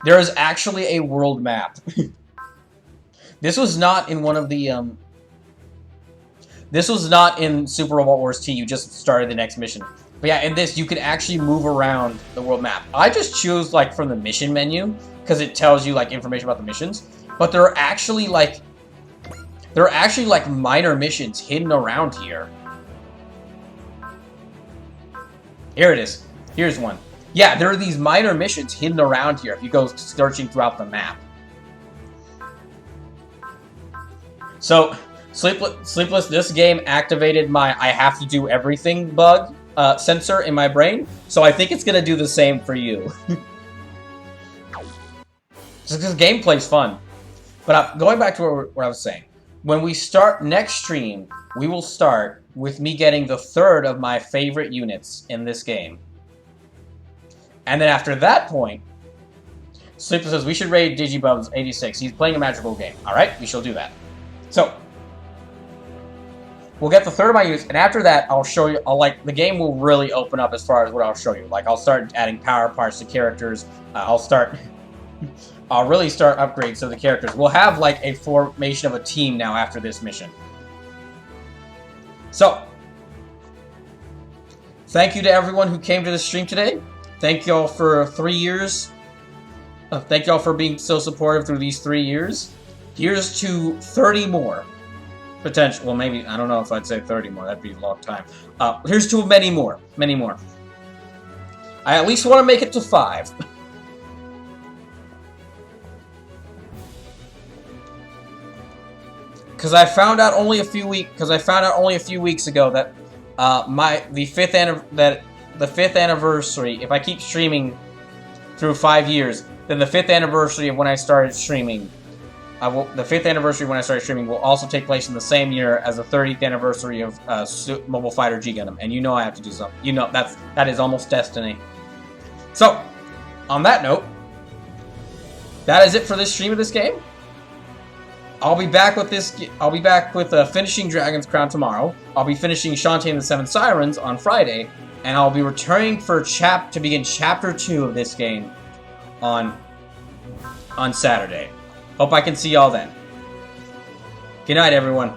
There is actually a world map. This was not in one of the, this was not in Super Robot Wars T, you just started the next mission. But yeah, in this, you can actually move around the world map. I just choose, like, from the mission menu, because it tells you, like, information about the missions. But there are actually, like, minor missions hidden around here. Here it is. Here's one. Yeah, there are these minor missions hidden around here if you go searching throughout the map. So, Sleepless, this game activated my I have to do everything bug sensor in my brain, so I think it's going to do the same for you. Just because gameplay's fun. But going back to what I was saying. When we start next stream, we will start with me getting the third of my favorite units in this game. And then after that point, Sleepless says, we should raid Digibubs 86. He's playing a magical game. Alright, we shall do that. So, we'll get the third of my units, and after that, I'll show you, the game will really open up as far as what I'll show you. Like, I'll start adding power parts to characters. I'll really start upgrades to the characters. We'll have, like, a formation of a team now after this mission. So, thank you to everyone who came to the stream today. Thank y'all for 3 years. Thank y'all for being so supportive through these 3 years. Here's to 30 more. Potential. Well, maybe, I don't know if I'd say 30 more. That'd be a long time. Here's to many more. Many more. I at least want to make it to 5. Because I found out only a few weeks ago that the 5th anniversary, if I keep streaming through 5 years, then the 5th anniversary of when I started streaming, the 5th anniversary when I started streaming will also take place in the same year as the 30th anniversary of Mobile Fighter G Gundam, and you know I have to do something. You know that is almost destiny. So, on that note, that is it for this stream of this game. I'll be back with finishing Dragon's Crown tomorrow. I'll be finishing Shantae and the Seven Sirens on Friday, and I'll be returning to begin Chapter 2 of this game on Saturday. Hope I can see y'all then. Good night, everyone.